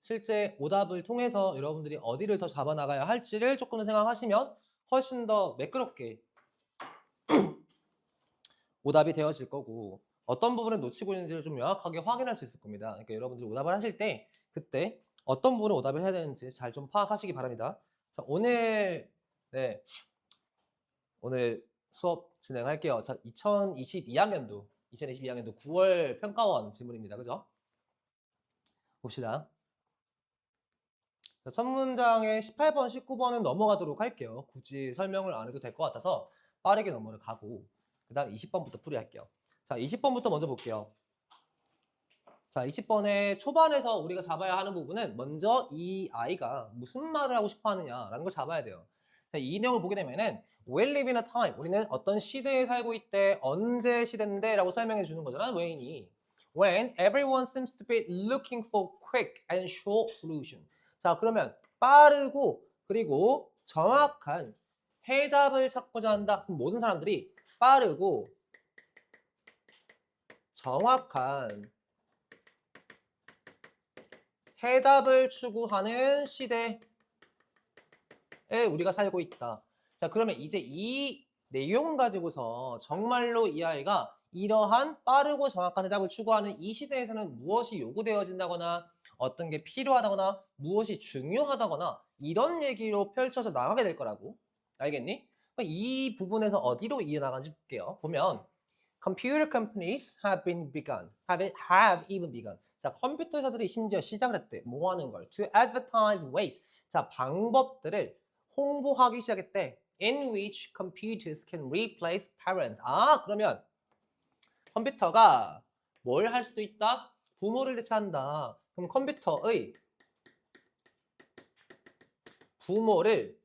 실제 오답을 통해서 여러분들이 어디를 더 잡아나가야 할지를 조금 더 생각하시면 훨씬 더 매끄럽게 오답이 되어질 거고 어떤 부분을 놓치고 있는지를 좀 명확하게 확인할 수 있을 겁니다. 그러니까 여러분들이 오답을 하실 때 그때 어떤 부분을 오답을 해야 되는지 잘 좀 파악하시기 바랍니다. 자, 오늘 수업 진행할게요. 자, 2022학년도 9월 평가원 지문입니다. 그죠? 봅시다. 자, 첫 문장의 18번, 19번은 넘어가도록 할게요. 굳이 설명을 안 해도 될 것 같아서 빠르게 넘어가고 그 다음 20번부터 풀이할게요. 자, 20번부터 먼저 볼게요. 자, 20번의 초반에서 우리가 잡아야 하는 부분은 먼저 이 아이가 무슨 말을 하고 싶어 하느냐라는 걸 잡아야 돼요. 자, 이 내용을 보게 되면은 We live in a time. 우리는 어떤 시대에 살고 있대, 언제 시대인데 라고 설명해 주는 거잖아, 웨인이. When everyone seems to be looking for quick and short solution. 자, 그러면 빠르고 그리고 정확한 해답을 찾고자 한다. 그럼 모든 사람들이 빠르고 정확한 해답을 추구하는 시대에 우리가 살고 있다. 자, 그러면 이제 이 내용 가지고서 정말로 이 아이가 이러한 빠르고 정확한 해답을 추구하는 이 시대에서는 무엇이 요구되어진다거나 어떤 게 필요하다거나 무엇이 중요하다거나 이런 얘기로 펼쳐서 나가게 될 거라고. 알겠니? 이 부분에서 어디로 이어나가는지 볼게요. 보면 Computer companies have even begun. 자, 컴퓨터 회사들이 심지어 시작을 했대. 뭐 하는 걸? To advertise ways. 자, 방법들을 홍보하기 시작했대. In which computers can replace parents. 아, 그러면 컴퓨터가 뭘 할 수도 있다? 부모를 대체한다. 그럼 컴퓨터의 부모를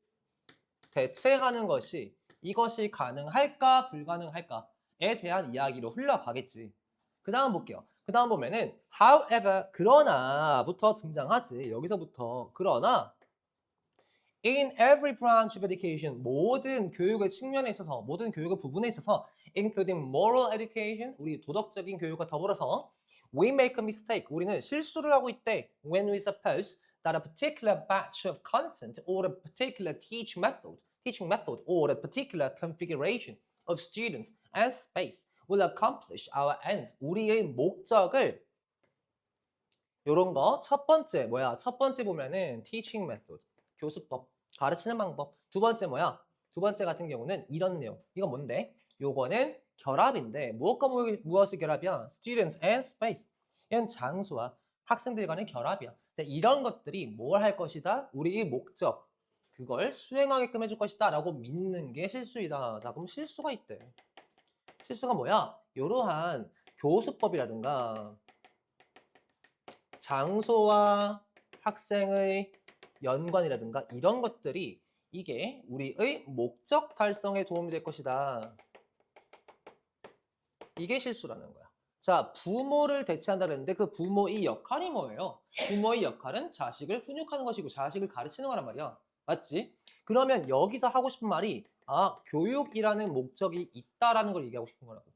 대체하는 것이 이것이 가능할까 불가능할까에 대한 이야기로 흘러가겠지. 그 다음 볼게요. 그 다음 보면은 however 그러나부터 등장하지. 여기서부터 그러나 in every branch of education 모든 교육의 측면에 있어서 모든 교육의 부분에 있어서 including moral education 우리 도덕적인 교육과 더불어서 we make a mistake 우리는 실수를 하고 있대 when we suppose that a particular batch of content or a particular teaching method or a particular configuration of students and space will accomplish our ends. 우리의 목적을 요런 거 첫 번째 뭐야? 첫 번째 보면은 teaching method 교수법 가르치는 방법. 두 번째 뭐야? 두 번째 같은 경우는 이런 내용. 이건 뭔데? 요거는 결합인데 무엇과 무엇이 결합이야? Students and space. 이건 장소와 학생들 간의 결합이야. 이런 것들이 뭘 할 것이다? 우리의 목적. 그걸 수행하게끔 해줄 것이다 라고 믿는 게 실수이다. 자, 그럼 실수가 있대. 실수가 뭐야? 이러한 교수법이라든가 장소와 학생의 연관이라든가 이런 것들이 이게 우리의 목적 달성에 도움이 될 것이다. 이게 실수라는 거야. 자, 부모를 대체한다 그랬는데 그 부모의 역할이 뭐예요? 부모의 역할은 자식을 훈육하는 것이고 자식을 가르치는 거란 말이야. 맞지? 그러면 여기서 하고 싶은 말이 교육이라는 목적이 있다라는 걸 얘기하고 싶은 거라고.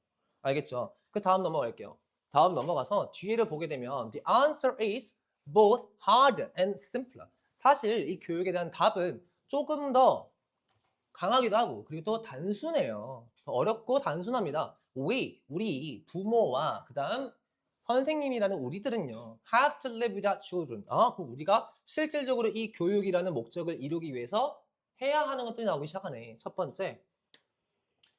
알겠죠? 그 다음 넘어갈게요. 다음 넘어가서 뒤를 보게 되면 The answer is both harder and simpler. 사실 이 교육에 대한 답은 조금 더 강하기도 하고 그리고 또 단순해요. 더 어렵고 단순합니다. 우리 부모와 그 다음 선생님이라는 우리들은요 have to live without children. 그럼 우리가 실질적으로 이 교육이라는 목적을 이루기 위해서 해야 하는 것들이 나오기 시작하네. 첫 번째,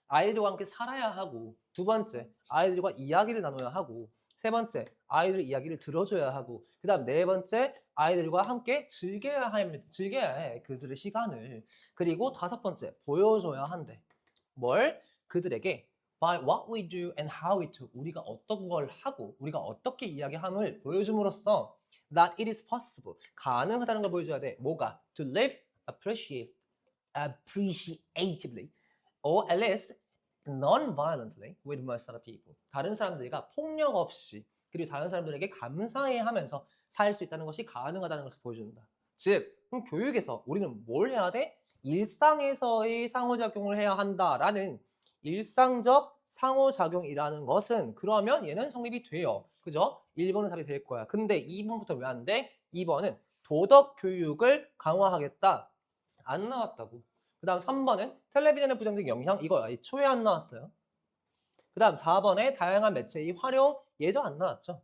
아이들과 함께 살아야 하고 두 번째, 아이들과 이야기를 나눠야 하고 세 번째, 아이들 이야기를 들어줘야 하고 그 다음 네 번째, 아이들과 함께 즐겨야 해 그들의 시간을. 그리고 다섯 번째, 보여줘야 한대. 뭘? 그들에게 by what we do and how we do 우리가 어떤 걸 하고 우리가 어떻게 이야기함을 보여줌으로써 that it is possible 가능하다는 걸 보여줘야 돼. 뭐가? To live appreciatively or at least non-violently with most other people. 다른 사람들과 폭력 없이 그리고 다른 사람들에게 감사해하면서 살 수 있다는 것이 가능하다는 것을 보여준다. 즉, 그럼 교육에서 우리는 뭘 해야 돼? 일상에서의 상호작용을 해야 한다라는 일상적 상호작용이라는 것은 그러면 얘는 성립이 돼요. 그죠? 1번은 답이 될 거야. 근데 2번부터 왜 안 돼? 2번은 도덕 교육을 강화하겠다. 안 나왔다고. 그 다음 3번은 텔레비전의 부정적 영향. 이거 애초에 안 나왔어요. 그 다음 4번에 다양한 매체의 활용. 얘도 안 나왔죠.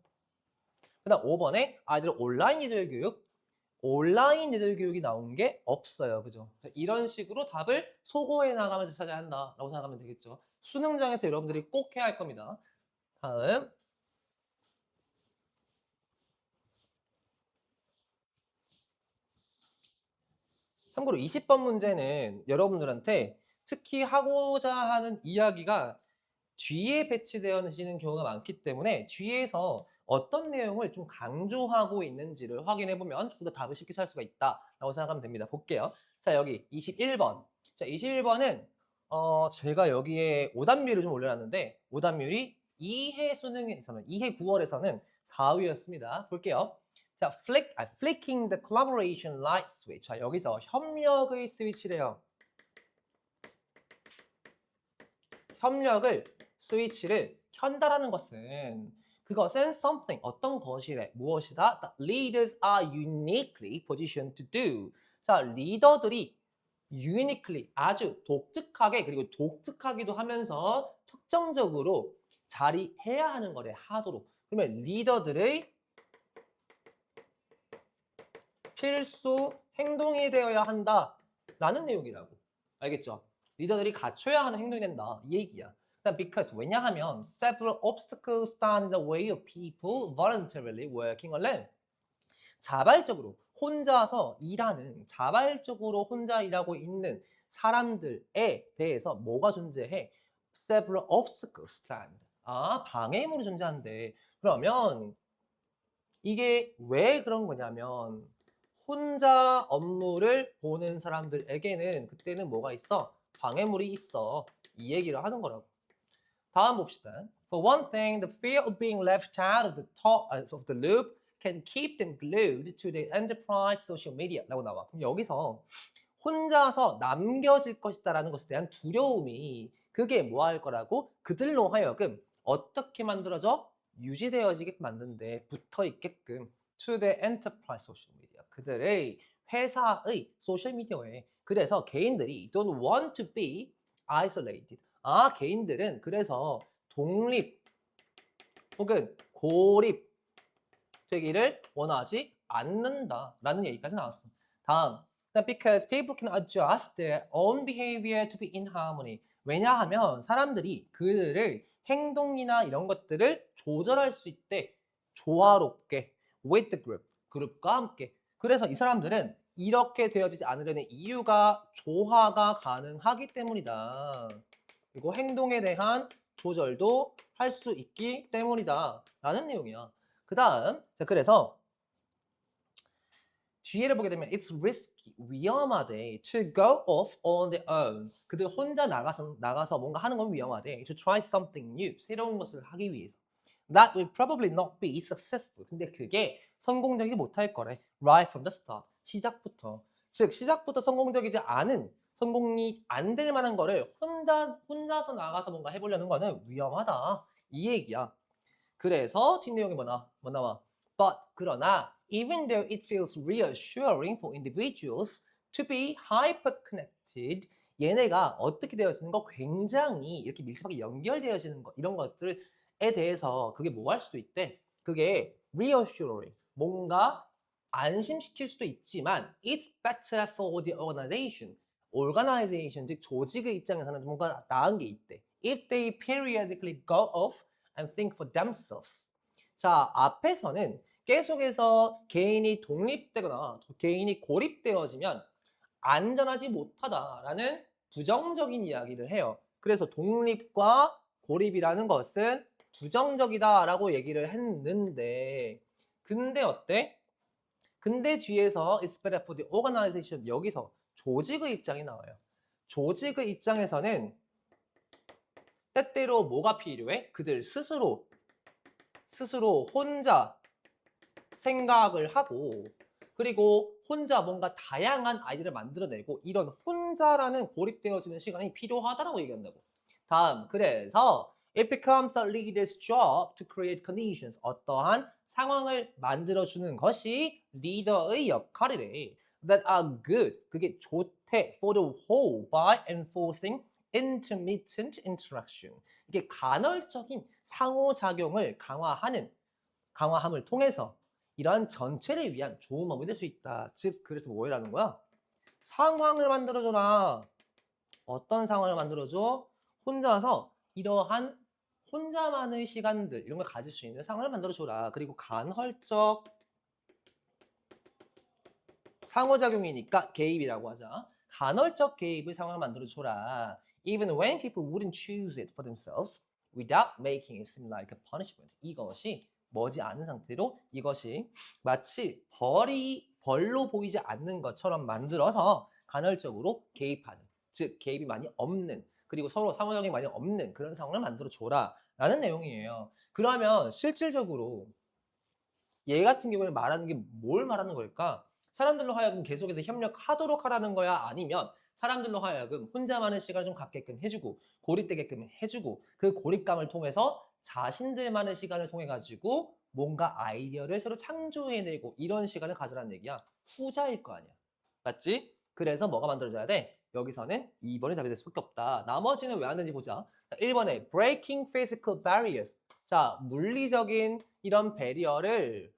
그 다음 5번에 아이들 온라인 예절 교육. 온라인 예절 교육이 나온 게 없어요. 그죠? 자, 이런 식으로 답을 소거해 나가면서 찾아야 한다라고 생각하면 되겠죠. 수능장에서 여러분들이 꼭 해야 할 겁니다. 다음. 참고로 20번 문제는 여러분들한테 특히 하고자 하는 이야기가 뒤에 배치되어지는 경우가 많기 때문에 뒤에서 어떤 내용을 좀 강조하고 있는지를 확인해보면 좀 더 답을 쉽게 찾을 수가 있다라고 생각하면 됩니다. 볼게요. 자, 여기 21번. 자, 21번은 제가 여기에 오답률을 좀 올려놨는데 오답률이 2회 수능에서는 2회 9월에서는 4위였습니다. 볼게요. 자, flicking the collaboration light switch. 자, 여기서 협력의 스위치래요. 협력을 스위치를 켠다라는 것은 그것은 something 어떤 것이래 무엇이다 that leaders are uniquely positioned to do. 자, 리더들이 uniquely 아주 독특하게 그리고 독특하기도 하면서 특정적으로 자리해야 하는 거래 하도록. 그러면 리더들의 필수 행동이 되어야 한다라는 내용이라고. 알겠죠? 리더들이 갖춰야 하는 행동이 된다. 이 얘기야. Because 왜냐하면 several obstacles stand in the way of people voluntarily working alone. 자발적으로 혼자서 일하는 자발적으로 혼자 일하고 있는 사람들에 대해서 뭐가 존재해? Several obstacles stand. 아, 방해물이 존재한대. 그러면 이게 왜 그런 거냐면 혼자 업무를 보는 사람들에게는 그때는 뭐가 있어? 방해물이 있어. 이 얘기를 하는 거라고. 다음 봅시다. For one thing, the fear of being left out of the top of the loop can keep them glued to the enterprise social media라고 나와. 그럼 여기서 혼자서 남겨질 것이다라는 것에 대한 두려움이 그게 뭐 할 거라고? 그들로 하여금 어떻게 만들어져? 유지되어지게 만드는데 붙어 있게끔 to the enterprise social media. 그들의 회사의 소셜 미디어에. 그래서 개인들이 don't want to be isolated. 아, 개인들은 그래서 독립 혹은 고립 되기를 원하지 않는다라는 얘기까지 나왔어. 다음. Because people can adjust their own behavior to be in harmony. 왜냐하면 사람들이 그들의 행동이나 이런 것들을 조절할 수 있대. 조화롭게. With the group. 그룹과 함께. 그래서 이 사람들은 이렇게 되어지지 않으려는 이유가 조화가 가능하기 때문이다. 그리고 행동에 대한 조절도 할 수 있기 때문이다. 라는 내용이야. 그 다음, 자, 그래서 뒤에를 보게 되면 it's risky, 위험하대. To go off on their own. 그들 혼자 나가서 뭔가 하는 건 위험하대. To try something new. 새로운 것을 하기 위해서. That will probably not be successful. 근데 그게 성공적이지 못할 거래. Right from the start. 시작부터. 즉, 시작부터 성공적이지 않은 성공이 안 될 만한 거를 혼자서 나가서 뭔가 해보려는 거는 위험하다. 이 얘기야. 그래서 뒷내용이 뭐 나와? But 그러나 even though it feels reassuring for individuals to be hyper-connected, 얘네가 어떻게 되어지는 거 굉장히 이렇게 밀접하게 연결되어지는 거 이런 것들에 대해서 그게 뭐 할 수도 있대. 그게 reassuring, 뭔가 안심시킬 수도 있지만 it's better for the organization, 즉 조직의 입장에서는 뭔가 나은 게 있대. If they periodically go off and think for themselves. 자, 앞에서는 계속해서 개인이 독립되거나 개인이 고립되어지면 안전하지 못하다라는 부정적인 이야기를 해요. 그래서 독립과 고립이라는 것은 부정적이다라고 얘기를 했는데 근데 어때? 근데 뒤에서 it's better for the organization 여기서 조직의 입장이 나와요. 조직의 입장에서는 때때로 뭐가 필요해? 그들 스스로 혼자 생각을 하고 그리고 혼자 뭔가 다양한 아이디어를 만들어내고 이런 혼자라는 고립되어지는 시간이 필요하다라고 얘기한다고. 다음, 그래서 it becomes a leader's job to create conditions. 어떠한 상황을 만들어주는 것이 리더의 역할이래. That are good. 그게 좋대. For the whole by enforcing intermittent interaction. 이게 간헐적인 상호작용을 강화함을 통해서 이러한 전체를 위한 좋은 방법이 될 수 있다. 즉, 그래서 뭐라는 거야? 상황을 만들어줘라. 어떤 상황을 만들어줘? 혼자서 이러한 혼자만의 시간들 이런 걸 가질 수 있는 상황을 만들어줘라. 그리고 간헐적 상호작용이니까 개입이라고 하자. 간헐적 개입의 상황을 만들어줘라. Even when people wouldn't choose it for themselves without making it seem like a punishment. 이것이 머지 않은 상태로 이것이 마치 벌로 보이지 않는 것처럼 만들어서 간헐적으로 개입하는, 즉 개입이 많이 없는, 그리고 서로 상호작용이 많이 없는 그런 상황을 만들어줘라 라는 내용이에요. 그러면 실질적으로 얘 같은 경우에 말하는 게 뭘 말하는 걸까? 사람들로 하여금 계속해서 협력하도록 하라는 거야? 아니면 사람들로 하여금 혼자만의 시간을 좀 갖게끔 해주고 고립되게끔 해주고 그 고립감을 통해서 자신들만의 시간을 통해 가지고 뭔가 아이디어를 새로 창조해내고 이런 시간을 가져라는 얘기야. 후자일 거 아니야. 맞지? 그래서 뭐가 만들어져야 돼? 여기서는 2번이 답이 될 수밖에 없다. 나머지는 왜 안 되는지 보자. 1번에 breaking physical barriers. 자, 물리적인 이런 배리어를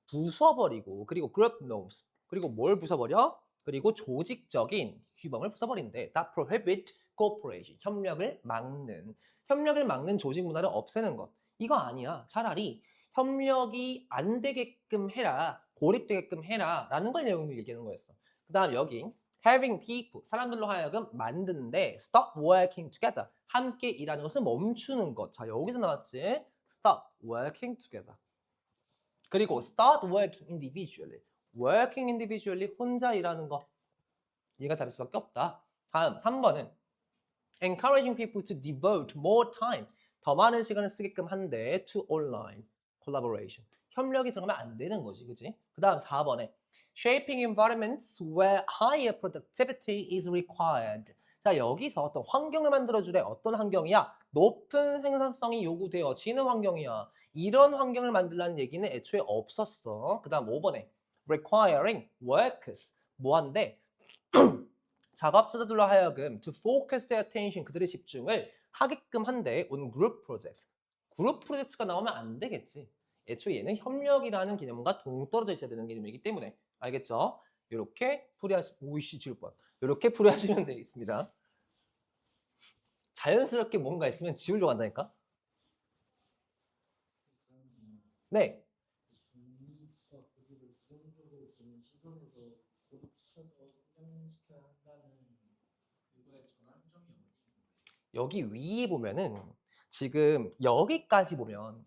부숴버리고, 그리고 group norms, 그리고 뭘 부숴버려? 그리고 조직적인 규범을 부숴버리는데 that prohibit cooperation, 협력을 막는 조직 문화를 없애는 것. 이거 아니야. 차라리 협력이 안 되게끔 해라, 고립되게끔 해라 라는 걸 내용을 얘기하는 거였어. 그 다음 여기 having people, 사람들로 하여금 만드는데 stop working together, 함께 일하는 것을 멈추는 것. 자, 여기서 나왔지? stop working together. 그리고 start working individually. working individually, 혼자 일하는 거. 얘가 답일 수밖에 없다. 다음 3번은 encouraging people to devote more time. 더 많은 시간을 쓰게끔 한대. to online collaboration. 협력이 들어가면 안 되는 거지. 그치? 그 다음 4번에 shaping environments where higher productivity is required. 자, 여기서 어떤 환경을 만들어주래. 어떤 환경이야? 높은 생산성이 요구되어지는 환경이야. 이런 환경을 만들라는 얘기는 애초에 없었어. 그 다음 5번에 requiring workers. 뭐한데? 작업자들로 하여금 to focus their attention, 그들의 집중을 하게끔 한대 on group projects. 그룹 프로젝트가 나오면 안 되겠지. 애초에 얘는 협력이라는 개념과 동떨어져 있어야 되는 개념이기 때문에. 알겠죠? 이렇게 오이씨 줄 뻔. 이렇게 풀이하시면 되겠습니다. 자연스럽게 뭔가 있으면 지우려고 한다니까? 네. 여기 위에 보면은 지금 여기까지 보면은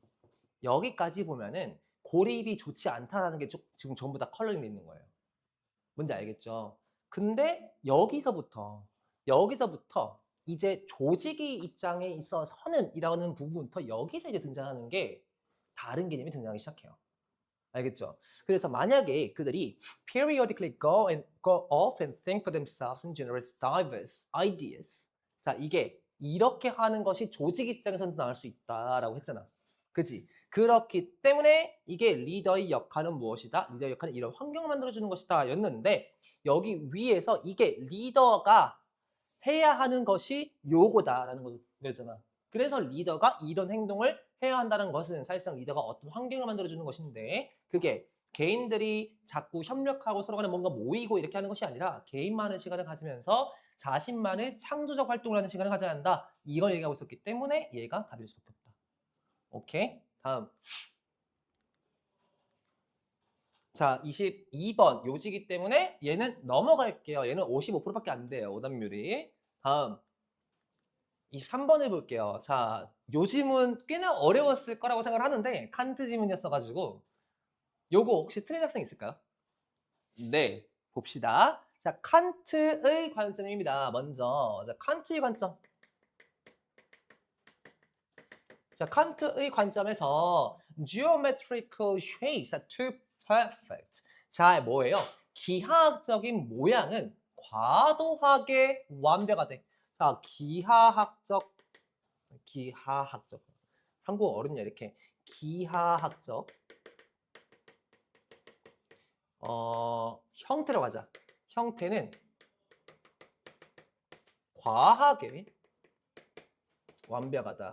고립이 좋지 않다라는 게 지금 전부 다 컬러링이 있는 거예요. 뭔지 알겠죠? 근데 여기서부터 이제 조직의 입장에 있어서는 이라는 부분부터 여기서 이제 등장하는 게 다른 개념이 등장하기 시작해요. 알겠죠? 그래서 만약에 그들이 periodically go off and think for themselves and generate diverse ideas. 자, 이게 이렇게 하는 것이 조직 입장에서는 나올 수 있다라고 했잖아. 그지? 그렇기 때문에 이게 리더의 역할은 무엇이다? 리더의 역할은 이런 환경을 만들어주는 것이다 였는데 여기 위에서 이게 리더가 해야 하는 것이 요거다라는 거잖아. 그래서 리더가 이런 행동을 해야 한다는 것은 사실상 리더가 어떤 환경을 만들어주는 것인데 그게 개인들이 자꾸 협력하고 서로 간에 뭔가 모이고 이렇게 하는 것이 아니라 개인만의 시간을 가지면서 자신만의 창조적 활동을 하는 시간을 가져야 한다. 이걸 얘기하고 있었기 때문에 얘가 답일 수밖에 없다. 오케이? 다음. 자, 22번 요지기 때문에 얘는 넘어갈게요. 얘는 55%밖에 안 돼요. 오답률이. 다음. 23번을 볼게요. 자, 요 지문 꽤나 어려웠을 거라고 생각을 하는데 칸트 지문이었어가지고 요거 혹시 틀린 학생 있을까요? 네, 봅시다. 자, 칸트의 관점입니다. 먼저 자, 칸트의 관점. 자, 칸트의 관점에서 geometrical shapes are too perfect. 자, 뭐예요? 기하학적인 모양은 과도하게 완벽하대. 자, 기하학적 한국어 어렵냐 이렇게 기하학적 형태로 가자. 형태는 과하게 완벽하다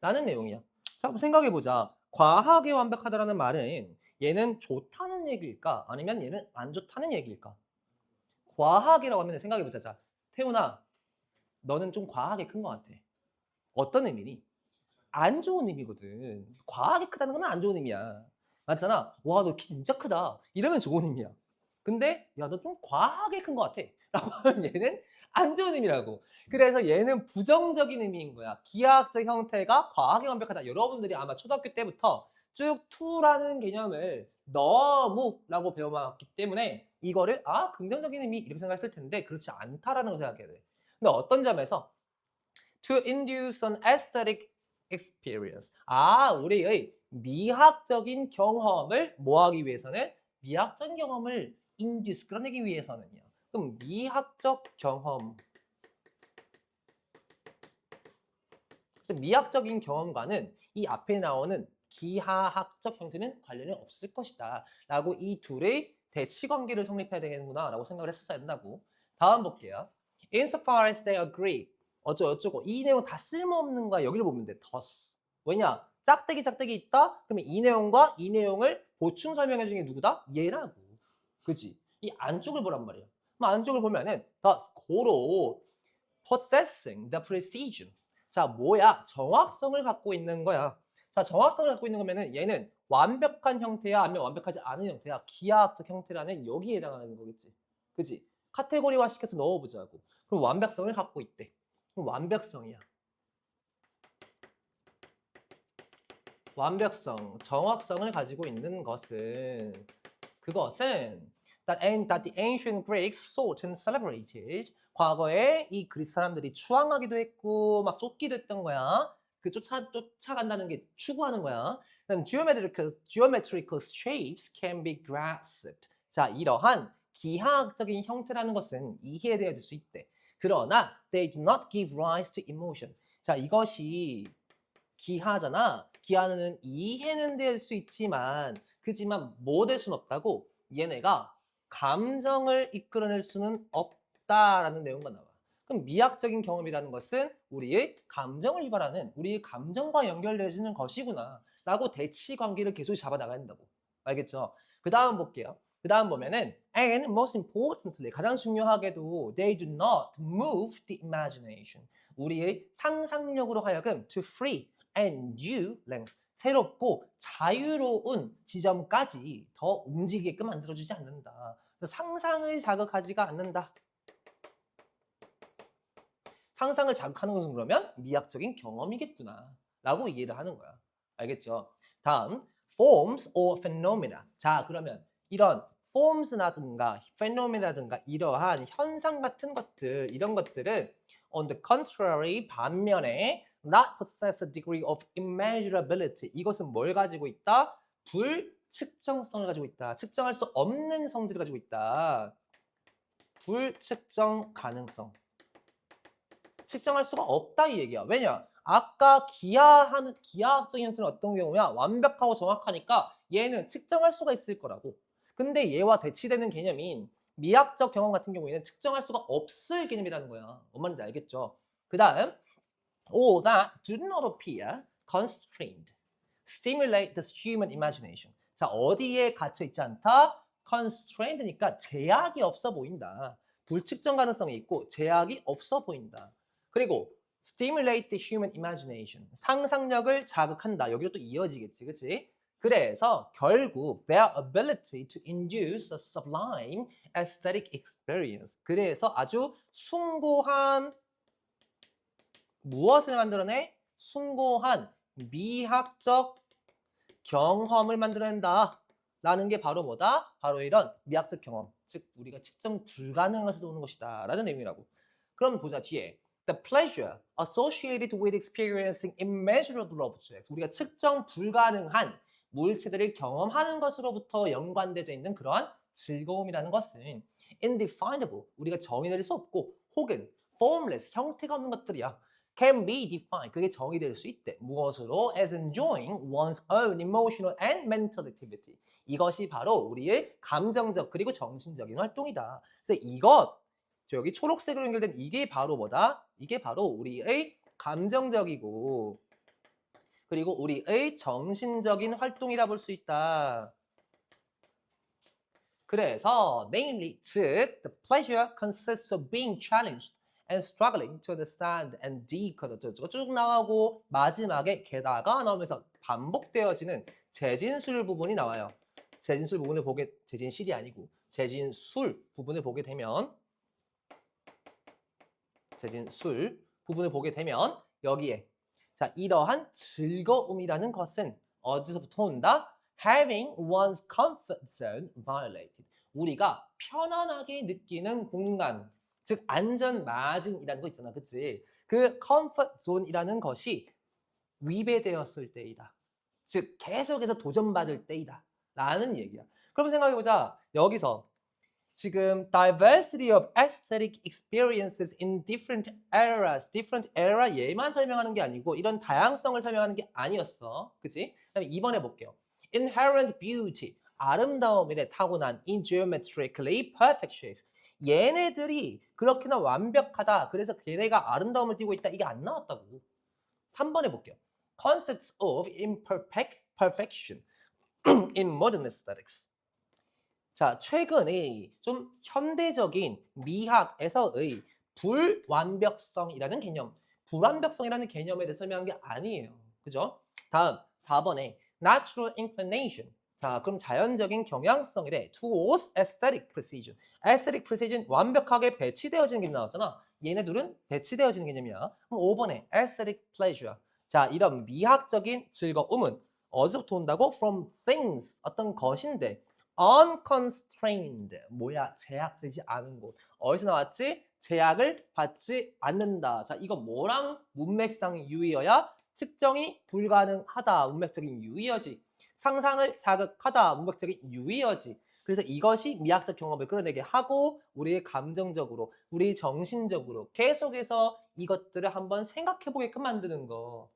라는 내용이야. 자, 한번 생각해보자. 과하게 완벽하다라는 말은 얘는 좋다는 얘기일까? 아니면 얘는 안 좋다는 얘기일까? 과하게라고 하면 생각해보자. 자, 태훈아, 너는 좀 과하게 큰 것 같아. 어떤 의미니? 안 좋은 의미거든. 과하게 크다는 건 안 좋은 의미야. 맞잖아. 와, 너 키 진짜 크다. 이러면 좋은 의미야. 근데 야, 너 좀 과하게 큰 것 같아. 라고 하면 얘는 안 좋은 의미라고. 그래서 얘는 부정적인 의미인 거야. 기하학적 형태가 과하게 완벽하다. 여러분들이 아마 초등학교 때부터 쭉 to라는 개념을 너무라고 배워왔기 때문에 이거를 긍정적인 의미 이렇게 생각했을 텐데 그렇지 않다라는 걸 생각해야 돼. 근데 어떤 점에서 to induce an aesthetic experience. 우리의 미학적인 경험을 뭐 하기 위해서는? 미학적인 경험을 induce, 끌어내기 위해서는요. 그럼 미학적 경험. 그래서 미학적인 경험과는 이 앞에 나오는 기하학적 형태는 관련이 없을 것이다. 라고 이 둘의 대치관계를 성립해야 되겠구나 라고 생각을 했었어야 된다고. 다음 볼게요. Insofar as they agree. 어쩌고 이 내용 다 쓸모없는 거야. 여기를 보면 돼. thus. 왜냐? 짝대기 있다? 그러면 이 내용과 이 내용을 보충 설명해 주는 게 누구다? 얘라고. 그지? 이 안쪽을 보란 말이야. 그럼 안쪽을 보면은 thus 고로 possessing the precision. 자, 뭐야? 정확성을 갖고 있는 거야. 자, 정확성을 갖고 있는 거면은 얘는 완벽한 형태야, 아니면 완벽하지 않은 형태야. 기하학적 형태라는 여기에 해당하는 거겠지. 그지? 카테고리화 시켜서 넣어보자고. 그럼 완벽성을 갖고 있대. 그럼 완벽성이야. 완벽성, 정확성을 가지고 있는 것은 that the ancient Greeks sought and celebrated. 과거에 이 그리스 사람들이 추앙하기도 했고 막 쫓기도 했던 거야. 그 쫓아간다는 게 추구하는 거야. 그다음 geometrical shapes can be grasped. 자, 이러한 기하학적인 형태라는 것은 이해되어질 수 있대. 그러나 they do not give rise to emotion. 자, 이것이 기하잖아. 기하는 이해는 될 수 있지만 그지만 뭐 될 수는 없다고. 얘네가 감정을 이끌어낼 수는 없다라는 내용만 나와. 그럼 미학적인 경험이라는 것은 우리의 감정을 유발하는 우리의 감정과 연결되어지는 것이구나 라고 대치 관계를 계속 잡아나가야 된다고. 알겠죠? 그 다음 볼게요. 그 다음 보면은 and most importantly 가장 중요하게도 they do not move the imagination. 우리의 상상력으로 하여금 to free and new lengths. 새롭고 자유로운 지점까지 더 움직이게끔 만들어주지 않는다. 상상을 자극하지가 않는다. 상상을 자극하는 것은 그러면 미학적인 경험이겠구나 라고 이해를 하는 거야. 알겠죠? 다음 forms or phenomena. 자, 그러면 이런 forms라든가 phenomena라든가 이러한 현상 같은 것들 이런 것들은 on the contrary 반면에 not possess a degree of immeasurability. 이것은 뭘 가지고 있다? 불측정성을 가지고 있다. 측정할 수 없는 성질을 가지고 있다. 불측정 가능성. 측정할 수가 없다 이 얘기야. 왜냐? 아까 기하학적인 형태는 어떤 경우야? 완벽하고 정확하니까 얘는 측정할 수가 있을 거라고. 근데 얘와 대치되는 개념인 미학적 경험 같은 경우에는 측정할 수가 없을 개념이라는 거야. 뭔 말인지 알겠죠? 그 다음 all that do not appear constrained stimulate the human imagination. 자, 어디에 갇혀 있지 않다? constrained니까 제약이 없어 보인다. 불측정 가능성이 있고 제약이 없어 보인다. 그리고 stimulate the human imagination. 상상력을 자극한다. 여기로 또 이어지겠지. 그치? 그래서 결국 their ability to induce a sublime aesthetic experience. 그래서 아주 숭고한 무엇을 만들어내? 숭고한 미학적 경험을 만들어낸다. 라는 게 바로 뭐다? 바로 이런 미학적 경험. 즉 우리가 측정 불가능한 것에서 오는 것이다. 라는 내용이라고. 그럼 보자 뒤에. The pleasure associated with experiencing immeasurable objects. 우리가 측정 불가능한 물체들을 경험하는 것으로부터 연관되어 있는 그러한 즐거움이라는 것은 indefinable. 우리가 정의낼 수 없고 혹은 formless. 형태가 없는 것들이야. can be defined. 그게 정의될 수 있대. 무엇으로? As enjoying one's own emotional and mental activity. 이것이 바로 우리의 감정적 그리고 정신적인 활동이다. 그래서 이것, 저 여기 초록색으로 연결된 이게 바로 뭐다? 이게 바로 우리의 감정적이고 그리고 우리의 정신적인 활동이라 볼 수 있다. 그래서 namely, 즉 the pleasure consists of being challenged and struggling to understand and decode. 쭉 나가고 마지막에 게다가 나오면서 반복되어지는 재진술 부분이 나와요. 재진술 부분을 보게, 재진실이 아니고 재진술 부분을 보게 되면 재진술 부분을 보게 되면 여기에 자 이러한 즐거움이라는 것은 어디서부터 온다? Having one's comfort zone violated. 우리가 편안하게 느끼는 공간, 즉 안전 마진이라는 거 있잖아, 그치? 그 comfort zone이라는 것이 위배되었을 때이다. 즉 계속해서 도전받을 때이다. 라는 얘기야. 그럼 생각해보자. 여기서 지금 diversity of aesthetic experiences in different eras, different era 얘만 설명하는 게 아니고 이런 다양성을 설명하는 게 아니었어. 그치? 그다음에 2번 해볼게요. Inherent beauty, 아름다움에 타고난 in geometrically perfect shapes. 얘네들이 그렇게나 완벽하다. 그래서 걔네가 아름다움을 띠고 있다. 이게 안 나왔다고. 3번 해볼게요. Concepts of imperfection in modern aesthetics. 자, 최근에 좀 현대적인 미학에서의 불완벽성이라는 개념, 불완벽성이라는 개념에 대해 설명한 게 아니에요. 그죠? 다음 4번에 natural inclination. 자, 그럼 자연적인 경향성이래. towards aesthetic precision. aesthetic precision 완벽하게 배치되어지는 개념 나왔잖아. 얘네들은 배치되어지는 개념이야. 그럼 5번에 aesthetic pleasure. 자, 이런 미학적인 즐거움은 어디서부터 온다고? from things, 어떤 것인데 unconstrained, 뭐야? 제약되지 않은 곳. 어디서 나왔지? 제약을 받지 않는다. 자, 이거 뭐랑 문맥상 유의어야? 측정이 불가능하다. 문맥적인 유의어지. 상상을 자극하다. 문맥적인 유의어지. 그래서 이것이 미학적 경험을 끌어내게 하고 우리의 감정적으로, 우리 정신적으로 계속해서 이것들을 한번 생각해보게끔 만드는 거.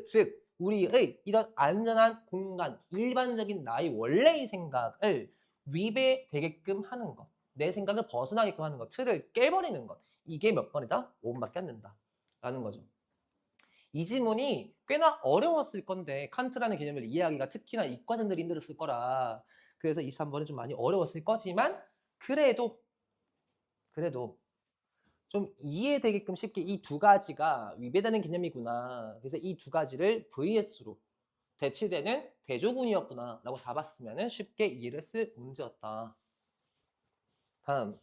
즉 우리의 이런 안전한 공간, 일반적인 나의 원래의 생각을 위배되게끔 하는 것, 내 생각을 벗어나게끔 하는 것, 틀을 깨버리는 것. 이게 몇 번이다? 5번밖에 안 된다. 라는 거죠. 이 지문이 꽤나 어려웠을 건데 칸트라는 개념을 이해하기가 특히나 이과생들이 힘들었을 거라. 그래서 23번은 좀 많이 어려웠을 거지만 그래도 좀 이해되게끔 쉽게 이 두 가지가 위배되는 개념이구나. 그래서 이 두 가지를 VS로 대치되는 대조군이었구나 라고 잡았으면 쉽게 이해를 했을 문제였다. 다음.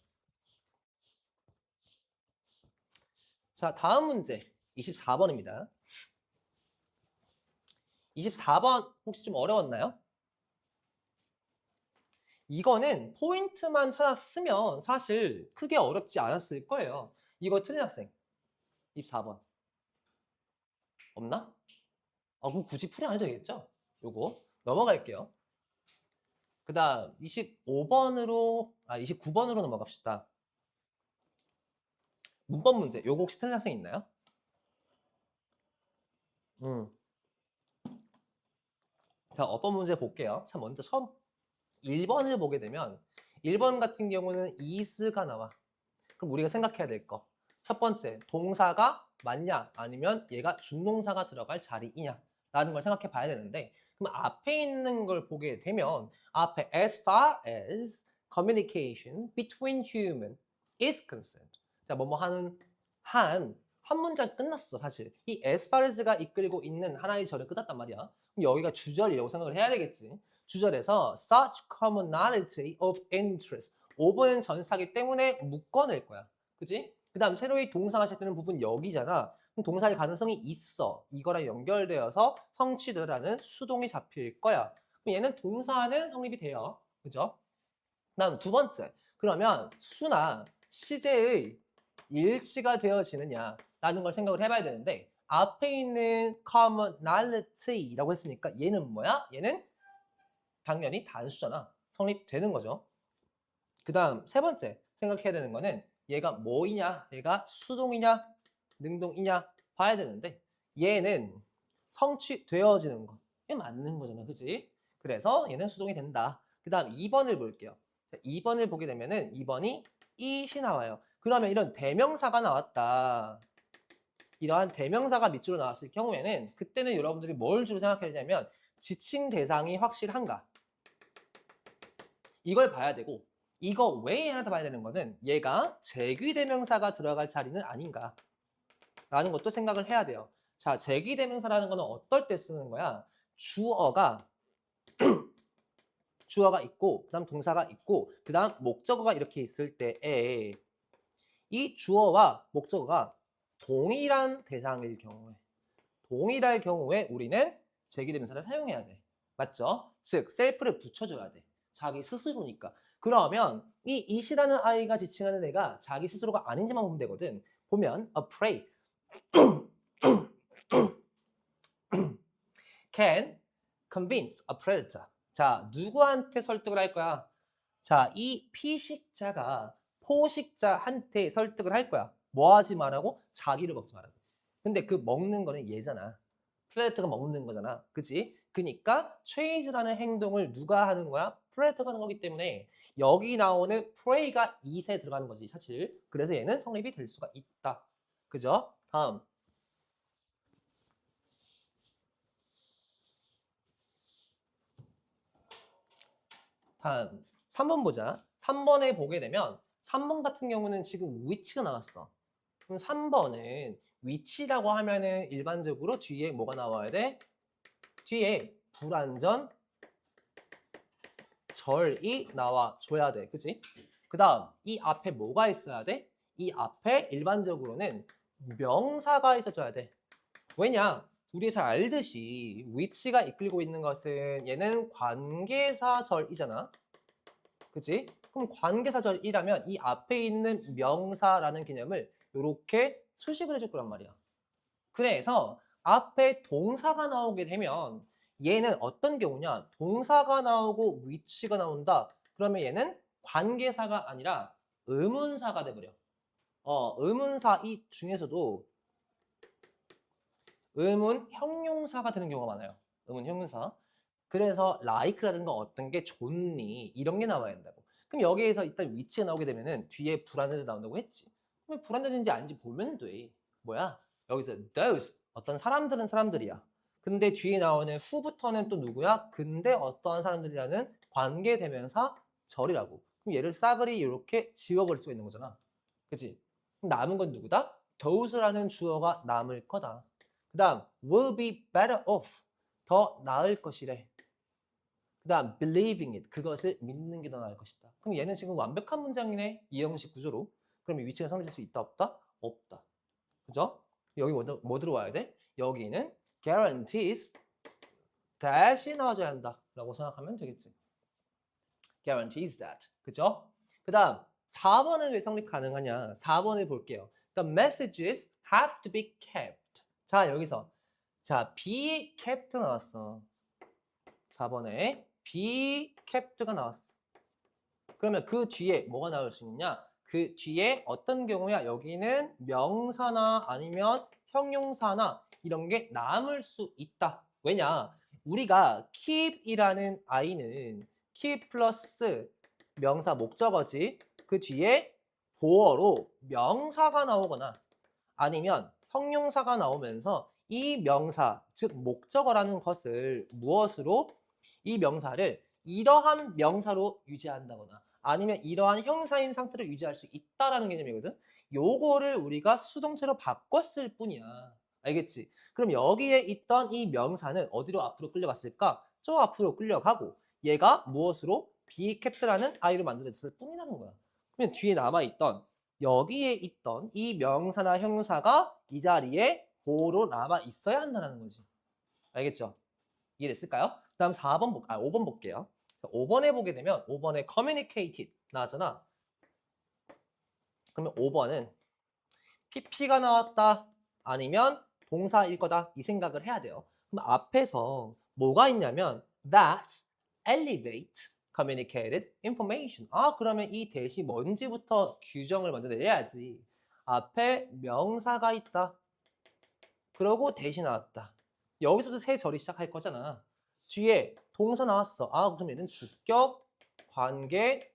자, 다음 문제 24번입니다. 24번 혹시 좀 어려웠나요? 이거는 포인트만 찾았으면 사실 크게 어렵지 않았을 거예요. 이거 틀린 학생 24번 없나? 그럼 굳이 풀이 안 해도 되겠죠? 요거 넘어갈게요. 그 다음 25번으로 29번으로 넘어갑시다. 문법 문제. 요거 혹시 틀린 학생 있나요? 자, 어법 문제 볼게요. 자, 먼저 처음 1번을 보게 되면 1번 같은 경우는 is가 나와. 그럼 우리가 생각해야 될 거. 첫 번째, 동사가 맞냐 아니면 얘가 준동사가 들어갈 자리이냐 라는 걸 생각해 봐야 되는데 그럼 앞에 있는 걸 보게 되면 앞에 as far as communication between human is concerned. 자, 뭐뭐 하는 한 문장 끝났어 사실. 이 as far as가 이끌고 있는 하나의 절을 끝났단 말이야. 그럼 여기가 주절이라고 생각을 해야 되겠지. 주절에서 such commonality of interest. 5번은 전사기 때문에 묶어낼 거야. 그지? 그 다음 새로이 동사가 시작되는 부분 여기잖아. 그럼 동사의 가능성이 있어. 이거랑 연결되어서 성취되라는 수동이 잡힐 거야. 그럼 얘는 동사는 성립이 돼요. 그죠? 그 다음 두 번째. 그러면 수나 시제의 일치가 되어지느냐라는 걸 생각을 해봐야 되는데 앞에 있는 commonality라고 했으니까 얘는 뭐야? 얘는 당연히 단수잖아. 성립되는 거죠. 그 다음 세 번째 생각해야 되는 거는 얘가 뭐이냐? 얘가 수동이냐? 능동이냐? 봐야 되는데 얘는 성취되어지는 거. 이게 맞는 거잖아. 그치? 그래서 얘는 수동이 된다. 그 다음 2번을 볼게요. 자, 2번을 보게 되면은 2번이 it이 나와요. 그러면 이런 대명사가 나왔다. 이러한 대명사가 밑줄로 나왔을 경우에는 그때는 여러분들이 뭘 주로 생각해야 되냐면 지칭 대상이 확실한가. 이걸 봐야 되고 이거 외에 하나 더 봐야 되는 거는 얘가 제귀대명사가 들어갈 자리는 아닌가 라는 것도 생각을 해야 돼요. 자, 제귀대명사라는 거는 어떨 때 쓰는 거야? 주어가 있고 그 다음 동사가 있고 그 다음 목적어가 이렇게 있을 때에 이 주어와 목적어가 동일한 대상일 경우에 동일할 경우에 우리는 제기대명사를 사용해야 돼. 맞죠? 즉 셀프를 붙여줘야 돼. 자기 스스로니까. 그러면 이 it이라는 아이가 지칭하는 애가 자기 스스로가 아닌지만 보면 되거든. 보면 a prey can convince a predator. 자, 누구한테 설득을 할 거야? 자, 이 피식자가 포식자한테 설득을 할 거야. 뭐 하지 말라고? 자기를 먹지 말라고. 근데 그 먹는 거는 얘잖아. 프레데터가 먹는 거잖아. 그치? 그니까 체이즈라는 행동을 누가 하는 거야? 프레데터가 하는 거기 때문에 여기 나오는 프레이가 it에 들어가는 거지, 사실. 그래서 얘는 성립이 될 수가 있다. 그죠? 다음. 다음 3번 보자. 3번에 보게 되면 3번 같은 경우는 지금 위치가 나왔어. 그럼 3번은 위치라고 하면은 일반적으로 뒤에 뭐가 나와야 돼? 뒤에 불완전 절이 나와줘야 돼. 그치? 그 다음 이 앞에 뭐가 있어야 돼? 이 앞에 일반적으로는 명사가 있어줘야 돼. 왜냐? 우리 잘 알듯이 위치가 이끌고 있는 것은 얘는 관계사절이잖아. 그치? 그럼 관계사절이라면 이 앞에 있는 명사라는 개념을 이렇게 수식을 해줄 거란 말이야. 그래서 앞에 동사가 나오게 되면 얘는 어떤 경우냐? 동사가 나오고 위치가 나온다. 그러면 얘는 관계사가 아니라 의문사가 돼버려. 의문사 이 중에서도 의문 형용사가 되는 경우가 많아요. 의문 형용사. 그래서 like라든가 어떤 게 좋니 이런 게 나와야 된다고. 그럼 여기에서 일단 위치가 나오게 되면은 뒤에 불안해져 나온다고 했지. 그럼 불안해진지 아닌지 보면 돼. 뭐야? 여기서 those 어떤 사람들은 사람들이야. 근데 뒤에 나오는 who부터는 또 누구야? 근데 어떠한 사람들이라는 관계대명사 절이라고. 그럼 얘를 싸그리 이렇게 지워버릴 수가 있는 거잖아. 그치? 그럼 남은 건 누구다? those라는 주어가 남을 거다. 그 다음 will be better off 더 나을 것이래. 그 다음 believing it 그것을 믿는 게 더 나을 것이다. 그럼 얘는 지금 완벽한 문장이네. 이 형식 구조로. 그럼 이 위치가 성립될 수 있다 없다? 없다. 그죠? 여기 뭐 들어와야 돼? 여기는 guarantees that이 나와줘야 한다 라고 생각하면 되겠지. guarantees that. 그죠? 그 다음 4번은 왜 성립 가능하냐? 4번을 볼게요. The messages have to be kept. 자, 여기서 자, be kept 나왔어. 4번에 be kept가 나왔어. 그러면 그 뒤에 뭐가 나올 수 있느냐? 그 뒤에 어떤 경우야? 여기는 명사나 아니면 형용사나 이런 게 남을 수 있다. 왜냐? 우리가 keep이라는 I는 keep 플러스 명사 목적어지. 그 뒤에 보어로 명사가 나오거나 아니면 형용사가 나오면서 이 명사, 즉 목적어라는 것을 무엇으로 이 명사를 이러한 명사로 유지한다거나 아니면 이러한 형사인 상태로 유지할 수 있다라는 개념이거든. 요거를 우리가 수동태로 바꿨을 뿐이야. 알겠지? 그럼 여기에 있던 이 명사는 어디로 앞으로 끌려갔을까? 저 앞으로 끌려가고 얘가 무엇으로? be capt라는 아이로 만들어졌을 뿐이라는 거야. 그러면 뒤에 남아있던 여기에 있던 이 명사나 형용사가 이 자리에 보로 남아 있어야 한다는 거지. 알겠죠? 이해됐을까요? 다음 5번 볼게요. 5번에 보게 되면 5번에 communicated 나왔잖아. 그러면 5번은 PP가 나왔다 아니면 동사일 거다 이 생각을 해야 돼요. 그럼 앞에서 뭐가 있냐면 that elevate communicated information. 그러면 이 대시 뭔지부터 규정을 먼저 내려야지. 앞에 명사가 있다. 그러고 대시 나왔다. 여기서부터 세 절이 시작할 거잖아. 뒤에 동사 나왔어. 아, 그럼 얘는 주격, 관계,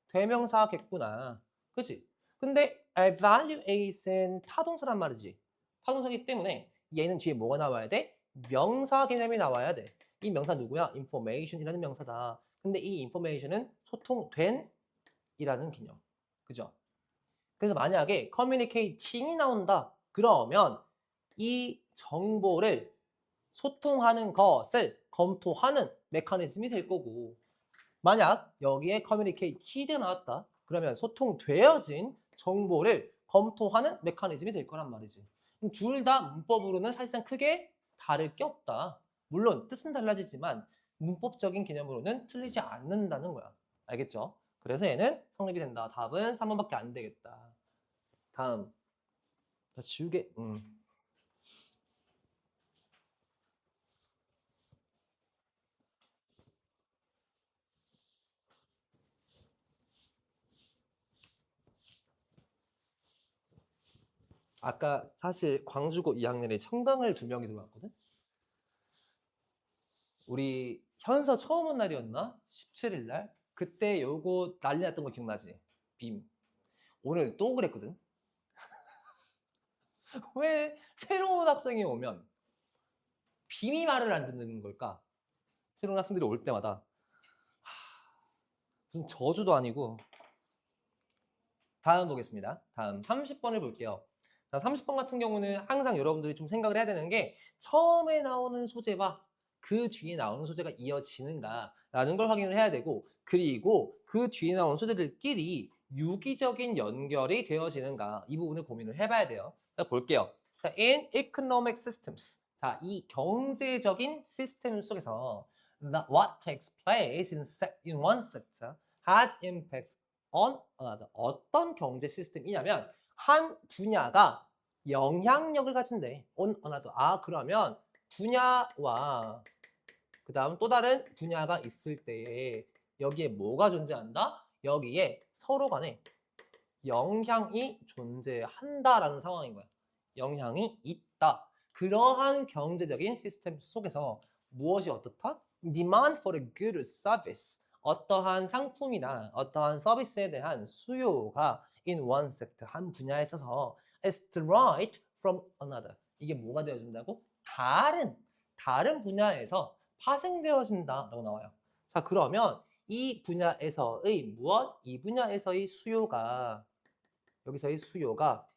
대명사겠구나. 그치? 근데 evaluate은 타동사란 말이지. 타동사기 때문에 얘는 뒤에 뭐가 나와야 돼? 명사 개념이 나와야 돼. 이 명사 누구야? information이라는 명사다. 근데 이 information은 소통된 이라는 개념. 그죠? 그래서 만약에 communicating이 나온다. 그러면 이 정보를 소통하는 것을 검토하는 메커니즘이 될 거고, 만약 여기에 communicated가 나왔다. 그러면 소통되어진 정보를 검토하는 메커니즘이 될 거란 말이지. 둘 다 문법으로는 사실상 크게 다를 게 없다. 물론 뜻은 달라지지만 문법적인 개념으로는 틀리지 않는다는 거야. 알겠죠? 그래서 얘는 성립이 된다. 답은 3번밖에 안 되겠다. 다음. 자, 지우개. 아까 사실 광주고 2학년에 청강을 2명이 들어왔거든? 우리 현서 처음 온 날이었나? 17일 날? 그때 요거 난리 났던 거 기억나지? 빔. 오늘 또 그랬거든? 왜 새로운 학생이 오면 빔이 말을 안 듣는 걸까? 새로운 학생들이 올 때마다. 무슨 저주도 아니고. 다음 보겠습니다. 다음 30번을 볼게요. 30번 같은 경우는 항상 여러분들이 좀 생각을 해야 되는 게 처음에 나오는 소재와 그 뒤에 나오는 소재가 이어지는가라는 걸 확인을 해야 되고, 그리고 그 뒤에 나오는 소재들끼리 유기적인 연결이 되어지는가, 이 부분을 고민을 해봐야 돼요. 자, 볼게요. 자, in economic systems. 자, 이 경제적인 시스템 속에서 what takes place in one sector has impacts on another. 어떤 경제 시스템이냐면 한 분야가 영향력을 가진대. on another. 아, 그러면 분야와 그 다음 또 다른 분야가 있을 때에 여기에 뭐가 존재한다? 여기에 서로 간에 영향이 존재한다라는 상황인 거야. 영향이 있다. 그러한 경제적인 시스템 속에서 무엇이 어떻다? Demand for a good service. 어떠한 상품이나 어떠한 서비스에 대한 수요가 in one sector, 한 분야에 있어서 is derived from another. 이게 뭐가 되어진다고? 다른 분야에서 파생되어진다라고 나와요. 자, 그러면 이 분야에서의 무엇? 이 분야에서의 수요가, 여기서의 수요가,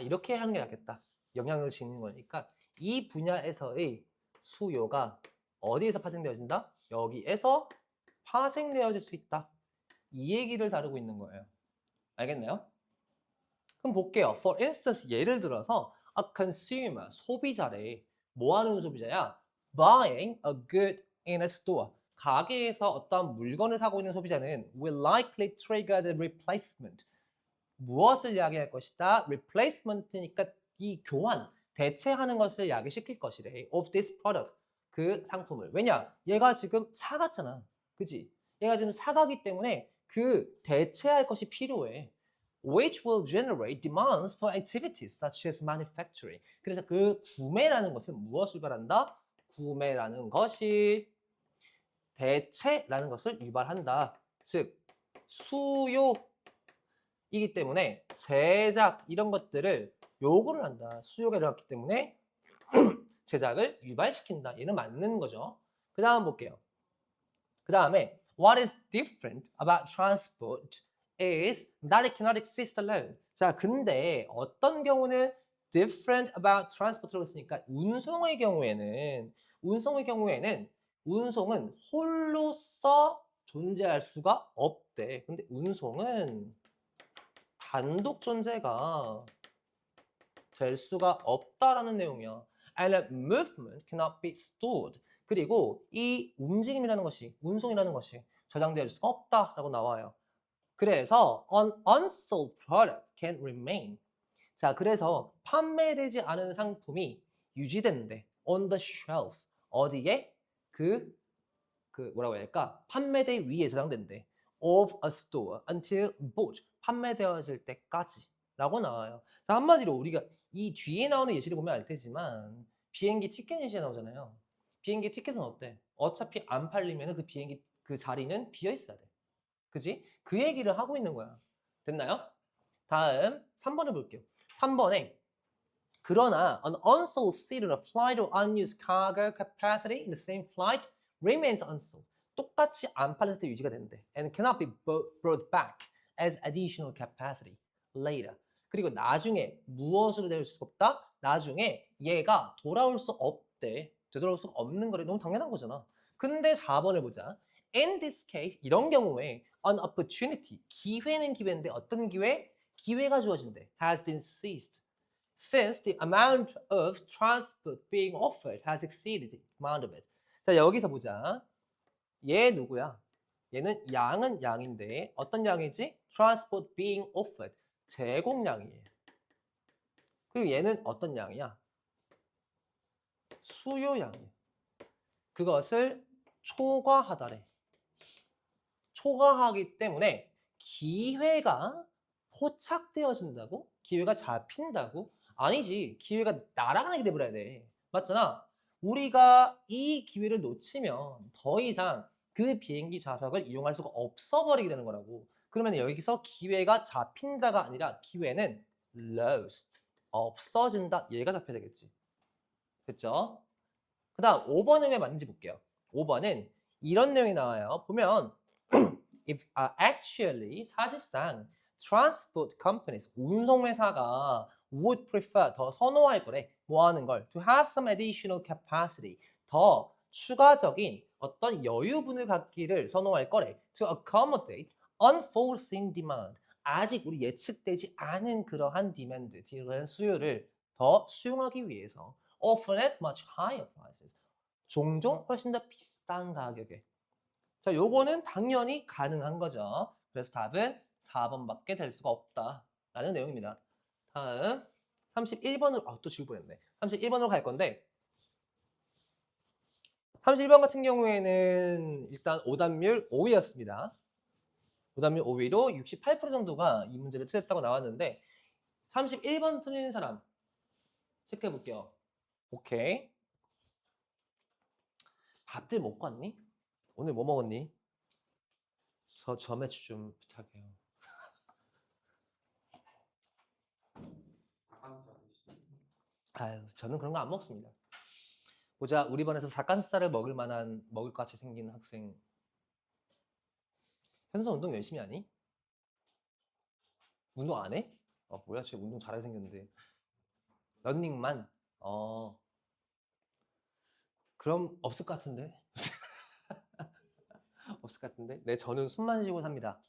이렇게 하는 게 낫겠다. 영향을 지닌 거니까 이 분야에서의 수요가 어디에서 파생되어진다? 여기에서 파생되어질 수 있다. 이 얘기를 다루고 있는 거예요. 알겠나요? 그럼 볼게요. For instance, 예를 들어서 a consumer, 소비자래. 뭐 하는 소비자야? Buying a good in a store. 가게에서 어떤 물건을 사고 있는 소비자는 will likely trigger the replacement. 무엇을 이야기할 것이다? replacement니까 이 교환, 대체하는 것을 야기시킬 것이래. of this product. 그 상품을. 왜냐? 얘가 지금 사갔잖아. 그지? 얘가 지금 사가기 때문에 그 대체할 것이 필요해. which will generate demands for activities such as manufacturing. 그래서 그 구매라는 것은 무엇을 말한다? 구매라는 것이 대체라는 것을 유발한다. 즉, 수요이기 때문에 제작 이런 것들을 요구를 한다. 수요가 일어났기 때문에 제작을 유발시킨다. 얘는 맞는 거죠. 그 다음 볼게요. 그 다음에 what is different about transport is that it cannot exist alone. 자, 근데 어떤 경우는 different about transport라고 했으니까 운송의 경우에는 운송은 홀로서 존재할 수가 없대. 근데 운송은 단독 존재가 될 수가 없다라는 내용이야. And a movement cannot be stored. 그리고 이 움직임이라는 것이, 운송이라는 것이 저장될 수가 없다라고 나와요. 그래서 an unsold product can remain. 자, 그래서 판매되지 않은 상품이 유지된대. on the shelf. 어디에? 그 뭐라고 해야 할까? 판매대 위에 저장된대. of a store until bought. 판매되어질 때까지. 라고 나와요. 자, 한마디로 우리가 이 뒤에 나오는 예시를 보면 알 테지만 비행기 티켓 예시에 나오잖아요. 비행기 티켓은 어때? 어차피 안 팔리면 그 비행기 그 자리는 비어 있어야 돼. 그지? 그 얘기를 하고 있는 거야. 됐나요? 다음 3번을 볼게요. 3번에 그러나 an unsold seat on a flight or unused cargo capacity in the same flight remains unsold. 똑같이 안 팔렸을 때 유지가 된대. And cannot be brought back as additional capacity later. 그리고 나중에 무엇으로 될 수 없다? 나중에 얘가 돌아올 수 없대. 되돌아올 수가 없는 거래. 너무 당연한 거잖아. 근데 4번을 보자. In this case, 이런 경우에 an opportunity, 기회는 기회인데 어떤 기회? 기회가 주어진대. Has been seized. Since the amount of transport being offered has exceeded the amount of it. 자, 여기서 보자. 얘 누구야? 얘는 양은 양인데 어떤 양이지? Transport being offered. 제공량이에요. 그리고 얘는 어떤 양이야? 수요량이에요. 그것을 초과하다래. 초과하기 때문에 기회가 포착되어진다고? 기회가 잡힌다고? 아니지. 기회가 날아가게 돼버려야 돼. 맞잖아. 우리가 이 기회를 놓치면 더 이상 그 비행기 좌석을 이용할 수가 없어버리게 되는 거라고. 그러면 여기서 기회가 잡힌다가 아니라 기회는 lost. 없어진다. 얘가 잡혀야 되겠지. 됐죠? 그 다음 5번은 왜 맞는지 볼게요. 5번은 이런 내용이 나와요. 보면 if actually 사실상 transport companies 운송회사가 would prefer 더 선호할 거래. 뭐 하는 걸? To have some additional capacity 더 추가적인 어떤 여유분을 갖기를 선호할 거래. To accommodate unforeseen demand 아직 우리 예측되지 않은 그러한 디맨드, 그러한 수요를 더 수용하기 위해서 often at much higher prices 종종 훨씬 더 비싼 가격에. 자, 요거는 당연히 가능한 거죠. 그래서 답은 4번밖에 될 수가 없다라는 내용입니다. 다음 31번으로 또 지울 뻔했네. 31번으로 갈 건데 31번 같은 경우에는 일단 오답률 5위였습니다. 오답률 5위로 68% 정도가 이 문제를 틀렸다고 나왔는데 31번 틀린 사람 체크해 볼게요. 오케이. 밥들 먹고 왔니? 오늘 뭐 먹었니? 저 점액 좀 부탁해요. 아유, 저는 그런 거 안 먹습니다. 보자, 우리 반에서 닭가슴살을 먹을 것 같이 생긴 학생. 현서 운동 열심히 하니? 운동 안 해? 뭐야, 쟤 운동 잘하게 생겼는데. 런닝만? 그럼 없을 것 같은데? 없을 것 같은데? 네, 저는 숨만 쉬고 삽니다.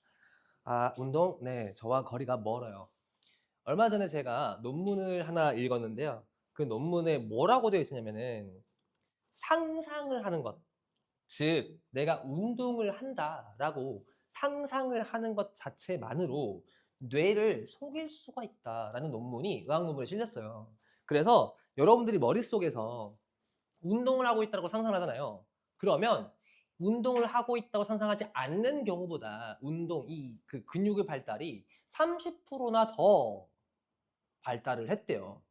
운동? 네, 저와 거리가 멀어요. 얼마 전에 제가 논문을 하나 읽었는데요. 그 논문에 뭐라고 되어 있었냐면은 상상을 하는 것. 즉, 내가 운동을 한다라고 상상을 하는 것 자체만으로 뇌를 속일 수가 있다라는 논문이 의학 논문에 실렸어요. 그래서 여러분들이 머릿속에서 운동을 하고 있다고 상상을 하잖아요. 그러면 운동을 하고 있다고 상상하지 않는 경우보다 그 근육의 발달이 30%나 더 발달을 했대요.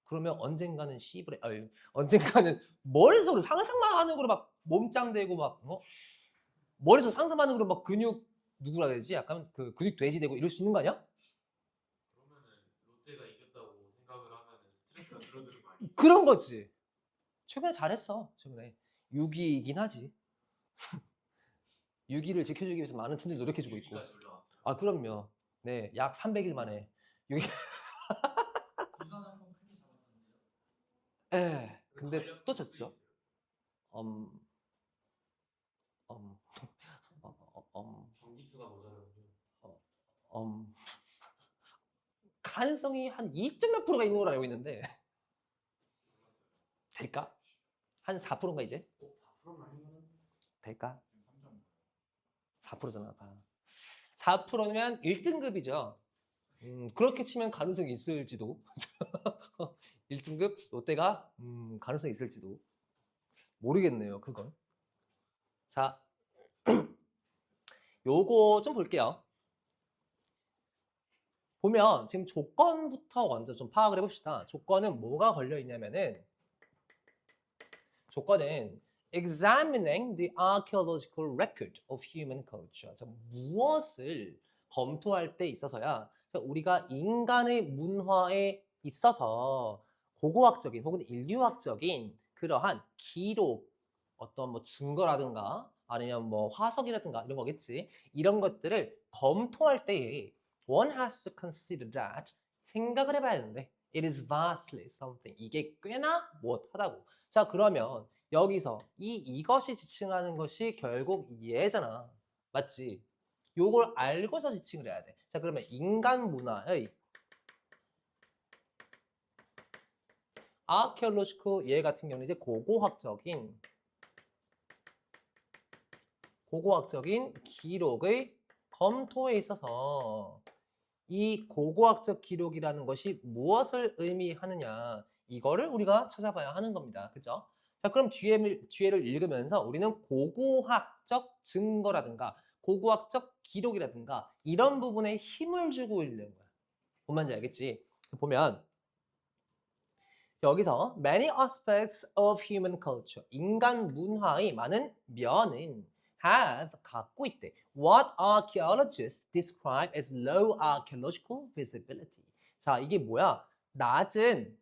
그러면 언젠가는 머릿속으로 상상만 하는 거로 막 몸짱되고 막 머릿속 상상하는 거로 막 근육 누구라 해야 되지? 약간 그 근육 돼지 되고 이럴 수 있는 거 아니야? 그러면은 롯데가 이겼다고 생각을 하면은 스트레스가 줄어드는 거 아니에요? 그런 거지. 최근에 잘했어. 최근에 6위이긴 하지. 6위를 지켜주기 위해서 많은 팀들이 노력해주고 있고. 6위까지 올라왔어요. 그럼요. 네, 약 300일 만에 6위. 두산 한번 크게 잡았던데요. 예. 근데 또 졌죠. 있어요. 음, 경기 수가 모자라군요. 가능성이 한 2점 몇 프로가 있는 걸로 알고 있는데 될까? 한 4%인가 이제? 4%만 아니면 될까? 3점. 4%잖아. 4%면 1등급이죠. 그렇게 치면 가능성이 있을지도. 1등급 롯데가 가능성이 있을지도 모르겠네요. 그건. 자, 요거 좀 볼게요. 보면 지금 조건부터 먼저 좀 파악을 해봅시다. 조건은 뭐가 걸려 있냐면은 조건은 examining the archaeological record of human culture. 자, 무엇을 검토할 때 있어서야 자, 우리가 인간의 문화에 있어서 고고학적인 혹은 인류학적인 그러한 기록, 어떤 뭐 증거라든가 아니면 뭐 화석이라든가 이런 거겠지. 이런 것들을 검토할 때에 one has to consider that 생각을 해봐야 되는데 it is vastly something. 이게 꽤나 무엇하다고. 자, 그러면 여기서 이것이 지칭하는 것이 결국 얘잖아. 맞지? 요걸 알고서 지칭을 해야 돼. 자, 그러면 인간 문화의 아케올로지컬 얘 같은 경우는 이제 고고학적인 기록의 검토에 있어서 이 고고학적 기록이라는 것이 무엇을 의미하느냐 이거를 우리가 찾아봐야 하는 겁니다. 그죠? 자, 그럼 뒤에를 읽으면서 우리는 고고학적 증거라든가 고고학적 기록이라든가 이런 부분에 힘을 주고 있는 거야. 뭔 말인지 알겠지? 보면 여기서 many aspects of human culture 인간 문화의 많은 면은 have 갖고 있대. What archaeologists describe as low archaeological visibility. 자, 이게 뭐야? 낮은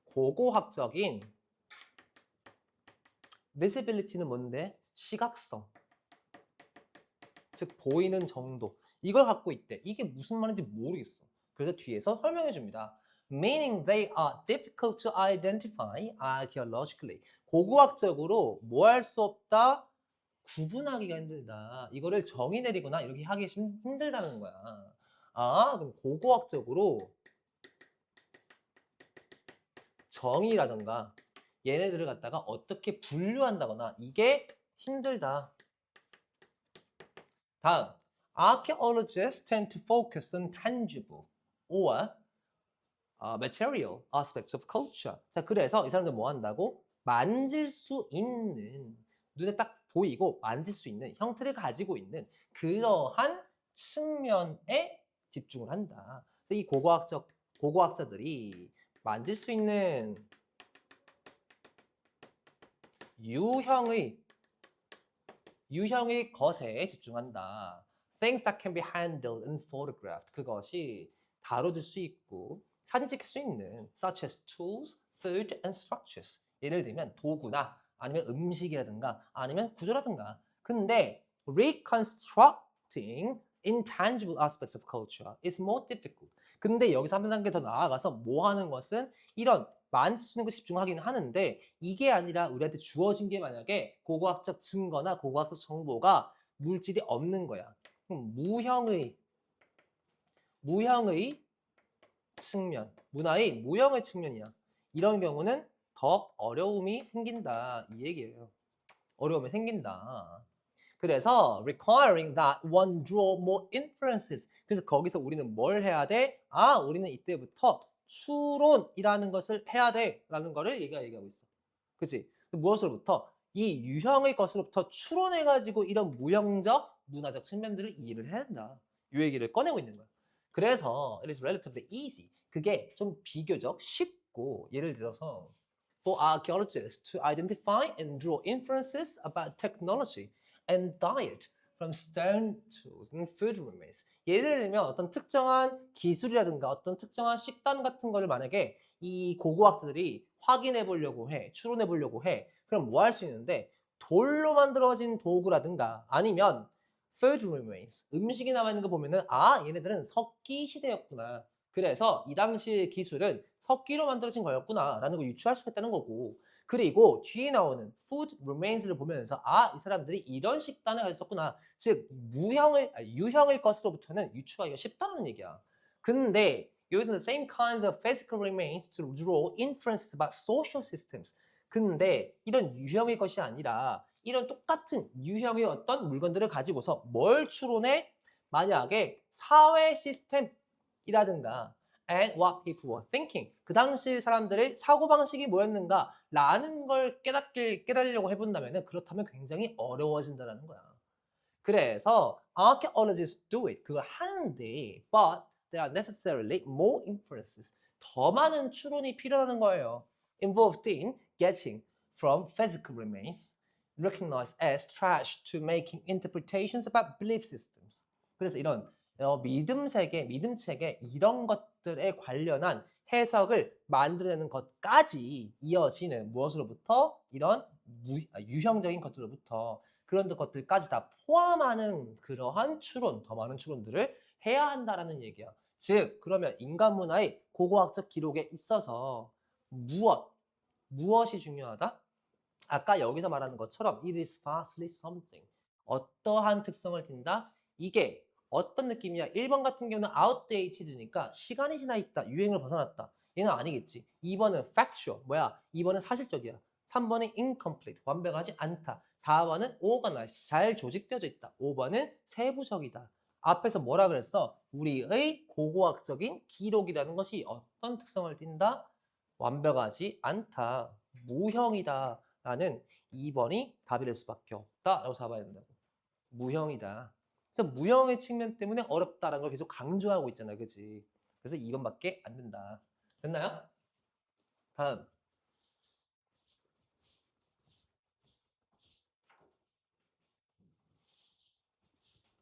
고고학적인 visibility는 뭔데? 시각성. 즉 보이는 정도. 이걸 갖고 있대. 이게 무슨 말인지 모르겠어. 그래서 뒤에서 설명해 줍니다. Meaning they are difficult to identify archaeologically. 고고학적으로 뭐 할 수 없다? 구분하기가 힘들다. 이거를 정의 내리거나 이렇게 하기 힘들다는 거야. 아, 그럼 고고학적으로 정의라던가 얘네들을 갖다가 어떻게 분류한다거나 이게 힘들다. 다음, archaeologists tend to focus on tangible or material aspects of culture. 자, 그래서 이 사람들 뭐 한다고? 만질 수 있는, 눈에 딱 보이고 만질 수 있는 형태를 가지고 있는 그러한 측면에 집중을 한다. 그래서 이 고고학자들이 만질 수 있는 유형의 것에 집중한다. Things that can be handled and photographed. 그것이 다뤄질 수 있고 사진 찍힐 수 있는 such as tools, food and structures. 예를 들면 도구나 아니면 음식이라든가 아니면 구조라든가. 근데 reconstructing intangible aspects of culture is more difficult. 근데 여기서 한 단계 더 나아가서 뭐 하는 것은 이런 만질 수 있는 거 집중하기는 하는데 이게 아니라 우리한테 주어진 게 만약에 고고학적 증거나 고고학적 정보가 물질이 없는 거야. 그럼 무형의 측면, 문화의 무형의 측면이야. 이런 경우는 더 어려움이 생긴다 이 얘기예요. 어려움이 생긴다. 그래서 requiring that one draw more inferences. 그래서 거기서 우리는 뭘 해야 돼? 아, 우리는 이때부터 추론이라는 것을 해야 돼라는 거를 얘기하고 있어. 그치? 무엇으로부터? 이 유형의 것으로부터 추론해가지고 이런 무형적, 문화적 측면들을 이해를 해야 된다. 이 얘기를 꺼내고 있는 거야. 그래서 it is relatively easy. 그게 좀 비교적 쉽고 예를 들어서 for archaeologists to identify and draw inferences about technology and diet from stone tools and food remains. 예를 들면 어떤 특정한 기술이라든가 어떤 특정한 식단 같은 거를 만약에 이 고고학자들이 확인해 보려고 해, 추론해 보려고 해. 그럼 뭐 할 수 있는데 돌로 만들어진 도구라든가 아니면 food remains, 음식이 남아있는 거 보면은 아, 얘네들은 석기 시대였구나. 그래서 이 당시의 기술은 석기로 만들어진 거였구나 라는 걸 유추할 수 있다는 거고 그리고 뒤에 나오는 food remains를 보면서 아, 이 사람들이 이런 식단을 가졌었구나. 즉 유형의 것으로부터는 유추하기가 쉽다는 얘기야. 근데 여기서는 same kinds of physical remains to draw inferences about social systems. 근데 이런 유형의 것이 아니라 이런 똑같은 유형의 어떤 물건들을 가지고서 뭘 추론해? 만약에 사회 시스템이라든가 and what people were thinking. 그 당시 사람들의 사고방식이 뭐였는가 라는 걸 깨달으려고 해본다면 그렇다면 굉장히 어려워진다는 거야. 그래서 archaeologists do it. 그걸 하는데 but there are necessarily more inferences. 더 많은 추론이 필요하다는 거예요. Involved in getting from physical remains recognized as trash to making interpretations about belief systems. 그래서 이런 믿음 세계, 믿음 체계 이런 것들에 관련한 해석을 만들어내는 것까지 이어지는 무엇으로부터 이런 유형적인 것들로부터 그런 것들까지 다 포함하는 그러한 추론, 더 많은 추론들을 해야 한다라는 얘기야. 즉, 그러면 인간 문화의 고고학적 기록에 있어서 무엇이 중요하다? 아까 여기서 말하는 것처럼 it is vastly something. 어떠한 특성을 띈다? 이게 어떤 느낌이야? 1번 같은 경우는 outdated니까 시간이 지나 있다, 유행을 벗어났다. 얘는 아니겠지. 2번은 factual, 뭐야? 2번은 사실적이야. 3번은 incomplete, 완벽하지 않다. 4번은 organized, 잘 조직되어져 있다. 5번은 세부적이다. 앞에서 뭐라 그랬어? 우리의 고고학적인 기록이라는 것이 어떤 특성을 띈다? 완벽하지 않다. 무형이다. 라는 2번이 답이 될 수밖에 없다. 라고 잡아야 된다고. 무형이다. 그래서 무형의 측면 때문에 어렵다라는 걸 계속 강조하고 있잖아요. 그치? 그래서 2번밖에 안 된다. 됐나요? 다음.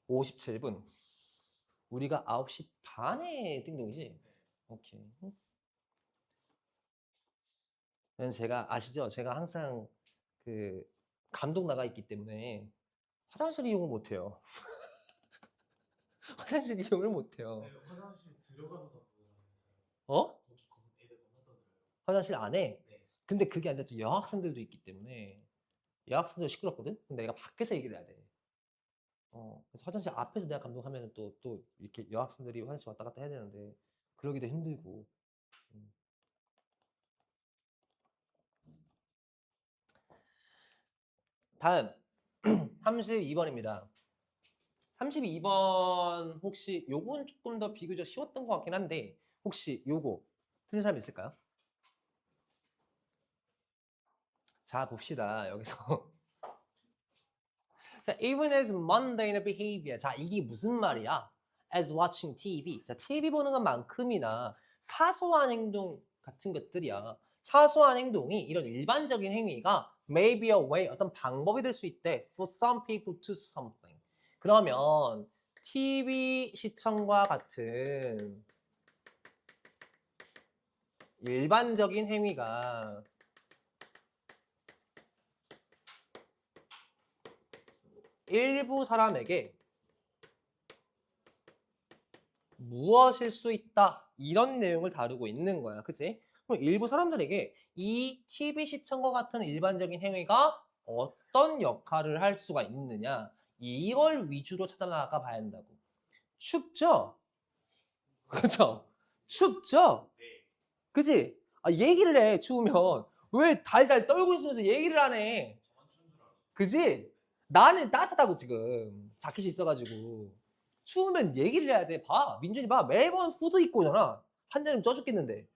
57분. 우리가 9시 반에 띵동이지? 오케이. 제가 아시죠? 제가 항상 그 감독 나가 있기 때문에 화장실 이용을 못 해요. 화장실 이용을 못 해요. 네, 화장실 들어가도 가고 어? 거기 애들 겁나 떠들어요. 화장실 안에? 네. 근데 그게 아니라 또 여학생들도 있기 때문에 여학생들 시끄럽거든? 근데 내가 밖에서 얘기를 해야 돼. 그래서 화장실 앞에서 내가 감독하면 또 이렇게 여학생들이 화장실 왔다 갔다 해야 되는데 그러기도 힘들고. 음. 다음 32번입니다. 32번 혹시 요건 조금 더 비교적 쉬웠던 것 같긴 한데 혹시 요거 틀린 사람 있을까요? 자 봅시다 여기서. 자, even as mundane behavior. 자, 이게 무슨 말이야? As watching TV. 자, TV 보는 것만큼이나 사소한 행동 같은 것들이야. 사소한 행동이 이런 일반적인 행위가 may be a way, 어떤 방법이 될 수 있대. For some people to something. 그러면 TV 시청과 같은 일반적인 행위가 일부 사람에게 무엇일 수 있다 이런 내용을 다루고 있는 거야. 그치? 그럼 일부 사람들에게 이 TV 시청과 같은 일반적인 행위가 어떤 역할을 할 수가 있느냐 이걸 위주로 찾아나가 봐야 한다고. 춥죠? 그죠? 춥죠? 네. 그치? 얘기를 해 추우면. 왜 달달 떨고 있으면서 얘기를 안 해? 저만 추운 줄 알았어요. 그지? 나는 따뜻하고 지금 자켓이 있어가지고 추우면 얘기를 해야 돼. 봐 민준이 봐 매번 후드 입고 오잖아. 한여름 쪄 죽겠는데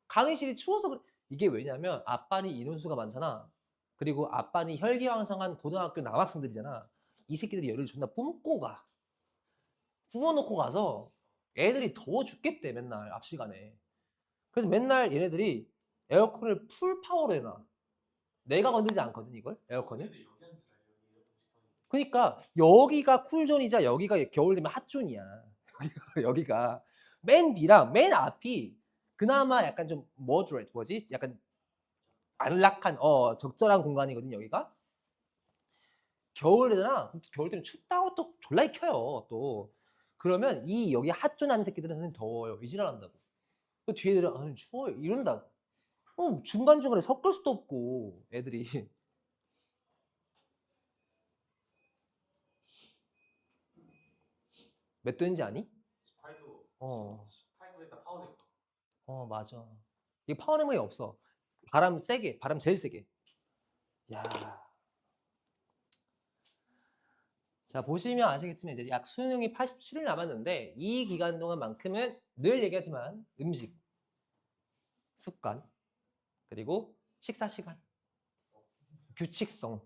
강의실이 추워서 그래. 이게 왜냐면 앞반이 인원수가 많잖아. 그리고 앞반이 혈기왕성한 고등학교 남학생들이잖아. 이 새끼들이 열을 존나 뿜고 가. 뿜어놓고 가서 애들이 더워 죽겠대 맨날 앞 시간에. 그래서 맨날 얘네들이 에어컨을 풀 파워로 해놔. 내가 건들지 않거든 이걸 에어컨을. 애들 여기 앉으라 여기 싶어요. 그러니까 여기가 쿨존이자 여기가 겨울 되면 핫존이야. 여기가 맨 뒤랑 맨 앞이 그나마 약간 좀 moderate 뭐지? 약간 안락한 적절한 공간이거든 여기가. 겨울 되잖아. 겨울 때는 춥다고 또 졸라 익혀요 또. 그러면 이 여기 핫존 하는 새끼들은 선생님 더워요. 이지랄한다고. 그 뒤에 애들은 아 추워요 이런다고. 중간중간에 섞을 수도 없고 애들이. 몇 도인지 아니? 18도. 어. 18도에다 파워내고. 맞아. 이게 파워내머이 없어. 바람 세게, 바람 제일 세게. 야. 자, 보시면 아시겠지만 이제 약 수능이 87일 남았는데 이 기간 동안만큼은 늘 얘기하지만 음식, 습관, 그리고 식사 시간, 규칙성.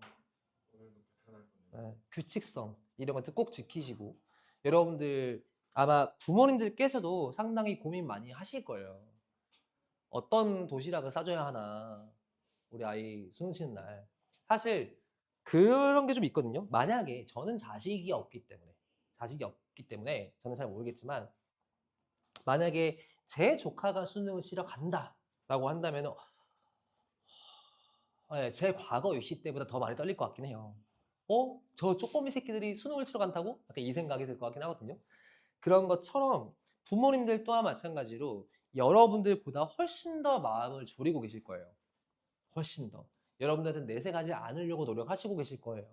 오늘도 배탈 날 규칙성 이런 것들 꼭 지키시고 여러분들 아마 부모님들께서도 상당히 고민 많이 하실 거예요. 어떤 도시락을 싸줘야 하나 우리 아이 수능 치는 날. 사실 그런 게 좀 있거든요. 만약에 저는 자식이 없기 때문에 저는 잘 모르겠지만 만약에 제 조카가 수능을 치러 간다라고 한다면 제 과거 입시 때보다 더 많이 떨릴 것 같긴 해요. 저 쪼꼬미 새끼들이 수능을 치러 간다고? 약간 이 생각이 들 것 같긴 하거든요. 그런 것처럼 부모님들 또한 마찬가지로 여러분들보다 훨씬 더 마음을 졸이고 계실 거예요. 훨씬 더. 여러분들한테 내세가지 않으려고 노력하시고 계실 거예요.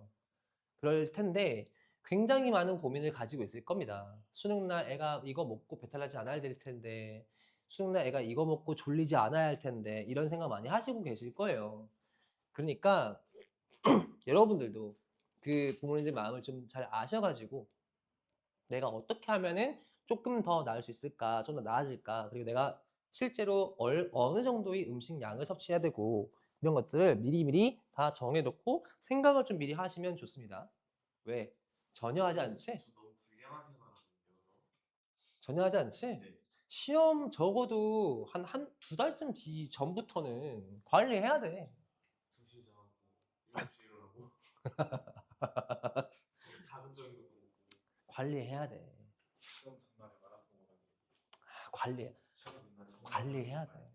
그럴 텐데 굉장히 많은 고민을 가지고 있을 겁니다. 수능날 애가 이거 먹고 배탈 나지 않아야 될 텐데 수능날 애가 이거 먹고 졸리지 않아야 할 텐데 이런 생각 많이 하시고 계실 거예요. 그러니까 여러분들도 그 부모님들 마음을 좀 잘 아셔가지고 내가 어떻게 하면은 조금 더 나을 수 있을까, 좀 더 나아질까, 그리고 내가 실제로 어느 정도의 음식 양을 섭취해야 되고 이런 것들을 미리미리 다 정해놓고 생각을 좀 미리 하시면 좋습니다. 왜? 전혀 하지 않지? 저 너무 불량한 생활하거든요. 전혀 하지 않지? 네. 시험 적어도 한 두 달쯤 전부터는 관리해야 돼. 2시에 자고 7시에 일어나고 자극적인 것도 먹고 관리해야 돼. 시험 전날에 마라톤 가고 시험 전날에 관리해야 돼.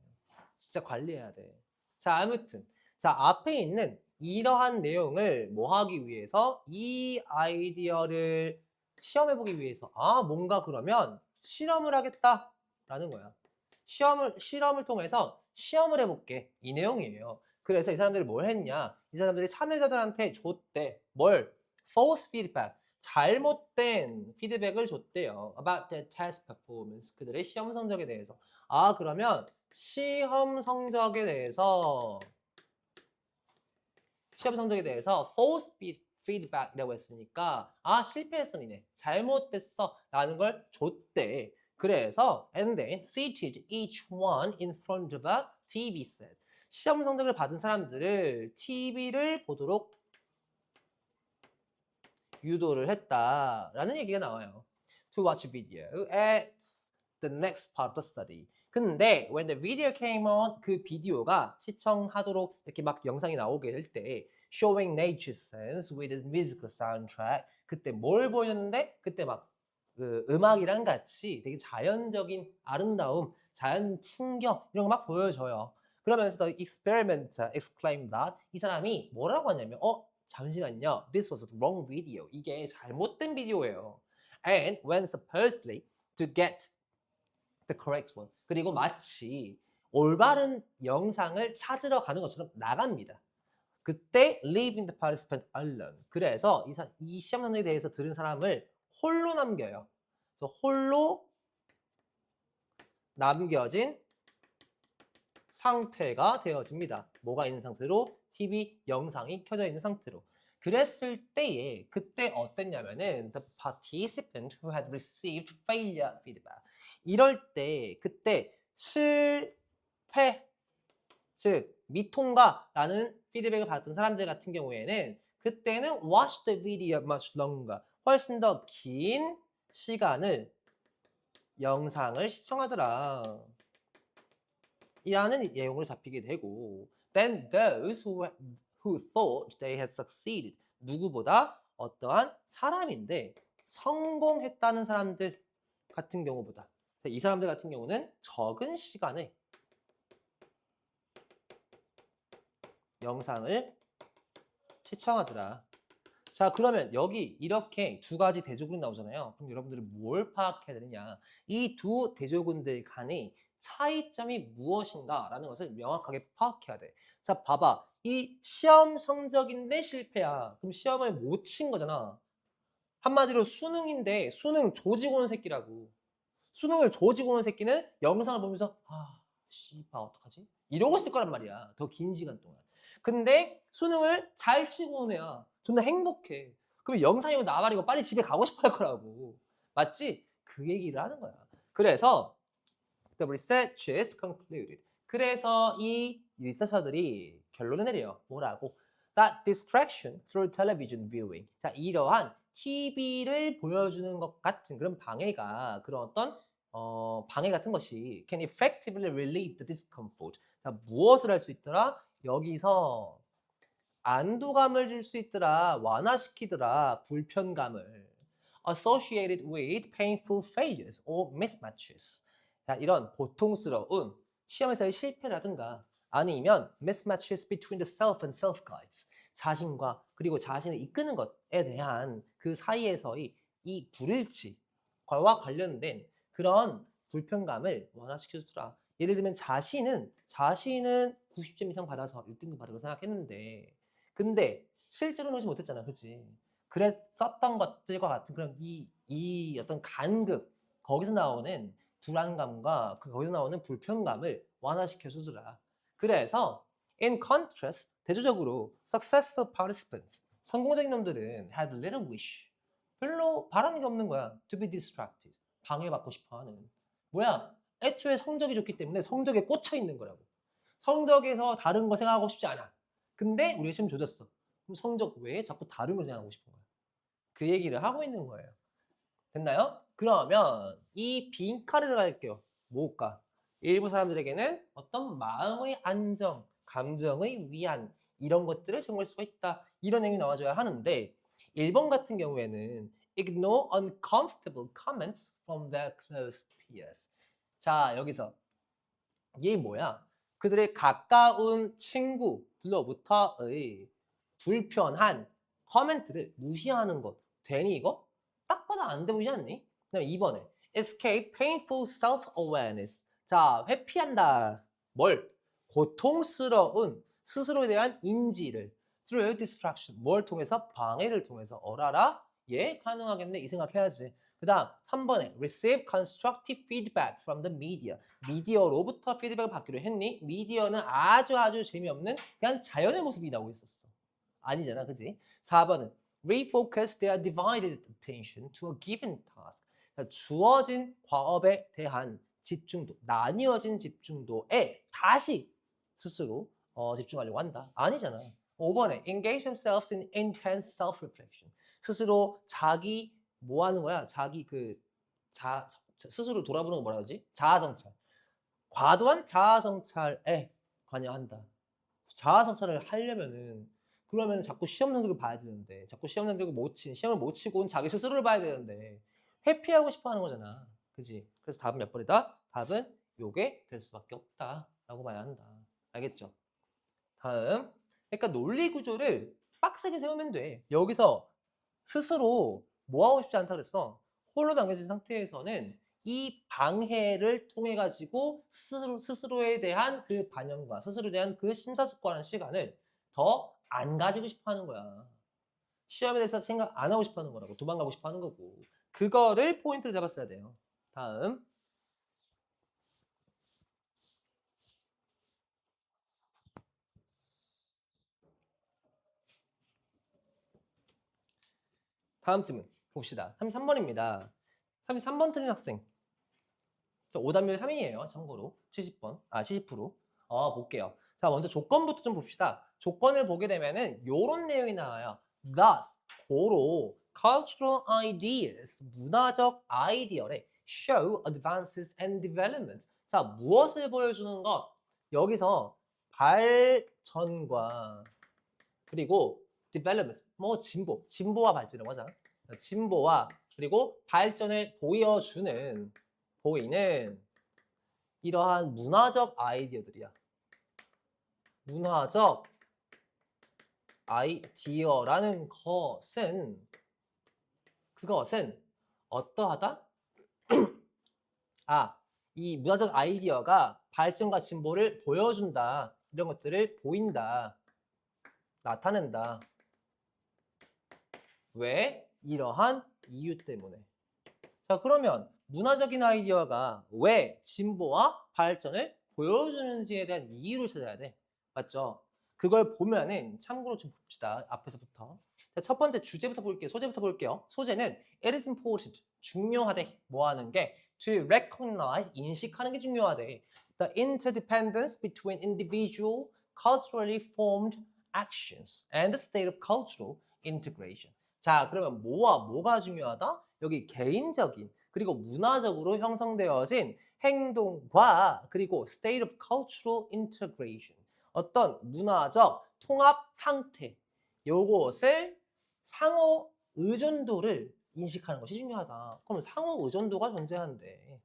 진짜 관리해야 돼. 자, 아무튼. 자, 앞에 있는 이러한 내용을 뭐 하기 위해서 이 아이디어를 시험해보기 위해서 뭔가 그러면 실험을 하겠다라는 거야. 실험을 통해서 시험을 해볼게. 이 내용이에요. 그래서 이 사람들이 뭘 했냐? 이 사람들이 참여자들한테 줬대. 뭘? False feedback. 잘못된 피드백을 줬대요. About their test performance. 그들의 시험 성적에 대해서. 그러면 시험 성적에 대해서 false feedback이라고 했으니까 실패했어 니네 잘못됐어 라는 걸 줬대. 그래서 and then seated each one in front of a TV set. 시험 성적을 받은 사람들을 TV를 보도록 유도를 했다라는 얘기가 나와요. To watch a video at the next part of the study. 근데 when the video came on, 그 비디오가 시청하도록 이렇게 막 영상이 나오게 될 때 showing nature scenes with a musical soundtrack. 그때 뭘 보였는데? 그때 막 그 음악이랑 같이 되게 자연적인 아름다움, 자연 풍경 이런 거 막 보여줘요. 그러면서 the experimenter exclaimed that 이 사람이 뭐라고 하냐면 잠시만요. This was a wrong video. 이게 잘못된 비디오예요. And when supposedly to get the correct one. 그리고 마치 올바른 영상을 찾으러 가는 것처럼 나갑니다. 그때 leaving the participant alone. 그래서 이 시험 성적에 대해서 들은 사람을 홀로 남겨요. 그래서 홀로 남겨진 상태가 되어집니다. 뭐가 있는 상태로? TV 영상이 켜져 있는 상태로. 그랬을 때에 그때 어땠냐면은 the participant who had received failure feedback. 이럴 때 그때 실패 즉 미통과라는 피드백을 받은 사람들 같은 경우에는 그때는 watch the video much longer. 훨씬 더 긴 시간을 영상을 시청하더라. 이라는 내용으로 잡히게 되고 then those who thought they had succeeded 누구보다 어떠한 사람인데 성공했다는 사람들 같은 경우보다 이 사람들 같은 경우는 적은 시간에 영상을 시청하더라. 자 그러면 여기 이렇게 두 가지 대조군이 나오잖아요. 그럼 여러분들은 뭘 파악해야 되느냐. 이 두 대조군들 간의 차이점이 무엇인가 라는 것을 명확하게 파악해야 돼. 자 봐봐. 이 시험 성적인데 실패야. 그럼 시험을 못 친 거잖아. 한마디로 수능인데 수능 조지고 오는 새끼라고. 수능을 조지고 오는 새끼는 영상을 보면서 씨발 어떡하지? 이러고 있을 거란 말이야. 더 긴 시간 동안. 근데 수능을 잘 치고 온 애야. 존나 행복해. 그럼 영상이고 나발이고 빨리 집에 가고 싶어 할 거라고. 맞지? 그 얘기를 하는 거야. 그래서 the research is concluded. 그래서 이 리서처들이 결론을 내려요. 뭐라고? that distraction through television viewing. 자, 이러한 TV를 보여주는 것 같은 그런 방해가 그런 어떤 방해 같은 것이 can effectively relieve the discomfort. 자, 무엇을 할 수 있더라? 여기서 안도감을 줄 수 있더라. 완화시키더라. 불편감을. associated with painful failures or mismatches. 자, 이런 고통스러운 시험에서의 실패라든가 아니면 mismatches between the self and self-guides. 자신과 그리고 자신을 이끄는 것에 대한 그 사이에서의 이 불일치와 관련된 그런 불편감을 완화시켜주더라. 예를 들면 자신은 90점 이상 받아서 1등급 받으라고 생각했는데 근데 실제로는 그렇지 못했잖아. 그치? 그랬었던 것들과 같은 그런 이 어떤 간극 거기서 나오는 불안감과 거기서 나오는 불편감을 완화시켜 주더라. 그래서 in contrast 대조적으로 successful participants 성공적인 놈들은 had little wish 별로 바라는 게 없는 거야. to be distracted 방해받고 싶어하는 뭐야? 애초에 성적이 좋기 때문에 성적에 꽂혀 있는 거라고. 성적에서 다른 거 생각하고 싶지 않아. 근데 우리가 시험 조졌어. 그럼 성적 외에 자꾸 다른 걸 생각하고 싶은 거야. 그 얘기를 하고 있는 거예요. 됐나요? 그러면 이 빈칸에 들어갈게요. 뭘까? 일부 사람들에게는 어떤 마음의 안정, 감정의 위안 이런 것들을 제공할 수가 있다. 이런 내용이 나와줘야 하는데 1번 같은 경우에는 ignore uncomfortable comments from their close peers. 자, 여기서 이게 뭐야? 그들의 가까운 친구들로부터의 불편한 커멘트를 무시하는 것. 되니 이거? 딱 봐도 안 돼 보이지 않니? 그다음에 2번에 escape painful self-awareness. 자, 회피한다. 뭘? 고통스러운 스스로에 대한 인지를 through distraction. 뭘 통해서? 방해를 통해서. 어라라? 예, 가능하겠네. 이 생각해야지. 그 다음 3번에 receive constructive feedback from the media. 미디어로부터 피드백을 받기로 했니? 미디어는 아주 재미없는 그냥 자연의 모습이라고 했었어. 아니잖아, 그지? 4번은 refocus their divided attention to a given task. 주어진 과업에 대한 집중도, 나뉘어진 집중도에 다시 스스로 집중하려고 한다. 아니잖아. 5번에 engage themselves in intense self-reflection. 스스로 자기 뭐 하는 거야? 자기 스스로 돌아보는 거 뭐라 하지? 자아성찰. 과도한 자아성찰에 관여한다. 자아성찰을 하려면은 그러면 자꾸 시험 성적을 봐야 되는데 자꾸 시험을 못 치고 자기 스스로를 봐야 되는데 회피하고 싶어 하는 거잖아. 그지? 그래서 답은 몇 번이다? 답은 요게 될 수밖에 없다 라고 봐야 한다. 알겠죠? 다음 그러니까 논리 구조를 빡세게 세우면 돼. 여기서 스스로 뭐 하고 싶지 않다 그랬어. 홀로 당겨진 상태에서는 이 방해를 통해 가지고 스스로에 대한 그 반영과 스스로에 대한 그 심사숙고하는 시간을 더 안 가지고 싶어 하는 거야. 시험에 대해서 생각 안 하고 싶어 하는 거라고. 도망가고 싶어 하는 거고. 그거를 포인트를 잡았어야 돼요. 다음. 다음 질문 봅시다. 33번입니다. 33번 틀린 학생. 5단별 3이에요. 참고로. 70%. 볼게요. 자, 먼저 조건부터 좀 봅시다. 조건을 보게 되면은 요런 내용이 나와요. Thus, 고로 cultural ideas, 문화적 아이디어를 show advances and developments. 자, 무엇을 보여주는 것? 여기서 발전과 그리고 development, 뭐 진보와 발전을 하자. 진보와 그리고 발전을 보이는 이러한 문화적 아이디어들이야. 문화적 아이디어라는 그것은 어떠하다? 이 문화적 아이디어가 발전과 진보를 보여준다. 이런 것들을 보인다. 나타낸다. 왜? 이러한 이유 때문에. 자, 그러면 문화적인 아이디어가 왜 진보와 발전을 보여주는지에 대한 이유를 찾아야 돼. 맞죠? 그걸 보면은 참고로 좀 봅시다. 앞에서부터. 자, 첫 번째 주제부터 볼게요. 소제부터 볼게요. 소제는 it is important. 중요하대. 뭐 하는 게? to recognize. 인식하는 게 중요하대. The interdependence between individual culturally formed actions and the state of cultural integration. 자, 그러면 뭐와 뭐가 중요하다? 여기 개인적인 그리고 문화적으로 형성되어진 행동과 그리고 state of cultural integration. 어떤 문화적 통합 상태. 요것을 상호 의존도를 인식하는 것이 중요하다. 그럼 상호 의존도가 존재한대.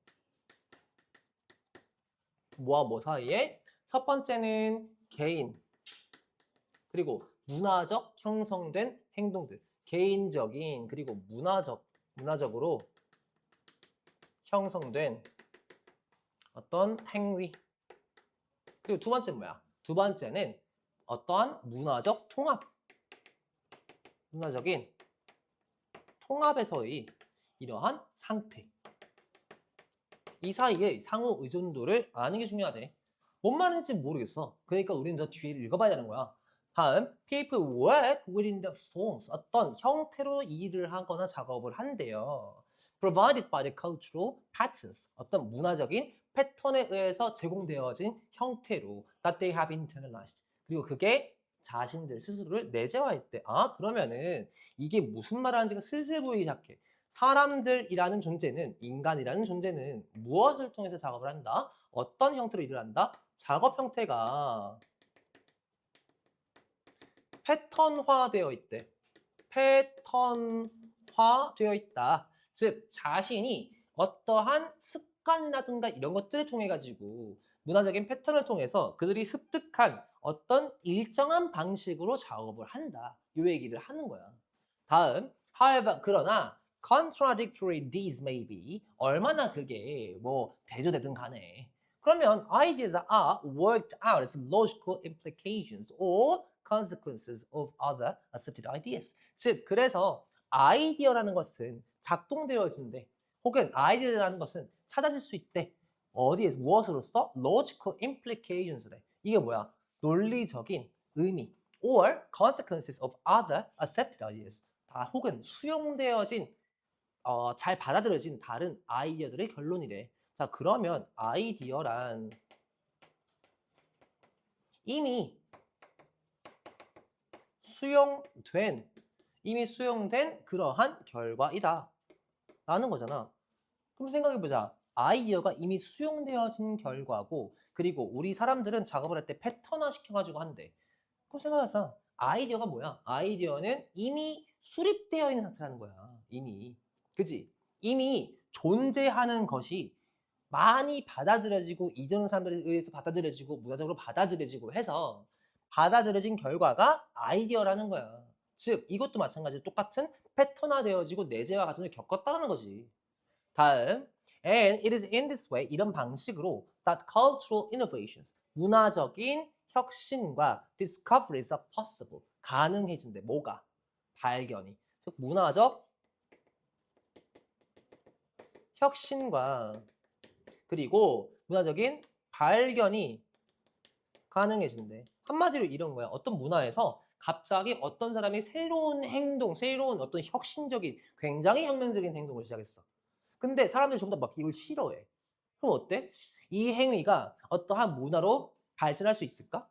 뭐와 뭐 사이에? 첫 번째는 개인, 그리고 문화적 형성된 행동들. 개인적인 그리고 문화적으로 형성된 어떤 행위. 그리고 두 번째는 뭐야? 두 번째는 어떠한 문화적 통합. 문화적인 통합에서의 이러한 상태. 이 사이의 상호 의존도를 아는 게 중요하대. 뭔 말인지 모르겠어. 그러니까 우리는 더 뒤에 읽어봐야 되는 거야. 다음, people work within the forms. 어떤 형태로 일을 하거나 작업을 한대요. provided by the cultural patterns. 어떤 문화적인 패턴에 의해서 제공되어진 형태로 that they have internalized. 그리고 그게 자신들 스스로를 내재화했대. 아, 그러면은 이게 무슨 말 하는지가 슬슬 보이기 시작해. 사람들이라는 존재는, 인간이라는 존재는 무엇을 통해서 작업을 한다? 어떤 형태로 일을 한다? 작업 형태가 패턴화되어 있대. 패턴화되어 있다. 즉 자신이 어떠한 습관이라든가 이런 것들을 통해 가지고 문화적인 패턴을 통해서 그들이 습득한 어떤 일정한 방식으로 작업을 한다. 이 얘기를 하는 거야. 다음, however, 그러나 contradictory these may be. 얼마나 그게 뭐 대조되든 간에. 그러면 ideas are worked out as logical implications or consequences of other accepted ideas. 즉, 그래서 아이디어라는 것은 작동되어진대. 혹은 아이디어라는 것은 찾아질 수 있대. 어디에서, 무엇으로써? logical implications래. 이게 뭐야? 논리적인 의미. or consequences of other accepted ideas. 혹은 수용되어진, 잘 받아들여진 다른 아이디어들의 결론이래. 자, 그러면 아이디어란 이미 수용된 그러한 결과이다 라는 거잖아. 그럼 생각해보자. 아이디어가 이미 수용되어진 결과고, 그리고 우리 사람들은 작업을 할 때 패턴화 시켜가지고 한대. 그럼 생각하자. 아이디어가 뭐야? 아이디어는 이미 수립되어 있는 상태라는 거야. 이미. 그지? 이미 존재하는 것이 많이 받아들여지고, 이전 사람들에 의해서 받아들여지고, 문화적으로 받아들여지고 해서 받아들여진 결과가 아이디어라는 거야. 즉, 이것도 마찬가지로 똑같은 패턴화되어지고 내재화 과정을 겪었다는 거지. 다음, and it is in this way, 이런 방식으로 that cultural innovations, 문화적인 혁신과 discoveries are possible, 가능해진대. 뭐가? 발견이. 즉, 문화적 혁신과 그리고 문화적인 발견이 가능해진대. 한마디로 이런 거야. 어떤 문화에서 갑자기 어떤 사람이 새로운 행동, 새로운 어떤 혁신적인, 굉장히 혁명적인 행동을 시작했어. 근데 사람들이 전부 다 막 이걸 싫어해. 그럼 어때? 이 행위가 어떠한 문화로 발전할 수 있을까?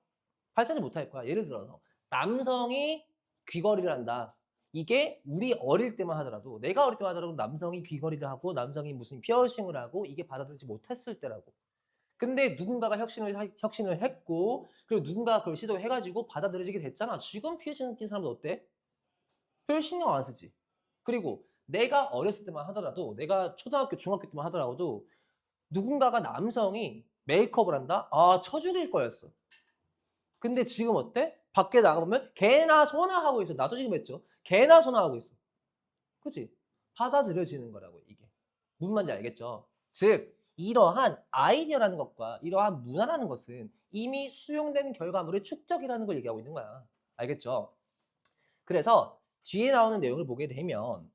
발전하지 못할 거야. 예를 들어서 남성이 귀걸이를 한다. 이게 우리 어릴 때만 하더라도, 내가 어릴 때만 하더라도 남성이 귀걸이를 하고 남성이 무슨 피어싱을 하고 이게 받아들이지 못했을 때라고. 근데 누군가가 혁신을 했고, 그리고 누군가가 그걸 시도해가지고 받아들여지게 됐잖아. 지금 피어싱 낀 사람들 어때? 별 신경 안 쓰지. 그리고 내가 어렸을 때만 하더라도, 내가 초등학교, 중학교 때만 하더라도 누군가가 남성이 메이크업을 한다? 아, 쳐 죽일 거였어. 근데 지금 어때? 밖에 나가보면 개나 소나 하고 있어. 나도 지금 했죠. 개나 소나 하고 있어. 그치? 받아들여지는 거라고, 이게. 무슨 말인지 알겠죠? 즉, 이러한 아이디어라는 것과 이러한 문화라는 것은 이미 수용된 결과물의 축적이라는 걸 얘기하고 있는 거야. 알겠죠? 그래서 뒤에 나오는 내용을 보게 되면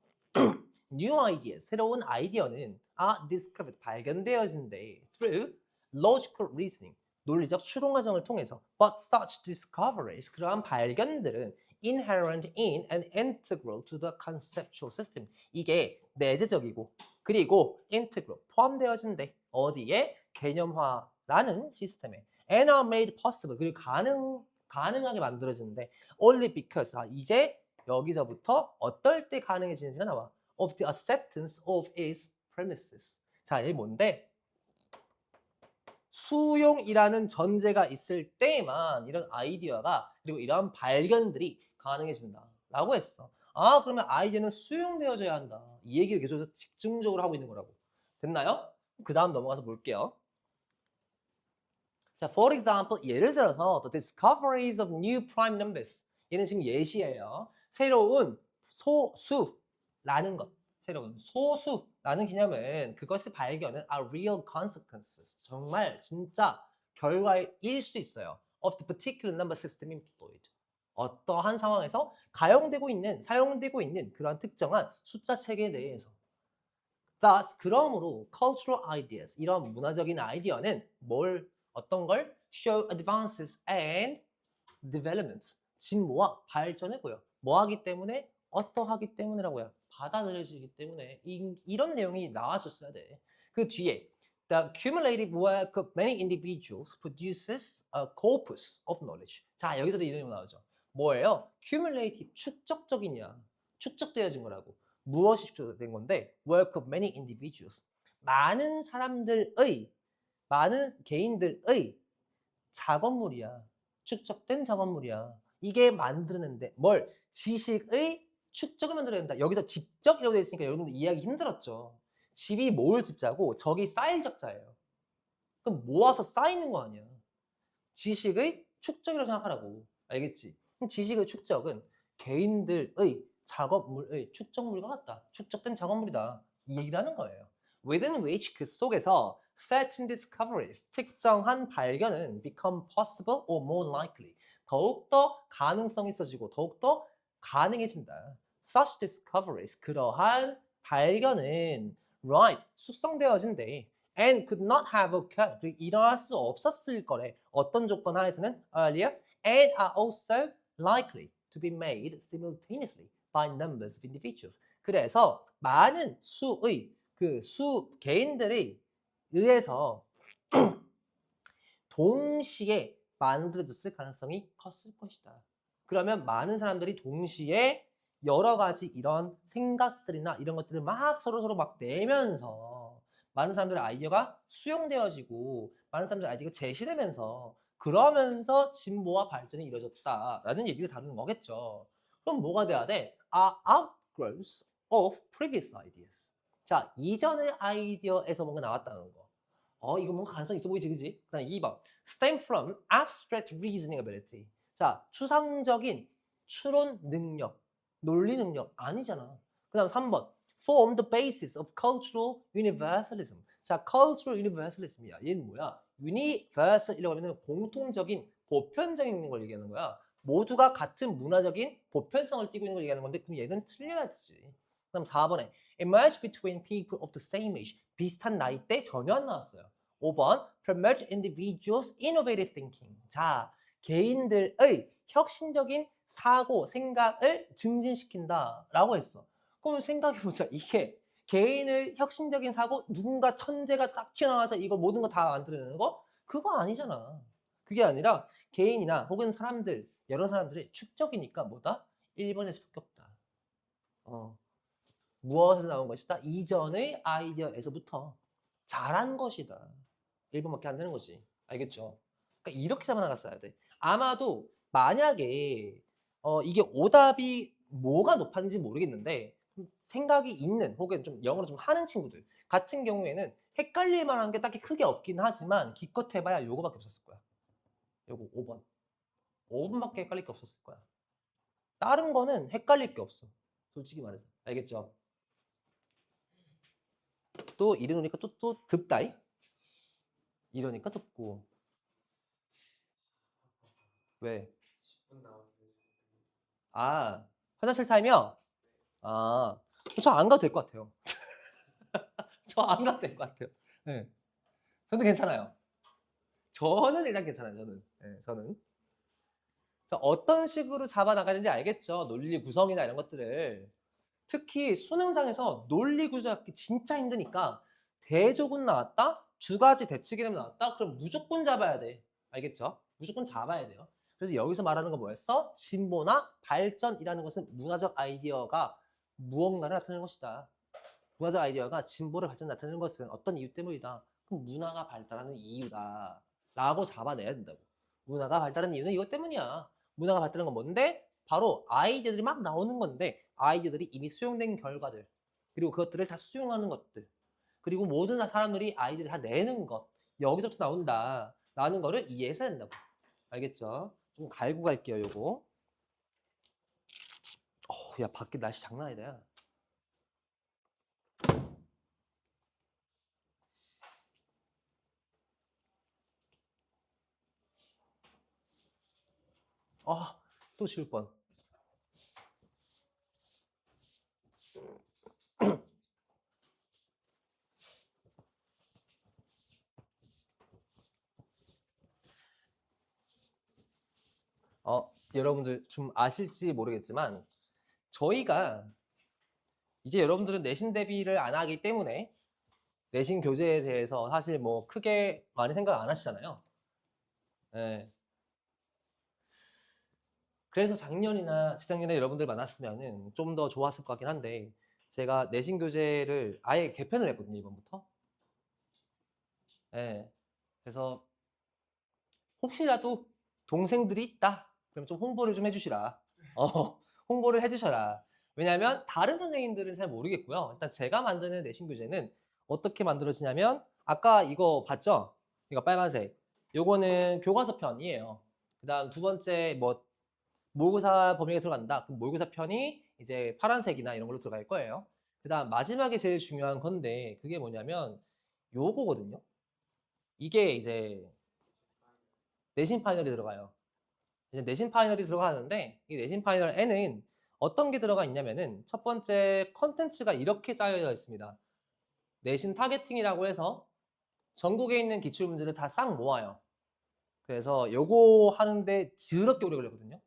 new ideas, 새로운 아이디어는 are discovered, 발견되어진대. through logical reasoning, 논리적 추론 과정을 통해서. But such discoveries, 그러한 발견들은 inherent in and integral to the conceptual system. 이게 내재적이고 그리고 integral, 포함되어진대. 어디에? 개념화라는 시스템에. And are made possible, 그리고 가능하게 만들어지는데 only because 이제 여기서부터 어떨 때 가능해지는지가 나와. of the acceptance of its premises. 자, 이게 뭔데? 수용이라는 전제가 있을 때만 이런 아이디어가 그리고 이러한 발견들이 가능해진다 라고 했어. 아, 그러면 아이디어는 수용되어져야 한다. 이 얘기를 계속해서 집중적으로 하고 있는 거라고. 됐나요? 그 다음 넘어가서 볼게요. 자, for example, 예를 들어서 the discoveries of new prime numbers. 얘는 지금 예시예요. 새로운 소수라는 것. 새로운 소수라는 개념은 그것의 발견은 are real consequences. 정말 진짜 결과일 수 있어요. of the particular number system employed. 어떠한 상황에서 사용되고 있는 그러한 특정한 숫자 체계 내에서. Thus, 그러므로 cultural ideas, 이런 문화적인 아이디어는 어떤 걸? show advances and developments. 진보와 발전을 보여. 뭐 하기 때문에? 어떠하기 때문이라고요. 받아들여지기 때문에 이런 내용이 나와줬어야 돼. 그 뒤에 The cumulative work of many individuals produces a corpus of knowledge. 자, 여기서도 이름이 나오죠. 뭐예요? cumulative, 축적적이냐. 축적되어진 거라고. 무엇이 축적된 건데? work of many individuals. 많은 개인들의 작업물이야. 축적된 작업물이야. 이게 만드는데 지식의 축적을 만들어야 된다. 여기서 집적이라고 되어 있으니까 여러분들 이해하기 힘들었죠. 집이 모을 집자고 적이 쌓일 적자예요. 그럼 모아서 쌓이는 거 아니야. 지식의 축적이라고 생각하라고. 알겠지? 그럼 지식의 축적은 개인들의 작업물의 축적물과 같다. 축적된 작업물이다. 이 얘기를 하는 거예요. Within which 그 속에서 certain discoveries, 특정한 발견은 become possible or more likely. 더욱더 가능성이 있어지고 더욱더 가능해진다. Such discoveries, 그러한 발견은 숙성되어진대. And could not have occurred. 그리고 일어날 수 없었을 거래. 어떤 조건 하에서는 earlier and are also likely to be made simultaneously by numbers of individuals. 그래서 많은 개인들이 의해서 동시에 만들어졌을 가능성이 컸을 것이다. 그러면 많은 사람들이 동시에 여러 가지 이런 생각들이나 이런 것들을 막 서로 막 내면서 많은 사람들의 아이디어가 수용되어지고 많은 사람들의 아이디어가 제시되면서 그러면서 진보와 발전이 이루어졌다라는 얘기를 다루는 거겠죠. 그럼 뭐가 돼야 돼? Outgrowths of previous ideas. 자, 이전의 아이디어에서 뭔가 나왔다는 거. 이거 뭔가 가능성 있어 보이지, 그지? 그다음 2번. Stem from abstract reasoning ability. 자, 추상적인 추론 능력, 논리 능력 아니잖아. 그다음 3번. Form the basis of cultural universalism. 자, cultural universalism이야. 얘는 뭐야? universal이라고 하면 공통적인, 보편적인 걸 얘기하는 거야. 모두가 같은 문화적인 보편성을 띠고 있는 걸 얘기하는 건데 그럼 얘는 틀려야지. 그다음 4번에 emerge between people of the same age. 비슷한 나이대 전혀 안 나왔어요. 5번 promote individuals innovative thinking. 자, 개인들의 혁신적인 사고, 생각을 증진시킨다라고 했어. 그럼 생각해보자. 이게 개인의 혁신적인 사고, 누군가 천재가 딱 튀어나와서 이거 모든 거 다 만들어내는 거? 그거 아니잖아. 그게 아니라 개인이나 혹은 여러 사람들의 축적이니까 뭐다? 1번에서 밖에 없다. 무엇에서 나온 것이다? 이전의 아이디어에서부터 자란 것이다. 1번밖에 안 되는 거지. 알겠죠? 그러니까 이렇게 잡아나갔어야 돼. 아마도 만약에 이게 오답이 뭐가 높았는지 모르겠는데 생각이 있는 혹은 좀 영어를 좀 하는 친구들 같은 경우에는 헷갈릴 만한 게 딱히 크게 없긴 하지만 기껏 해봐야 요거밖에 없었을 거야. 요거 5번. 5번밖에 헷갈릴 게 없었을 거야. 다른 거는 헷갈릴 게 없어. 솔직히 말해서. 알겠죠? 또 이러니까 또 듭다이? 이러니까 덥고. 왜? 10분 남았어요. 아, 화장실 타임이요? 아, 저 안 가도 될 것 같아요. 저 안 가도 될 것 같아요. 네. 저는 괜찮아요. 저는 일단 괜찮아요. 저는. 네, 저는. 어떤 식으로 잡아나가는지 알겠죠? 논리 구성이나 이런 것들을. 특히 수능장에서 논리 구조 잡기 진짜 힘드니까 대조군 나왔다? 두 가지 대치 개념 나왔다? 그럼 무조건 잡아야 돼. 알겠죠? 무조건 잡아야 돼요. 그래서 여기서 말하는 건 뭐였어? 진보나 발전이라는 것은 문화적 아이디어가 무언가를 나타내는 것이다. 문화적 아이디어가 진보를 발전 나타내는 것은 어떤 이유 때문이다. 그럼 문화가 발달하는 이유다. 라고 잡아내야 된다고. 문화가 발달하는 이유는 이것 때문이야. 문화가 발달하는 건 뭔데? 바로 아이디어들이 막 나오는 건데 아이디어들이 이미 수용된 결과들 그리고 그것들을 다 수용하는 것들 그리고 모든 사람들이 아이디어를 다 내는 것 여기서부터 나온다 라는 거를 이해해서 된다고. 알겠죠? 좀 갈고 갈게요 요거. 야 밖에 날씨 장난 아니다 야. 또 지울 뻔. 여러분들 좀 아실지 모르겠지만 저희가 이제 여러분들은 내신 대비를 안 하기 때문에 내신 교재에 대해서 사실 뭐 크게 많이 생각 안 하시잖아요. 네. 그래서 작년이나 재작년에 여러분들 만났으면은 좀 더 좋았을 것 같긴 한데 제가 내신 교재를 아예 개편을 했거든요 이번부터. 네. 그래서 혹시라도 동생들이 있다 그럼 좀 홍보를 좀 해주시라. 홍보를 해주셔라. 왜냐면 다른 선생님들은 잘 모르겠고요. 일단 제가 만드는 내신 교재는 어떻게 만들어지냐면 아까 이거 봤죠? 이거 빨간색. 요거는 교과서 편이에요. 그 다음 두 번째 뭐 모의고사 범위에 들어간다. 그럼 모의고사 편이 이제 파란색이나 이런 걸로 들어갈 거예요. 그 다음 마지막에 제일 중요한 건데 그게 뭐냐면 요거거든요. 이게 이제 내신 파이널이 들어가요. 이제 내신 파이널이 들어가는데 이 내신 파이널에는 어떤 게 들어가 있냐면은 첫 번째 컨텐츠가 이렇게 짜여져 있습니다. 내신 타겟팅이라고 해서 전국에 있는 기출문제를 다 싹 모아요. 그래서 요거 하는데 더럽게 오래 걸리거든요.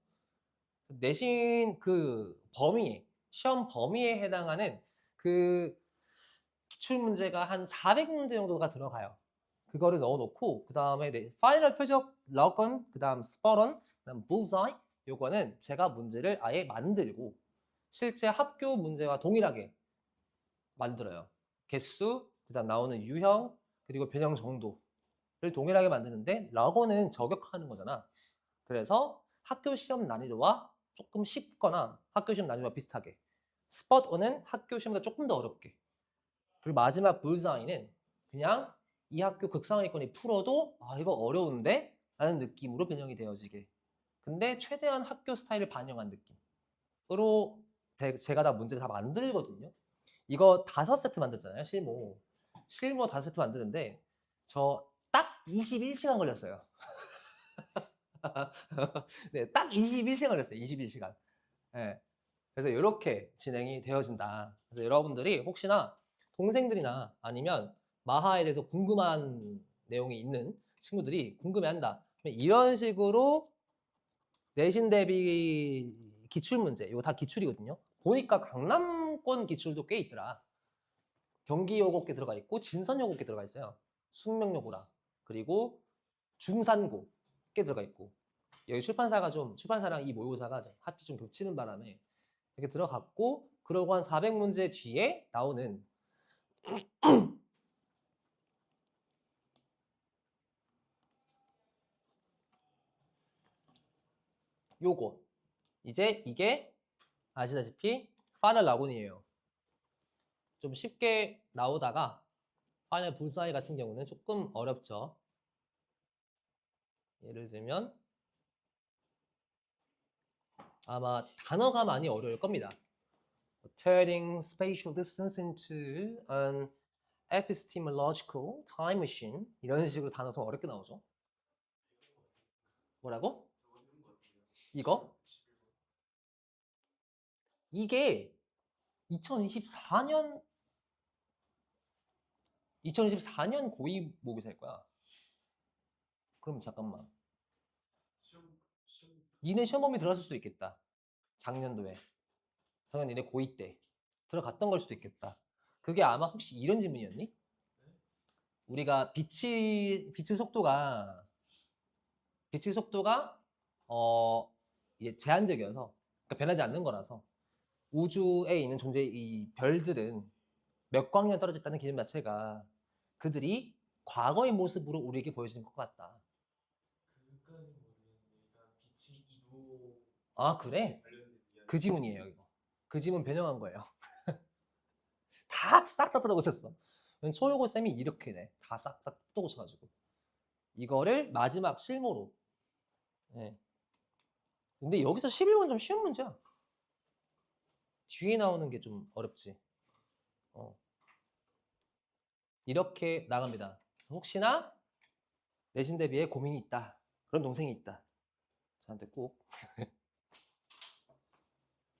내신 그 범위에 시험 범위에 해당하는 그 기출문제가 한 400문제 정도가 들어가요. 그거를 넣어놓고 그 다음에 파이널 표적 러건 그 다음 스퍼런 그 다음 불사이 요거는 제가 문제를 아예 만들고 실제 학교 문제와 동일하게 만들어요. 개수 그 다음 나오는 유형 그리고 변형 정도를 동일하게 만드는데 러건은 저격하는 거잖아. 그래서 학교 시험 난이도와 조금 쉽거나 학교 시험 난이도와 비슷하게 스팟1은 학교 시험보다 조금 더 어렵게 그리고 마지막 불사이는 그냥 이 학교 극상위권이 풀어도 이거 어려운데? 라는 느낌으로 변형이 되어지게 근데 최대한 학교 스타일을 반영한 느낌으로 제가 다 문제를 다 만들거든요. 이거 5세트 만들잖아요. 실무 5세트 만드는데 저 딱 21시간 걸렸어요. 네, 딱 21시간 걸렸어요. 21시간. 네. 그래서 이렇게 진행이 되어진다. 그래서 여러분들이 혹시나 동생들이나 아니면 마하에 대해서 궁금한 내용이 있는 친구들이 궁금해한다. 이런 식으로 내신 대비 기출문제, 이거 다 기출이거든요. 보니까 강남권 기출도 꽤 있더라. 경기 요곡에 들어가 있고 진선 요곡에 들어가 있어요. 숙명 요고랑 그리고 중산고 꽤 들어가 있고 여기 출판사랑 이 모의고사가 합치 좀 겹치는 바람에 이렇게 들어갔고 그러고 한 400문제 뒤에 나오는 요거 이제 이게 아시다시피 파넬 라군이에요. 좀 쉽게 나오다가 파넬 불사이 같은 경우는 조금 어렵죠. 예를 들면 아마 단어가 많이 어려울 겁니다. Turning spatial distance into an epistemological time machine 이런 식으로 단어 좀 어렵게 나오죠. 뭐라고? 이거? 이게 2024년 고2 모의고사일 거야. 그럼 잠깐만. 니네 시험 범위 들어갔을 수도 있겠다. 작년 니네 고2 때 들어갔던 걸 수도 있겠다. 그게 아마 혹시 이런 질문이었니? 우리가 빛의 속도가 이제 제한적이어서 그러니까 변하지 않는 거라서 우주에 있는 존재의 이 별들은 몇 광년 떨어졌다는 개념 자체가 그들이 과거의 모습으로 우리에게 보여지는 것 같다. 그까지 모르겠는데 일단 빛이 이도 아 그래? 관련된 이야기. 그 지문이에요 이거. 그 지문 변형한 거예요. 다 싹 다 뜯어고쳤어. 초요고 쌤이 이렇게 돼. 다 싹 다 뜯어고쳐가지고 이거를 마지막 실무로. 네. 근데 여기서 11번 좀 쉬운 문제야. 뒤에 나오는 게 좀 어렵지. 이렇게 나갑니다. 그래서 혹시나 내신 대비에 고민이 있다. 그런 동생이 있다. 저한테 꼭.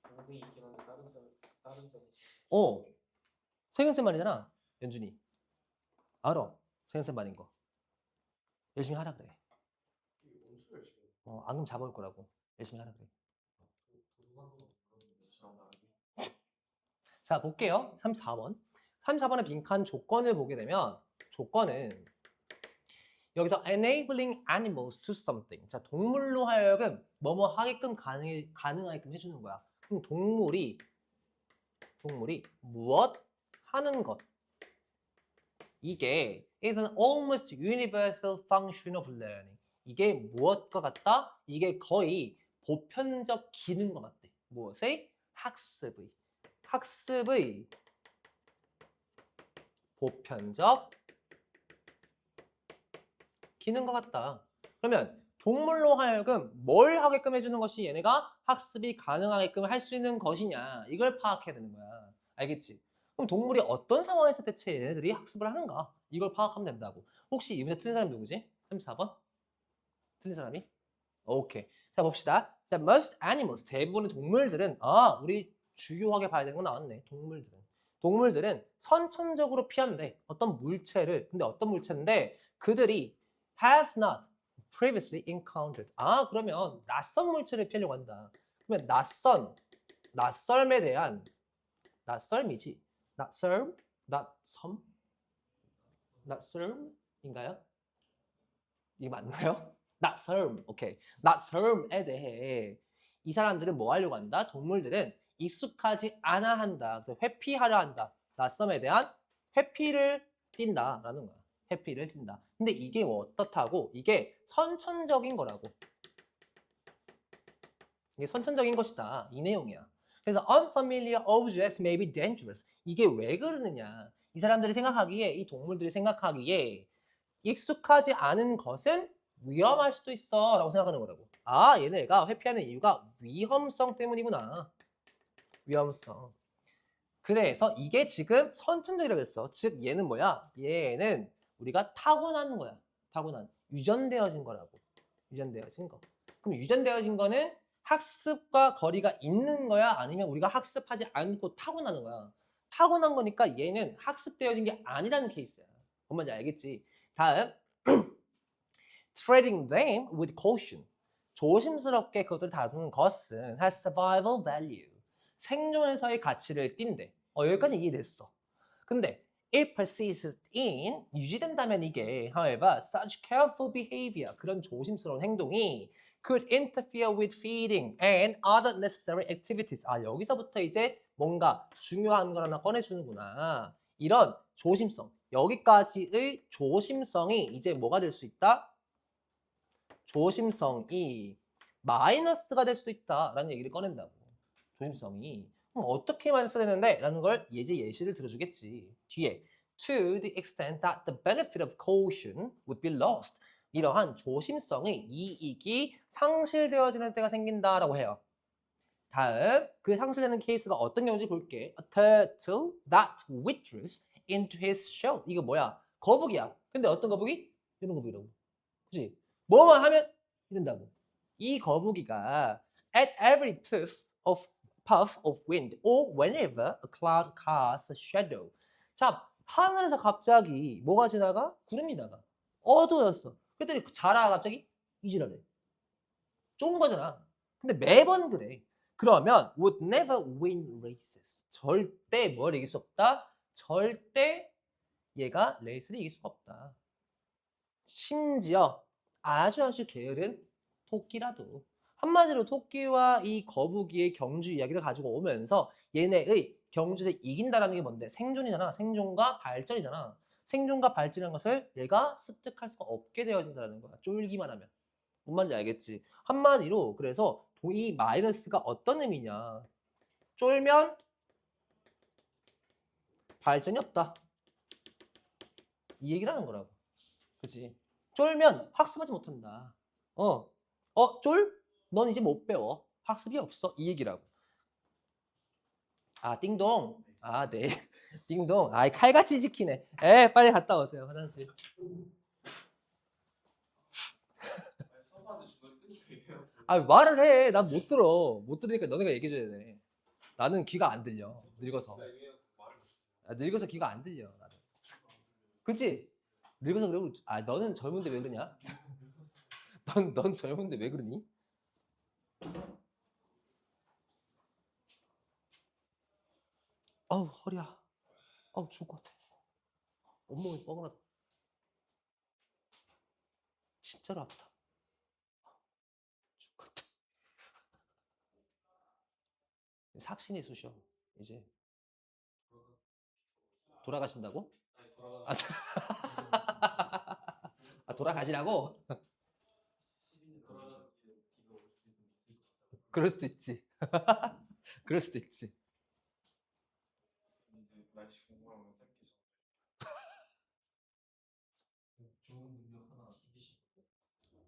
동생이 있긴 한데 다른 점. 세근쌤 말이잖아. 연준이. 알아. 세근쌤 말인 거. 열심히 하라 그래. 엄청 열심히. 안 그럼 잡아올 거라고. 열심히 하라 그래. 도둑한 건 그런 저랑 다르게. 자, 볼게요. 34번. 34번의 빈칸 조건을 보게 되면 조건은 여기서 enabling animals to something. 자, 동물로 하여금 뭐뭐 하게끔 가능하게끔 해주는 거야. 그럼 동물이 무엇 하는 것. 이게 is an almost universal function of learning. 이게 무엇과 같다? 이게 거의 보편적 기능과 같대. 무엇의? 학습의 보편적 기능과 같다. 그러면 동물로 하여금 뭘 하게끔 해주는 것이 얘네가 학습이 가능하게끔 할 수 있는 것이냐, 이걸 파악해야 되는 거야. 알겠지? 그럼 동물이 어떤 상황에서 대체 얘네들이 학습을 하는가, 이걸 파악하면 된다고. 혹시 이 문제 틀린 사람이 누구지? 34번? 틀린 사람이? 오케이. 자, 봅시다. 자, most animals, 대부분의 동물들은, 우리 주요하게 봐야 되는 거 나왔네. 동물들은 선천적으로 피한대. 어떤 물체를. 근데 어떤 물체인데 그들이 have not previously encountered. 그러면 낯선 물체를 피하려고 한다. 그러면 낯설음에 대한, 낯설음이지. 낯설음인가요? 이게 맞나요? 낯설음. 오케이. 낯설음에 대해 이 사람들은 뭐 하려고 한다? 동물들은 익숙하지 않아 한다. 그래서 회피하려 한다. 낯섦에 대한 회피를 띈다라는 거야. 회피를 띈다. 근데 이게 어떻다고? 이게 선천적인 거라고. 이게 선천적인 것이다. 이 내용이야. 그래서 unfamiliar objects may be dangerous. 이게 왜 그러느냐? 이 사람들이 생각하기에, 이 동물들이 생각하기에 익숙하지 않은 것은 위험할 수도 있어 라고 생각하는 거라고. 얘네가 회피하는 이유가 위험성 때문이구나. 위험성. 그래서 이게 지금 선천적이라고 했어. 즉 얘는 뭐야? 얘는 우리가 타고난 거야. 타고난. 유전되어진 거라고. 유전되어진 거. 그럼 유전되어진 거는 학습과 거리가 있는 거야? 아니면 우리가 학습하지 않고 타고나는 거야? 타고난 거니까 얘는 학습되어진 게 아니라는 케이스야. 뭔 말인지 알겠지? 다음 treating them with caution. 조심스럽게 그것들을 다루는 것은 has survival value. 생존에서의 가치를 띈대. 여기까지 이해됐어. 근데 it persists in, 유지된다면 이게 however such careful behavior, 그런 조심스러운 행동이 could interfere with feeding and other necessary activities. 여기서부터 이제 뭔가 중요한 걸 하나 꺼내주는구나. 이런 조심성, 여기까지의 조심성이 이제 뭐가 될 수 있다? 조심성이 마이너스가 될 수도 있다라는 얘기를 꺼낸다고. 조심성이. 그럼 어떻게 마이너스 되는데? 라는 걸 예시를 들어주겠지. 뒤에 to the extent that the benefit of caution would be lost. 이러한 조심성의 이익이 상실되어지는 때가 생긴다라고 해요. 다음 그 상실되는 케이스가 어떤 경우인지 볼게. A turtle that withdraws into his shell. 이거 뭐야? 거북이야. 근데 어떤 거북이? 이런 거북이라고. 그치? 뭐만 하면 이런다고. 이 거북이가 at every puff of wind or whenever a cloud casts a shadow. 자, 하늘에서 갑자기 뭐가 지나가? 구름이 지나가. 어두웠어. 그랬더니 자라 갑자기 이지랄해. 좋은 거잖아. 근데 매번 그래. 그러면 would never win races. 절대 뭘 이길 수 없다? 절대 얘가 레이스를 이길 수가 없다. 심지어 아주 게으른 토끼라도 한마디로 토끼와 이 거북이의 경주 이야기를 가지고 오면서 얘네의 경주에서 이긴다라는 게 뭔데? 생존이잖아. 생존과 발전이잖아. 생존과 발전이라는 것을 얘가 습득할 수가 없게 되어진다는 거야. 쫄기만 하면. 뭔 말인지 알겠지? 한마디로 그래서 이 마이너스가 어떤 의미냐? 쫄면 발전이 없다. 이 얘기를 하는 거라고. 그치? 쫄면 학습하지 못한다. 쫄? 넌 이제 못 배워. 학습이 없어. 이 얘기라고. 아, 띵동. 아, 네. 띵동. 아이, 칼같이 지키네. 빨리 갔다 오세요, 화장실. 서버한테 중간에 끊기고 얘기해요. 아, 말을 해. 난 못 들어. 못 들으니까 너네가 얘기해줘야 돼. 나는 귀가 안 들려. 늙어서. 말을 못했어요. 늙어서 귀가 안 들려. 나는. 그치? 늙어서 그러고. 아, 너는 젊은데 왜 그러냐? 넌 젊은데 왜 그러니? 어우, 허리야. 어우, 죽을 것 같아. 온몸이 뻐근하다. 진짜로 아프다. 죽을 것 같아. 삭신이 쑤셔. 이제 돌아가신다고? 아니 아, 아, 돌아가시라고? 돌아가는 비가 올 수 있을 것 같아요. 그럴 수도 있지. 그럴 수도 있지. 이제 날씨 궁금하면 쌤께 좋은 능력 하나 생기시고.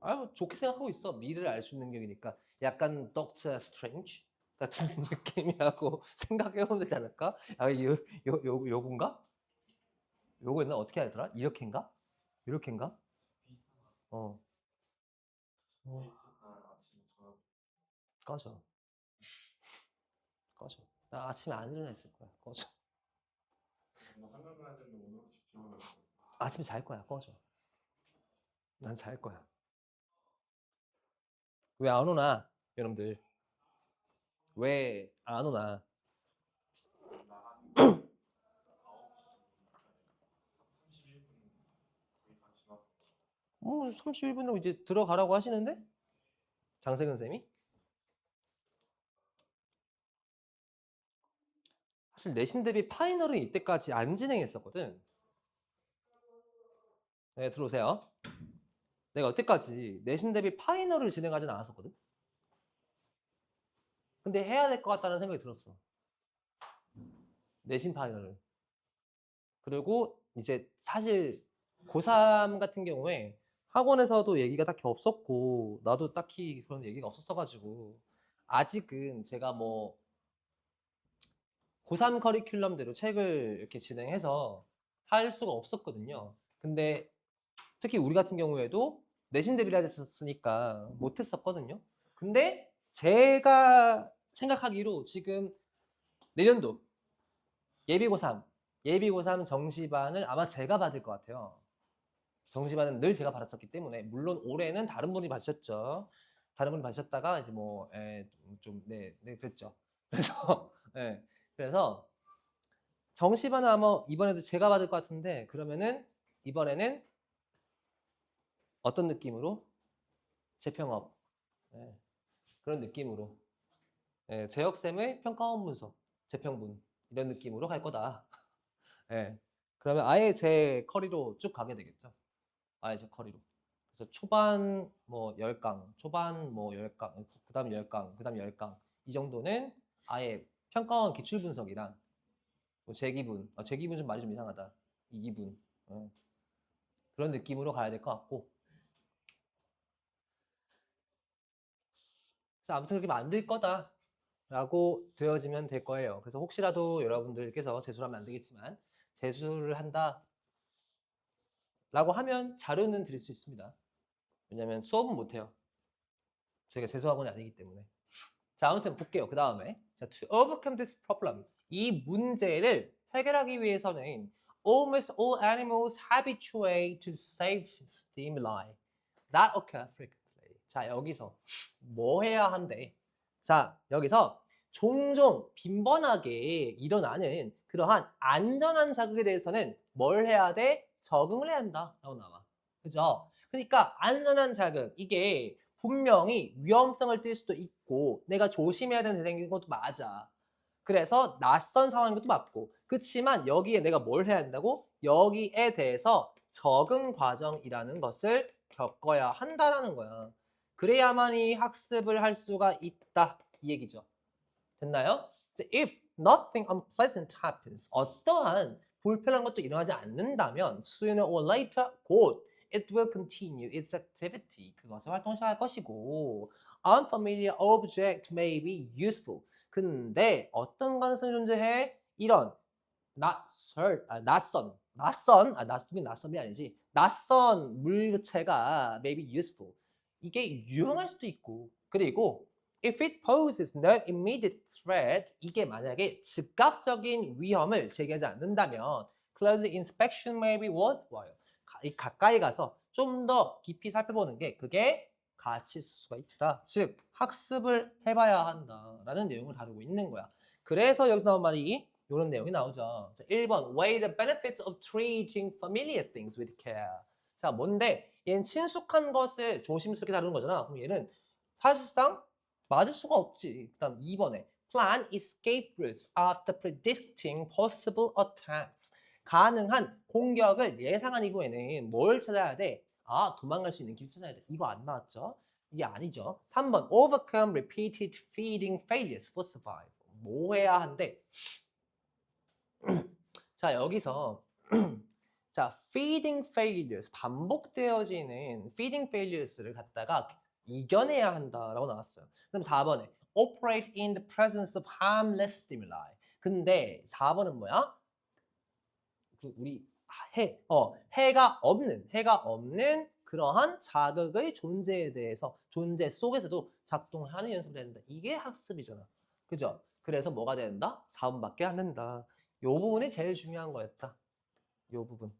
아, 뭐 좋게 생각하고 있어. 미래를 알 수 있는 능력이니까. 약간 덕터 스트레인지 같은 느낌이라고 생각해보면 되지 않을까? 아, 요건가? 요거였나? 어떻게 하더라? 이렇게인가? 이렇게인가? 비슷한 것 같아요. 어. 데이트 날 아침에 전화. 꺼져. 꺼져. 나 아침에 안 일어났을 거야. 꺼져. 오늘 한강 가야 되는데 오늘 혹시 비 오면 아침에 잘 거야. 꺼져. 난 잘 거야. 왜 안 오나? 여러분들. 왜 안 오나? 나가는 9시 31분 거의 다 지나서 31분으로 이제 들어가라고 하시는데? 장세근 쌤이? 사실 내신 대비 파이널은 이때까지 안 진행했었거든. 네, 들어오세요. 내가 여태까지 내신 대비 파이널을 진행하진 않았었거든. 근데 해야 될 것 같다는 생각이 들었어. 내신 파이널을. 그리고 이제 사실 고3 같은 경우에 학원에서도 얘기가 딱히 없었고 나도 딱히 그런 얘기가 없었어가지고 아직은 제가 뭐 고3 커리큘럼대로 책을 이렇게 진행해서 할 수가 없었거든요. 근데 특히 우리 같은 경우에도 내신 대비를 해야 됐었으니까 못했었거든요. 근데 제가 생각하기로 지금 내년도 예비 고3 정시반을 아마 제가 받을 것 같아요. 정시반은 늘 제가 받았었기 때문에 물론 올해는 다른 분이 받으셨죠. 다른 분이 받으셨다가 이제 뭐 그랬죠. 그래서 그래서 정시반은 아마 이번에도 제가 받을 것 같은데 그러면은 이번에는 어떤 느낌으로 재평업 그런 느낌으로 재혁쌤의 평가원 문서 재평분 이런 느낌으로 갈 거다. 그러면 아예 제 커리로 쭉 가게 되겠죠. 아예 제 커리로. 그래서 초반 뭐 10강, 초반 뭐 10강, 그다음 10강, 그다음 10강 이 정도는 아예 평가원 기출 분석이랑 뭐 재기분 좀 말이 좀 이상하다. 이기분 그런 느낌으로 가야 될 것 같고. 그래서 아무튼 그렇게 만들 거다라고 되어지면 될 거예요. 그래서 혹시라도 여러분들께서 재수를 하면 안 되겠지만 재수를 한다. 라고 하면 자료는 드릴 수 있습니다. 왜냐면 수업은 못해요. 제가 재수학원이 아니기 때문에. 자, 아무튼 볼게요. 그 다음에 자, to overcome this problem 이 문제를 해결하기 위해서는 almost all animals habituate to safe stimuli that occur frequently. 자, 여기서 뭐 해야 한대? 자, 여기서 종종 빈번하게 일어나는 그러한 안전한 자극에 대해서는 뭘 해야 돼? 적응을 해야 한다 라고 나와. 그죠? 그러니까 안전한 자극 이게 분명히 위험성을 띌 수도 있고 내가 조심해야 되는 대상인 것도 맞아. 그래서 낯선 상황인 것도 맞고 그렇지만 여기에 내가 뭘 해야 된다고? 여기에 대해서 적응 과정이라는 것을 겪어야 한다라는 거야. 그래야만이 학습을 할 수가 있다 이 얘기죠. 됐나요? If nothing unpleasant happens, 어떠한 불편한 것도 일어나지 않는다면 sooner or later, 곧 it will continue its activity. 그것을 활동시할 것이고 unfamiliar object may be useful. 근데 어떤 가능성이 존재해? 이런 낯선이 아니지. 낯선 물체가 may be useful. 이게 유용할 수도 있고 그리고 if it poses no immediate threat, 이게 만약에 즉각적인 위험을 제기하지 않는다면 close inspection may be worthwhile. 가까이 가서 좀 더 깊이 살펴보는 게 그게 가치일 수가 있다. 즉 학습을 해봐야 한다라는 내용을 다루고 있는 거야. 그래서 여기서 나온 말이 이런 내용이 나오죠. 자, 1번 weigh the benefits of treating familiar things with care. 자, 뭔데? 얘는 친숙한 것을 조심스럽게 다루는 거잖아. 그럼 얘는 사실상 맞을 수가 없지. 그 다음 2번에 plan escape routes after predicting possible attacks. 가능한 공격을 예상한 이후에는 뭘 찾아야 돼? 아, 도망갈 수 있는 길 찾아야 돼. 이거 안 나왔죠? 이게 아니죠. 3번 overcome repeated feeding failures for survival. 뭐 해야 한대? 자, 여기서 자, feeding failures, 반복되어지는 feeding failures를 갖다가 이겨내야 한다라고 나왔어요. 그럼 4번에 operate in the presence of harmless stimuli. 근데 4번은 뭐야? 그 우리 해가 없는 그러한 자극의 존재에 대해서 존재 속에서도 작동하는 연습을 해야 된다. 이게 학습이잖아. 그죠? 그래서 뭐가 된다? 4번밖에 안 된다. 요 부분이 제일 중요한 거였다. 요 부분.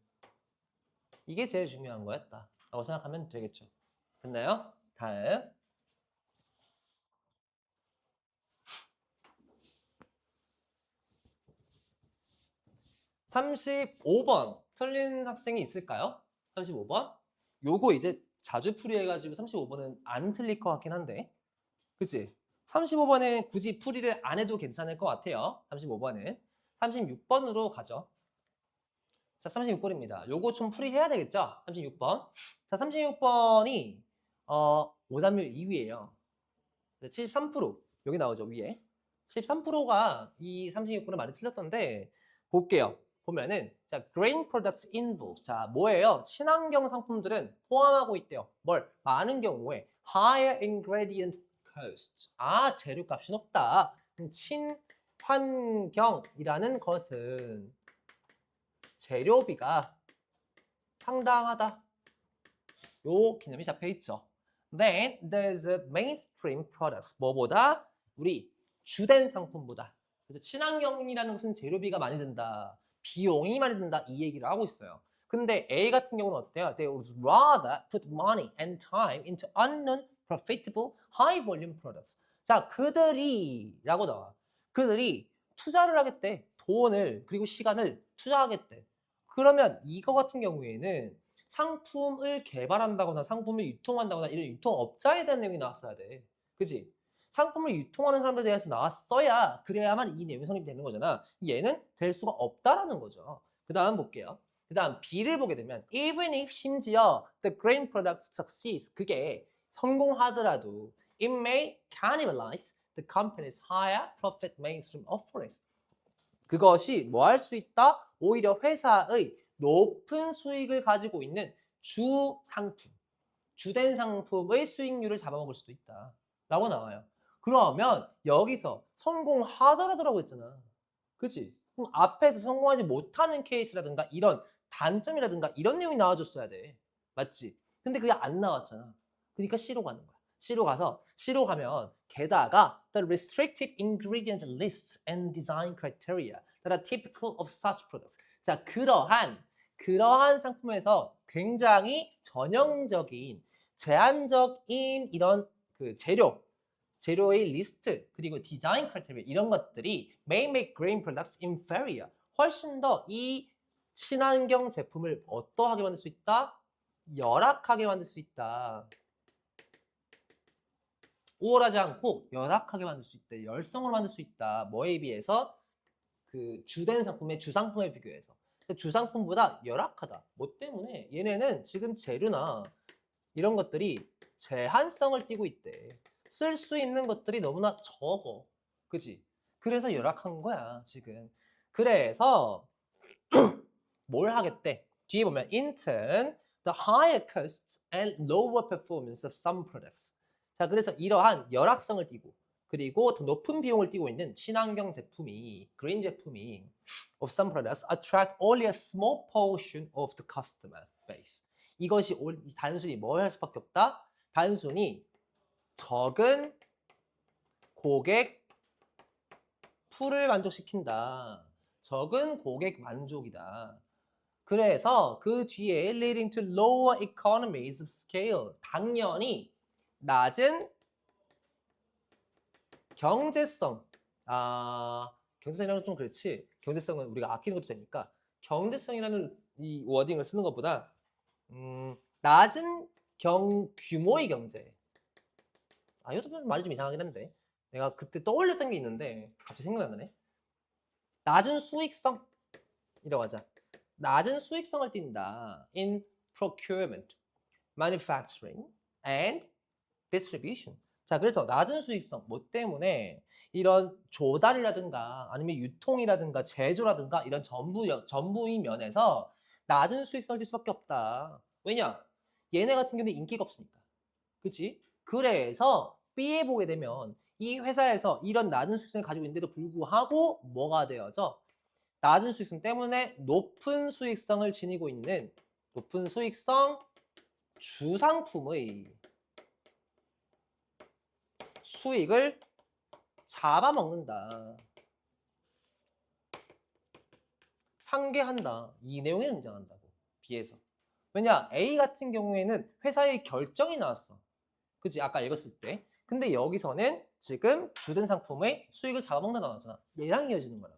이게 제일 중요한 거였다. 라고 생각하면 되겠죠. 됐나요? 다음. 35번 틀린 학생이 있을까요? 35번? 요거 이제 자주 풀이해가지고 35번은 안 틀릴 것 같긴 한데 그치? 35번은 굳이 풀이를 안 해도 괜찮을 것 같아요. 35번은 36번으로 가죠. 자, 36번입니다. 요거 좀 풀이해야 되겠죠? 36번. 자, 36번이 오답률 2위예요. 73% 여기 나오죠, 위에. 73%가 이 36번을 많이 틀렸던데 볼게요. 보면은 자, grain products involve. 자, 뭐예요? 친환경 상품들은 포함하고 있대요. 뭘? 많은 경우에 higher ingredient cost. 아, 재료값이 높다. 친환경이라는 것은 재료비가 상당하다. 요 개념이 잡혀 있죠. Then there's a mainstream products. 뭐보다? 우리 주된 상품보다. 그래서 친환경이라는 것은 재료비가 많이 든다. 비용이 많이 든다. 이 얘기를 하고 있어요. 근데 A 같은 경우는 어때요? They would rather put money and time into unknown, profitable, high volume products. 자, 그들이 라고 나와. 그들이 투자를 하겠대. 돈을 그리고 시간을 투자하겠대. 그러면 이거 같은 경우에는 상품을 개발한다거나 상품을 유통한다거나 이런 유통업자에 대한 내용이 나왔어야 돼. 그지? 상품을 유통하는 사람들에 대해서 나왔어야 그래야만 이 내용이 성립되는 거잖아. 얘는 될 수가 없다라는 거죠. 그 다음 볼게요. 그 다음 B를 보게 되면 even if 심지어 the grain product succeeds 그게 성공하더라도 it may cannibalize the company's higher profit mainstream offerings. 그것이 뭐 할 수 있다? 오히려 회사의 높은 수익을 가지고 있는 주 상품, 주된 상품의 수익률을 잡아먹을 수도 있다. 라고 나와요. 그러면 여기서 성공하더라도 했잖아. 그치? 그럼 앞에서 성공하지 못하는 케이스라든가 이런 단점이라든가 이런 내용이 나와줬어야 돼. 맞지? 근데 그게 안 나왔잖아. 그러니까 C로 가는 거야. C로 가면 게다가 the restrictive ingredient lists and design criteria that are typical of such products. 자, 그러한 상품에서 굉장히 전형적인 제한적인 이런 그 재료의 리스트 그리고 디자인 크라이테리아 이런 것들이 may make grain products inferior. 훨씬 더 이 친환경 제품을 어떠하게 만들 수 있다? 열악하게 만들 수 있다. 우월하지 않고 열악하게 만들 수 있대. 열성으로 만들 수 있다. 뭐에 비해서? 그 주된 상품의 주상품에 비교해서. 주상품보다 열악하다. 뭐 때문에? 얘네는 지금 재료나 이런 것들이 제한성을 띠고 있대. 쓸 수 있는 것들이 너무나 적어. 그지? 그래서 열악한 거야, 지금. 그래서 뭘 하겠대? 뒤에 보면 in turn, the higher costs and lower performance of some products. 자, 그래서 이러한 열악성을 띠고 그리고 더 높은 비용을 띠고 있는 친환경 제품이, 그린 제품이 of some products attract only a small portion of the customer base. 이것이 단순히 뭘 할 수밖에 없다? 단순히 적은 고객 풀을 만족시킨다. 적은 고객 만족이다. 그래서 그 뒤에 leading to lower economies of scale. 당연히 낮은 경제성. 경제성이라는 건 좀 그렇지. 경제성은 우리가 아끼는 것도 되니까 경제성이라는 이 워딩을 쓰는 것보다 낮은 규모의 경제. 이것도 말이 좀 이상하긴 한데 내가 그때 떠올렸던 게 있는데 갑자기 생각이 안 나네. 낮은 수익성이라고 하자. 낮은 수익성을 띈다. in procurement, manufacturing, and distribution. 자, 그래서 낮은 수익성, 뭐 때문에? 이런 조달이라든가 아니면 유통이라든가 제조라든가 이런 전부인 면에서 낮은 수익성을 띌 수밖에 없다. 왜냐? 얘네 같은 경우는 인기가 없으니까. 그치? 그래서 B에 보게 되면 이 회사에서 이런 낮은 수익성을 가지고 있는데도 불구하고 뭐가 되어져? 낮은 수익성 때문에 높은 수익성을 지니고 있는 높은 수익성 주상품의 수익을 잡아먹는다. 상계한다. 이 내용이 등장한다고. B에서. 왜냐? A 같은 경우에는 회사의 결정이 나왔어. 그치? 아까 읽었을 때. 근데 여기서는 지금 주된 상품의 수익을 잡아먹는다 나왔잖아. 얘랑 이어지는 거라고.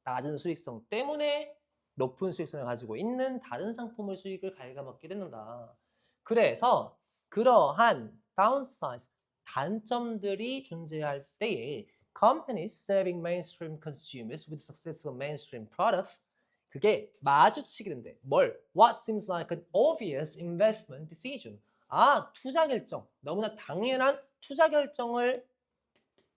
낮은 수익성 때문에 높은 수익성을 가지고 있는 다른 상품의 수익을 갉아먹게 된다. 그래서 그러한 downside, 단점들이 존재할 때에 companies serving mainstream consumers with successful mainstream products, 그게 마주치게 된대. 뭘? What seems like an obvious investment decision. 투자 결정. 너무나 당연한 투자 결정을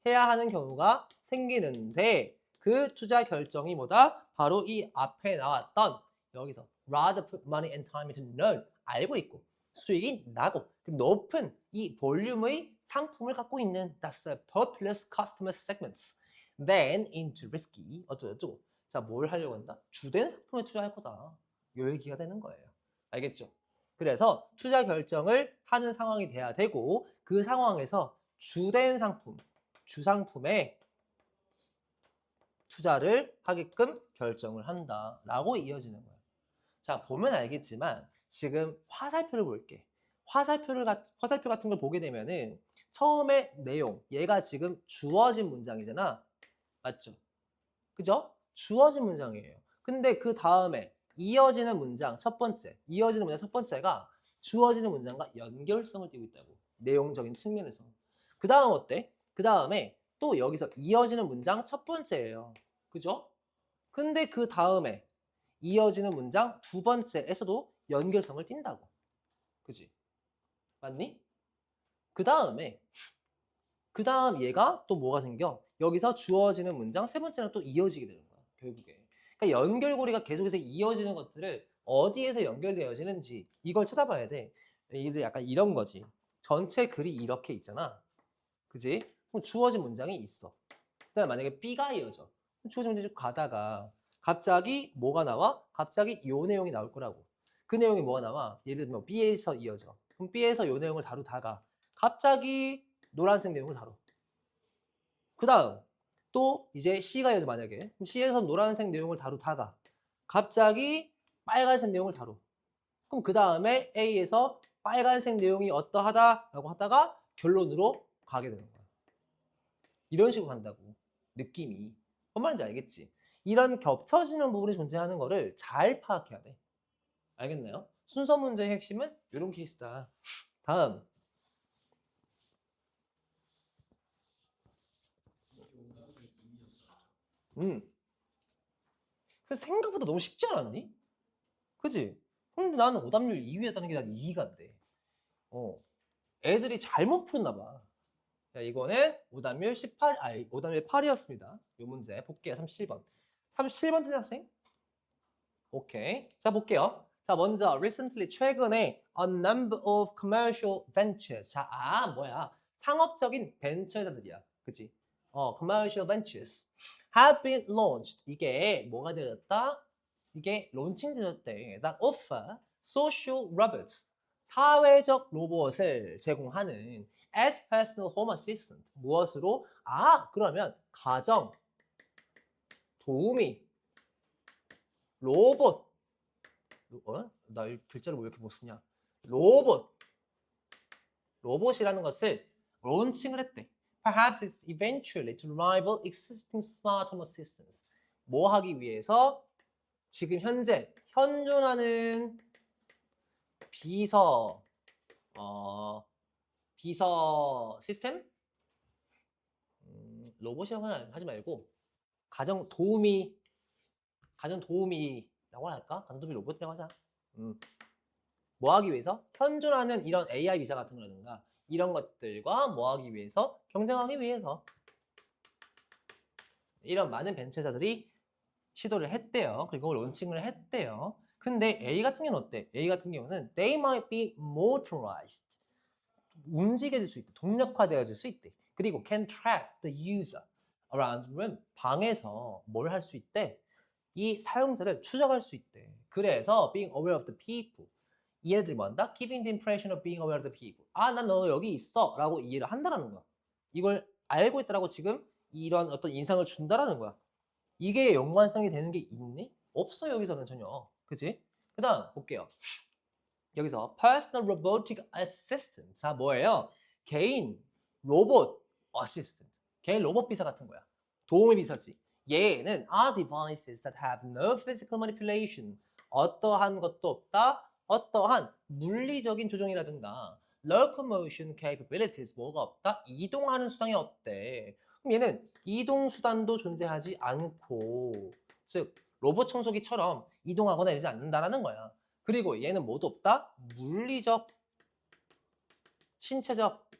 해야 하는 경우가 생기는데 그 투자 결정이 뭐다? 바로 이 앞에 나왔던 여기서 rather put money and time into known, 알고 있고 수익이 나고 높은 이 볼륨의 상품을 갖고 있는 that's a populous customer segments then into risky 어쩌고저쩌고. 자, 뭘 하려고 한다? 주된 상품에 투자할 거다. 요 얘기가 되는 거예요. 알겠죠? 그래서 투자 결정을 하는 상황이 돼야 되고 그 상황에서 주된 상품, 주상품에 투자를 하게끔 결정을 한다라고 이어지는 거예요. 자, 보면 알겠지만 지금 화살표를 볼게. 화살표 같은 걸 보게 되면은 처음에 내용, 얘가 지금 주어진 문장이잖아. 맞죠? 그죠? 주어진 문장이에요. 근데 그 다음에 이어지는 문장 첫 번째가 주어지는 문장과 연결성을 띠고 있다고. 내용적인 측면에서. 그 다음 어때? 그 다음에 또 여기서 이어지는 문장 첫 번째예요. 그죠? 근데 그 다음에 이어지는 문장 두 번째에서도 연결성을 띈다고. 그지? 맞니? 그 다음 얘가 또 뭐가 생겨? 여기서 주어지는 문장 세 번째는 또 이어지게 되는 거야. 결국에. 그러니까 연결고리가 계속해서 이어지는 것들을 어디에서 연결되어지는지 이걸 찾아봐야 돼. 이들 약간 이런 거지. 전체 글이 이렇게 있잖아. 그지? 그럼 주어진 문장이 있어. 그다음에 만약에 B가 이어져. 주어진 문장이 쭉 가다가 갑자기 뭐가 나와? 갑자기 요 내용이 나올 거라고. 그 내용이 뭐가 나와? 예를 들면 B에서 이어져. 그럼 B에서 요 내용을 다루다가 갑자기 노란색 내용을 다뤄. 그 다음 또 이제 C가 이어져 만약에. 그럼 C에서 노란색 내용을 다루다가 갑자기 빨간색 내용을 다뤄. 그럼 그 다음에 A에서 빨간색 내용이 어떠하다라고 하다가 결론으로 가게 되는 거야. 이런 식으로 간다고. 느낌이. 뭔 말인지 알겠지? 이런 겹쳐지는 부분이 존재하는 거를 잘 파악해야 돼. 알겠나요? 순서 문제의 핵심은 이런 케이스다. 다음. 그래서 생각보다 너무 쉽지 않았니? 그지? 근데 나는 오답률 2위였다는 게 난 이해가 안 돼. 애들이 잘못 푸나 봐. 자, 이거는 오답률 18, 오답률 8이었습니다. 이 문제 볼게요. 37번. 37번 틀린 학생? 오케이. 자, 볼게요. 자, 먼저 recently 최근에 a number of commercial ventures. 자, 뭐야? 상업적인 벤처자들이야. 그치? commercial ventures have been launched. 이게 뭐가 되었다? 이게 론칭되었대. that offer social robots. 사회적 로봇을 제공하는 as personal home assistant. 무엇으로? 그러면 가정 도우미 로봇. 나 이 글자를 왜 이렇게 못 쓰냐? 로봇이라는 것을 론칭을 했대. Perhaps it's eventually to rival existing smart home assistants. 뭐 하기 위해서? 지금 현재 현존하는 비서 시스템? 로봇이라고 하지 말고 가정 도우미라고 할까? 가정 도우미 로봇이라고 하자. 뭐 하기 위해서? 현존하는 이런 AI 비서 같은 거라든가 이런 것들과 뭐 하기 위해서? 경쟁하기 위해서. 이런 많은 벤처자들이 시도를 했대요. 그리고 론칭을 했대요. 근데 A 같은 경우는 어때? A 같은 경우는 they might be motorized. 움직여질 수 있대. 동력화되어질 수 있대. 그리고 can track the user around the room. 방에서 뭘 할 수 있대? 이 사용자를 추적할 수 있대. 그래서 being aware of the people. 얘네들이 뭐한다? Giving the impression of being aware of the people. 난 너 여기 있어 라고 이해를 한다라는 거야. 이걸 알고 있다라고 지금 이런 어떤 인상을 준다라는 거야. 이게 연관성이 되는 게 있니? 없어 여기서는 전혀. 그치? 그 다음 볼게요. 여기서 personal robotic assistant. 자, 뭐예요? 개인 로봇 assistant. 개인 로봇 비서 같은 거야. 도우미 비서지. 얘는 are devices that have no physical manipulation. 어떠한 것도 없다. 어떠한 물리적인 조종이라든가 locomotion capabilities 뭐가 없다? 이동하는 수단이 없대. 그럼 얘는 이동 수단도 존재하지 않고 즉 로봇 청소기처럼 이동하거나 이러지 않는다라는 거야. 그리고 얘는 뭐도 없다? 물리적, 신체적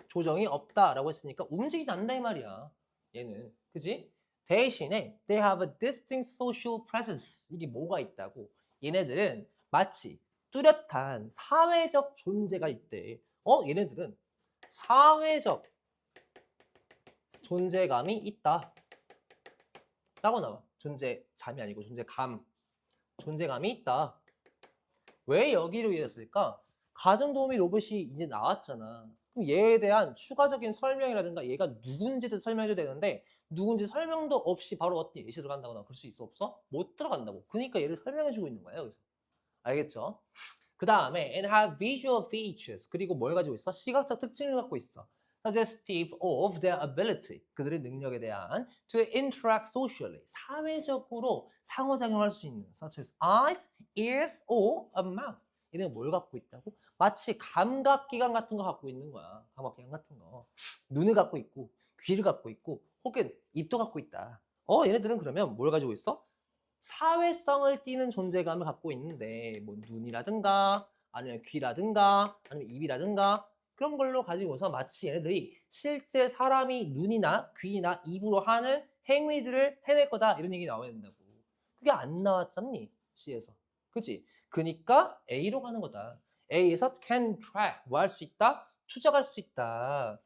조정이 없다라고 했으니까 움직이지 않는다 이 말이야. 얘는. 그지? 대신에 they have a distinct social presence. 이게 뭐가 있다고? 얘네들은 마치 뚜렷한 사회적 존재가 있대. 얘네들은 사회적 존재감이 있다. 라고 나와. 존재감이 아니고 존재감. 존재감이 있다. 왜 여기로 이어졌을까? 가정도우미 로봇이 이제 나왔잖아. 그럼 얘에 대한 추가적인 설명이라든가 얘가 누군지도 설명해줘야 되는데 누군지 설명도 없이 바로 어떤 예시 들어간다거나 그럴 수 있어 없어? 못 들어간다고. 그러니까 얘를 설명해주고 있는 거야 여기서. 알겠죠? 그 다음에 and have visual features. 그리고 뭘 가지고 있어? 시각적 특징을 갖고 있어. suggestive of their ability. 그들의 능력에 대한 to interact socially. 사회적으로 상호작용할 수 있는 such as eyes, ears, or a mouth. 얘는 뭘 갖고 있다고? 마치 감각기관 같은 거 갖고 있는 거야. 감각기관 같은 거. 눈을 갖고 있고 귀를 갖고 있고 혹은 입도 갖고 있다. 얘네들은 그러면 뭘 가지고 있어? 사회성을 띠는 존재감을 갖고 있는데 뭐 눈이라든가 아니면 귀라든가 아니면 입이라든가 그런 걸로 가지고서 마치 얘네들이 실제 사람이 눈이나 귀나 입으로 하는 행위들을 해낼 거다 이런 얘기 나와야 된다고. 그게 안 나왔잖니 C에서. 그치? 그니까 A로 가는 거다. A에서 can track 뭐 할 수 있다? 추적할 수 있다.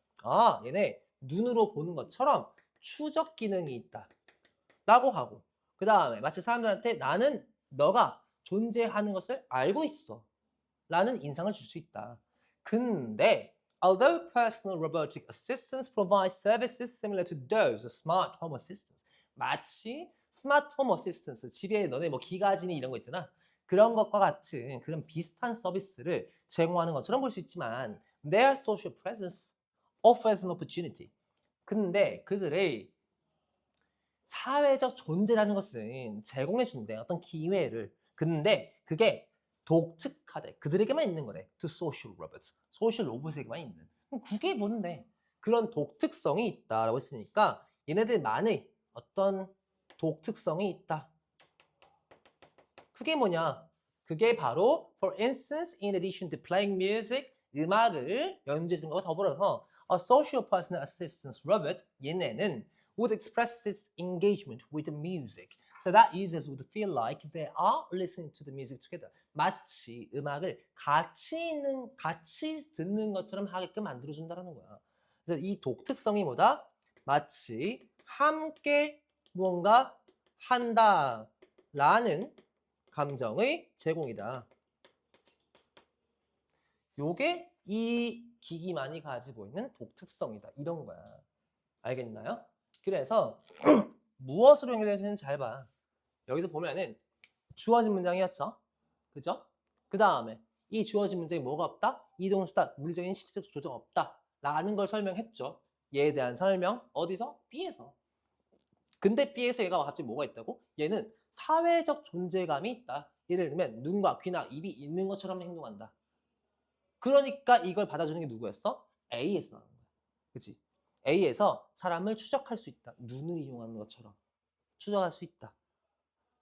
얘네 눈으로 보는 것처럼 추적 기능이 있다 라고 하고 그 다음에 마치 사람들한테 나는 너가 존재하는 것을 알고 있어 라는 인상을 줄 수 있다. 근데 although personal robotic assistants provide services similar to those of smart home assistants 마치 스마트 홈 어시스턴트 집에 너네 뭐 기가진이 이런 거 있잖아. 그런 것과 같은 그런 비슷한 서비스를 제공하는 것처럼 볼 수 있지만 their social presence offers an opportunity. 근데 그들의 사회적 존재라는 것은 제공해 준대 어떤 기회를. 근데 그게 독특하대. 그들에게만 있는 거래. To social robots. 소셜 로봇에게만 있는. 그럼 그게 뭔데? 그런 독특성이 있다라고 했으니까 얘네들만의 어떤 독특성이 있다. 그게 뭐냐? 그게 바로 for instance, in addition to playing music, 음악을 연주해주는 것과 더불어서 a social personal assistance robot, 얘네는 would express its engagement with the music so that users would feel like they are listening to the music together. 마치 음악을 같이 듣는 것처럼 하게끔 만들어준다는 거야. 그래서 이 독특성이 뭐다? 마치 함께 무언가 한다라는 감정의 제공이다. 요게 이 기기만이 가지고 있는 독특성이다. 이런 거야. 알겠나요? 그래서 무엇으로 연결되는지는 잘 봐. 여기서 보면은 주어진 문장이었죠. 그죠? 그 다음에 이 주어진 문장이 뭐가 없다? 이동수다. 물리적인 시제적 조정 없다. 라는 걸 설명했죠. 얘에 대한 설명. 어디서? B에서. 근데 B에서 얘가 갑자기 뭐가 있다고? 얘는 사회적 존재감이 있다. 예를 들면 눈과 귀나 입이 있는 것처럼 행동한다. 그러니까 이걸 받아주는 게 누구였어? A에서 나오는 거야. 그치? A에서 사람을 추적할 수 있다. 눈을 이용하는 것처럼 추적할 수 있다.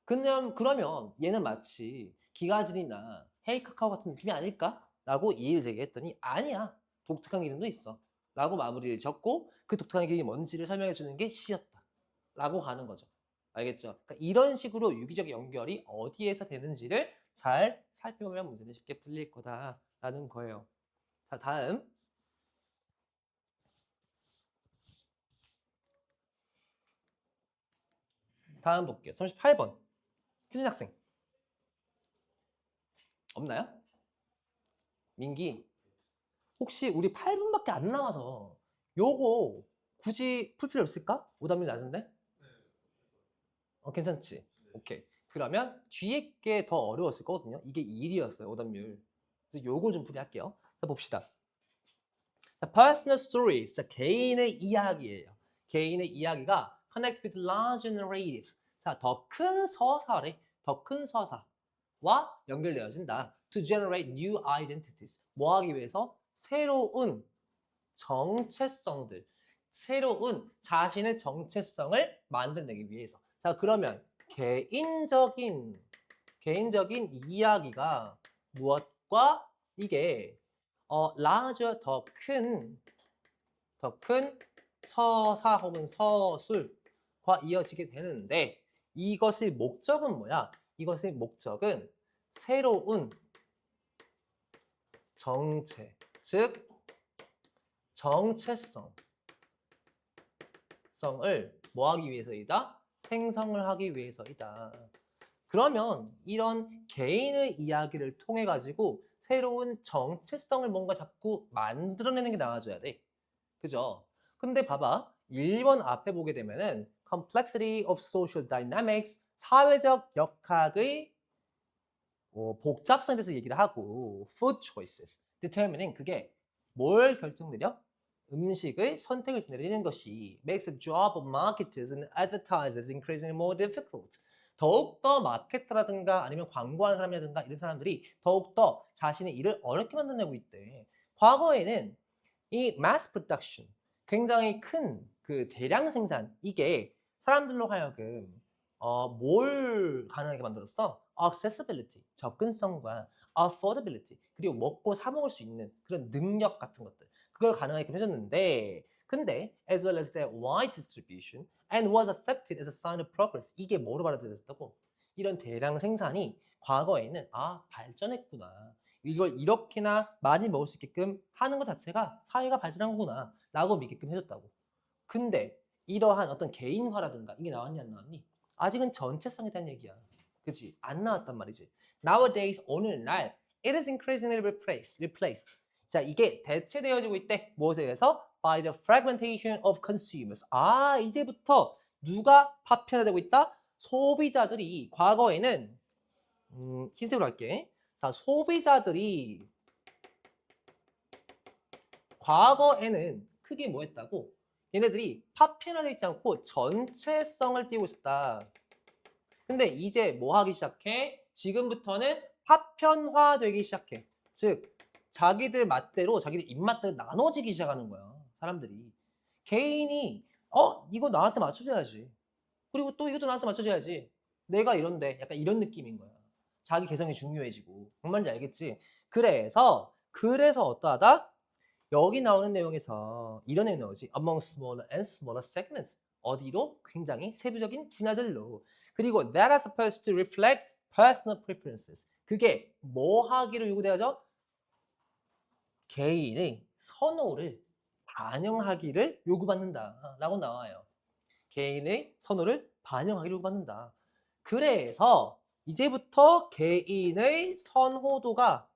그러면 얘는 마치 기가진이나 헤이카카오 같은 느낌이 아닐까? 라고 이의를 제기했더니 아니야. 독특한 기능도 있어. 라고 마무리를 적고 그 독특한 기능이 뭔지를 설명해 주는 게 C였다. 라고 가는 거죠. 알겠죠? 그러니까 이런 식으로 유기적 연결이 어디에서 되는지를 잘 살펴보면 문제는 쉽게 풀릴 거다라는 거예요. 자, 다음 볼게요. 38번. 틀린 학생. 없나요? 민기. 혹시 우리 8분밖에 안 남아서 요거 굳이 풀 필요 없을까? 오답률 낮은데? 괜찮지? 오케이. 그러면 뒤에 게 더 어려웠을 거거든요. 이게 1이었어요, 오답률. 그래서 요걸 좀 풀이할게요. 자, 봅시다. 자, personal stories. 자, 개인의 이야기예요. 개인의 이야기가 connect with large narratives. 자, 더 큰 서사래. 더 큰 서사와 연결되어진다. To generate new identities. 뭐 하기 위해서? 새로운 정체성들. 새로운 자신의 정체성을 만들어내기 위해서. 자, 그러면 개인적인 이야기가 무엇과 이게 larger 더 큰 서사 혹은 서술과 이어지게 되는데 이것의 목적은 뭐야? 이것의 목적은 새로운 정체, 즉 정체성을 뭐 하기 위해서이다? 생성을 하기 위해서이다. 그러면 이런 개인의 이야기를 통해 가지고 새로운 정체성을 뭔가 자꾸 만들어내는 게 나와줘야 돼. 그죠? 근데 봐봐. 1번 앞에 보게 되면은 complexity of social dynamics, 사회적 역학의 복잡성에 대해서 얘기를 하고 food choices, determining 그게 뭘 결정내려? 음식의 선택을 내리는 것이 makes the job of marketers and advertisers increasingly more difficult. 더욱더 마케터라든가 아니면 광고하는 사람이라든가 이런 사람들이 더욱더 자신의 일을 어렵게 만들어내고 있대. 과거에는 이 mass production, 굉장히 큰 그 대량 생산, 이게 사람들로 하여금 뭘 가능하게 만들었어? accessibility, 접근성과 affordability, 그리고 먹고 사 먹을 수 있는 그런 능력 같은 것들, 그걸 가능하게 해줬는데, 근데 as well as their wide distribution and was accepted as a sign of progress, 이게 뭐로 받아들여졌다고? 이런 대량 생산이 과거에는 발전했구나, 이걸 이렇게나 많이 먹을 수 있게끔 하는 것 자체가 사회가 발전한 거구나 라고 믿게끔 해줬다고. 근데 이러한 어떤 개인화라든가 이게 나왔니 안 나왔니? 아직은 정체성에 대한 얘기야. 그치? 안 나왔단 말이지. Nowadays, 오늘날 it is increasingly replaced. 자, 이게 대체되어지고 있대. 무엇에 의해서? By the fragmentation of consumers. 이제부터 누가 파편화되고 있다? 소비자들이 과거에는 흰색으로 할게. 자, 소비자들이 과거에는 크게 뭐 했다고? 얘네들이 파편화되어 있지 않고 전체성을 띄고 있었다. 근데 이제 뭐 하기 시작해? 지금부터는 파편화되기 시작해. 즉 자기들 맛대로 자기들 입맛대로 나눠지기 시작하는 거야. 사람들이. 개인이 이거 나한테 맞춰줘야지. 그리고 또 이것도 나한테 맞춰줘야지. 내가 이런데 약간 이런 느낌인 거야. 자기 개성이 중요해지고. 뭔 말인지 알겠지? 그래서 어떠하다? 여기 나오는 내용에서 이런 내용이 나오지. Among smaller and smaller segments. 어디로? 굉장히 세부적인 분야들로. 그리고 that are supposed to reflect personal preferences. 그게 뭐 하기로 요구되어져? 개인의 선호를 반영하기를 요구받는다 라고 나와요. 개인의 선호를 반영하기를 요구받는다. 그래서 이제부터 개인의 선호도가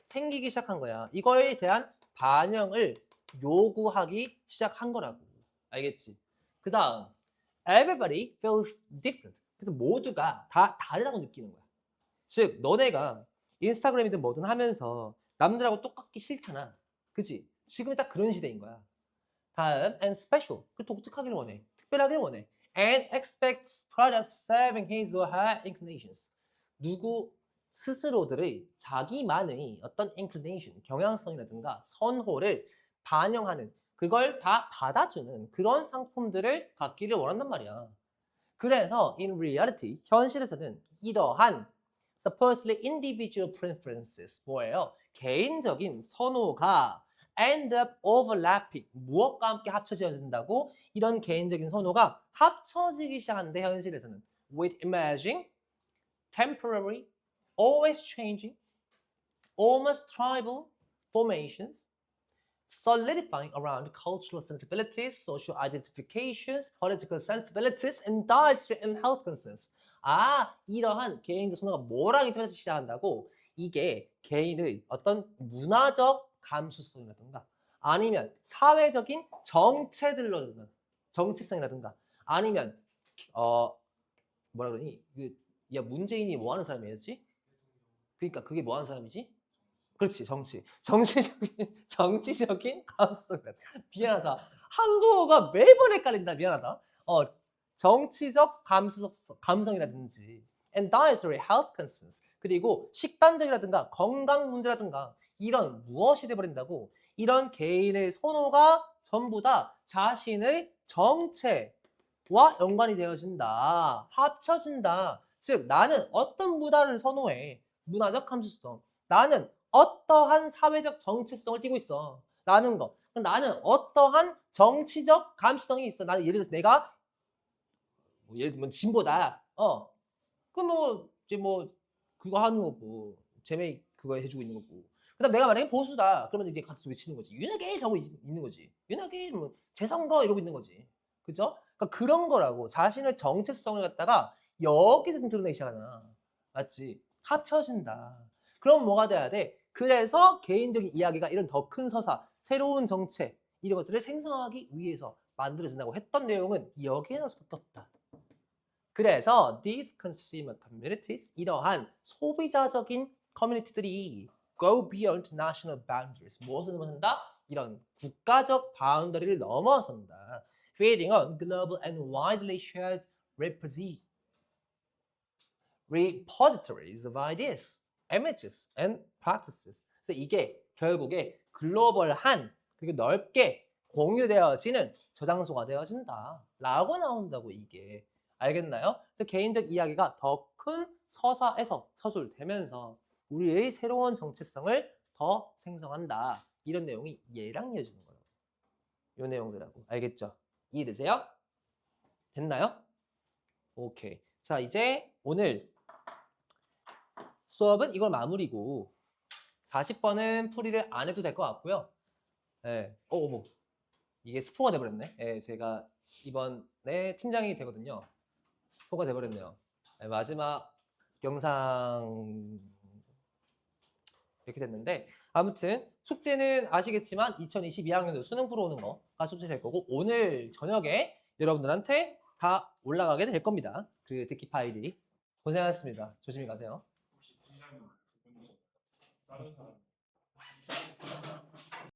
생기기 시작한 거야. 이거에 대한 반영을 요구하기 시작한 거라고. 알겠지? 그 다음 everybody feels different. 그래서 모두가 다 다르다고 느끼는 거야. 즉 너네가 인스타그램이든 뭐든 하면서 남들하고 똑같기 싫잖아. 그치? 지금이 딱 그런 시대인 거야. 다음 and special. 그 독특하기를 원해. 특별하기를 원해. And expects products serving his or her inclinations. 누구 스스로들의 자기만의 어떤 inclination, 경향성이라든가 선호를 반영하는 그걸 다 받아주는 그런 상품들을 갖기를 원한단 말이야. 그래서 in reality, 현실에서는 이러한 supposedly individual preferences 뭐예요? 개인적인 선호가 end up overlapping 무엇과 함께 합쳐진다고? 이런 개인적인 선호가 합쳐지기 시작하는데 현실에서는 with emerging, temporary, always changing, almost tribal formations solidifying around cultural sensibilities, social identifications, political sensibilities, and dietary and health concerns. 이러한 개인적 선호가 뭐랑 인터넷을 시작한다고? 이게 개인의 어떤 문화적 감수성이라든가 아니면 사회적인 정체성이라든가 아니면 뭐라 그러니? 야 문재인이 뭐 하는 사람이었지? 그러니까 그게 뭐 하는 사람이지? 그렇지, 정치적인 감수성. 미안하다. 한국어가 매번 헷갈린다. 미안하다. 정치적 감성이라든지 and dietary health concerns. 그리고 식단적이라든가 건강 문제라든가 이런 무엇이 돼버린다고? 이런 개인의 선호가 전부 다 자신의 정체와 연관이 되어진다. 합쳐진다. 즉 나는 어떤 문화를 선호해. 문화적 감수성. 나는 어떠한 사회적 정체성을 띠고 있어. 라는 거. 나는 어떠한 정치적 감수성이 있어. 나는 예를 들어서 내가 예를 들면 진보다. 이제 그거 하는 거고. 재미 그거 해주고 있는 거고. 그다음 내가 만약에 보수다. 그러면 이제 같이 외치는 거지. 윤핵일 하고 있는 거지. 윤핵일 뭐 재선거 이러고 있는 거지. 그죠? 그러니까 그런 거라고. 자신의 정체성을 갖다가 여기서 좀 드러내기 시작하잖아. 맞지? 합쳐진다. 그럼 뭐가 돼야 돼? 그래서 개인적인 이야기가 이런 더 큰 서사, 새로운 정책 이런 것들을 생성하기 위해서 만들어진다고 했던 내용은 여기에 넣을 수밖에 없다. 그래서 these consumer communities 이러한 소비자적인 커뮤니티들이 go beyond national boundaries 무엇을 넘어선다? 이런 국가적 바운더리를 넘어선다. feeding on global and widely shared repositories of ideas, images, and practices. 그래서 이게 결국에 글로벌한 그리고 넓게 공유되어지는 저장소가 되어진다. 라고 나온다고 이게. 알겠나요? 그래서 개인적 이야기가 더 큰 서사에서 서술되면서 우리의 새로운 정체성을 더 생성한다. 이런 내용이 얘랑 이어지는 거예요. 이 내용들하고. 알겠죠? 이해되세요? 됐나요? 오케이. 자, 이제 오늘 수업은 이걸 마무리고 40번은 풀이를 안 해도 될 것 같고요. 네. 어머. 이게 스포가 돼버렸네. 네, 제가 이번에 팀장이 되거든요. 스포가 돼버렸네요. 네, 마지막 영상 이렇게 됐는데 아무튼 숙제는 아시겠지만 2022학년도 수능 보러 오는 거가 숙제 될 거고 오늘 저녁에 여러분들한테 다 올라가게 될 겁니다. 그 듣기 파일이. 고생하셨습니다. 조심히 가세요. 혹시 팀장님 다른 사람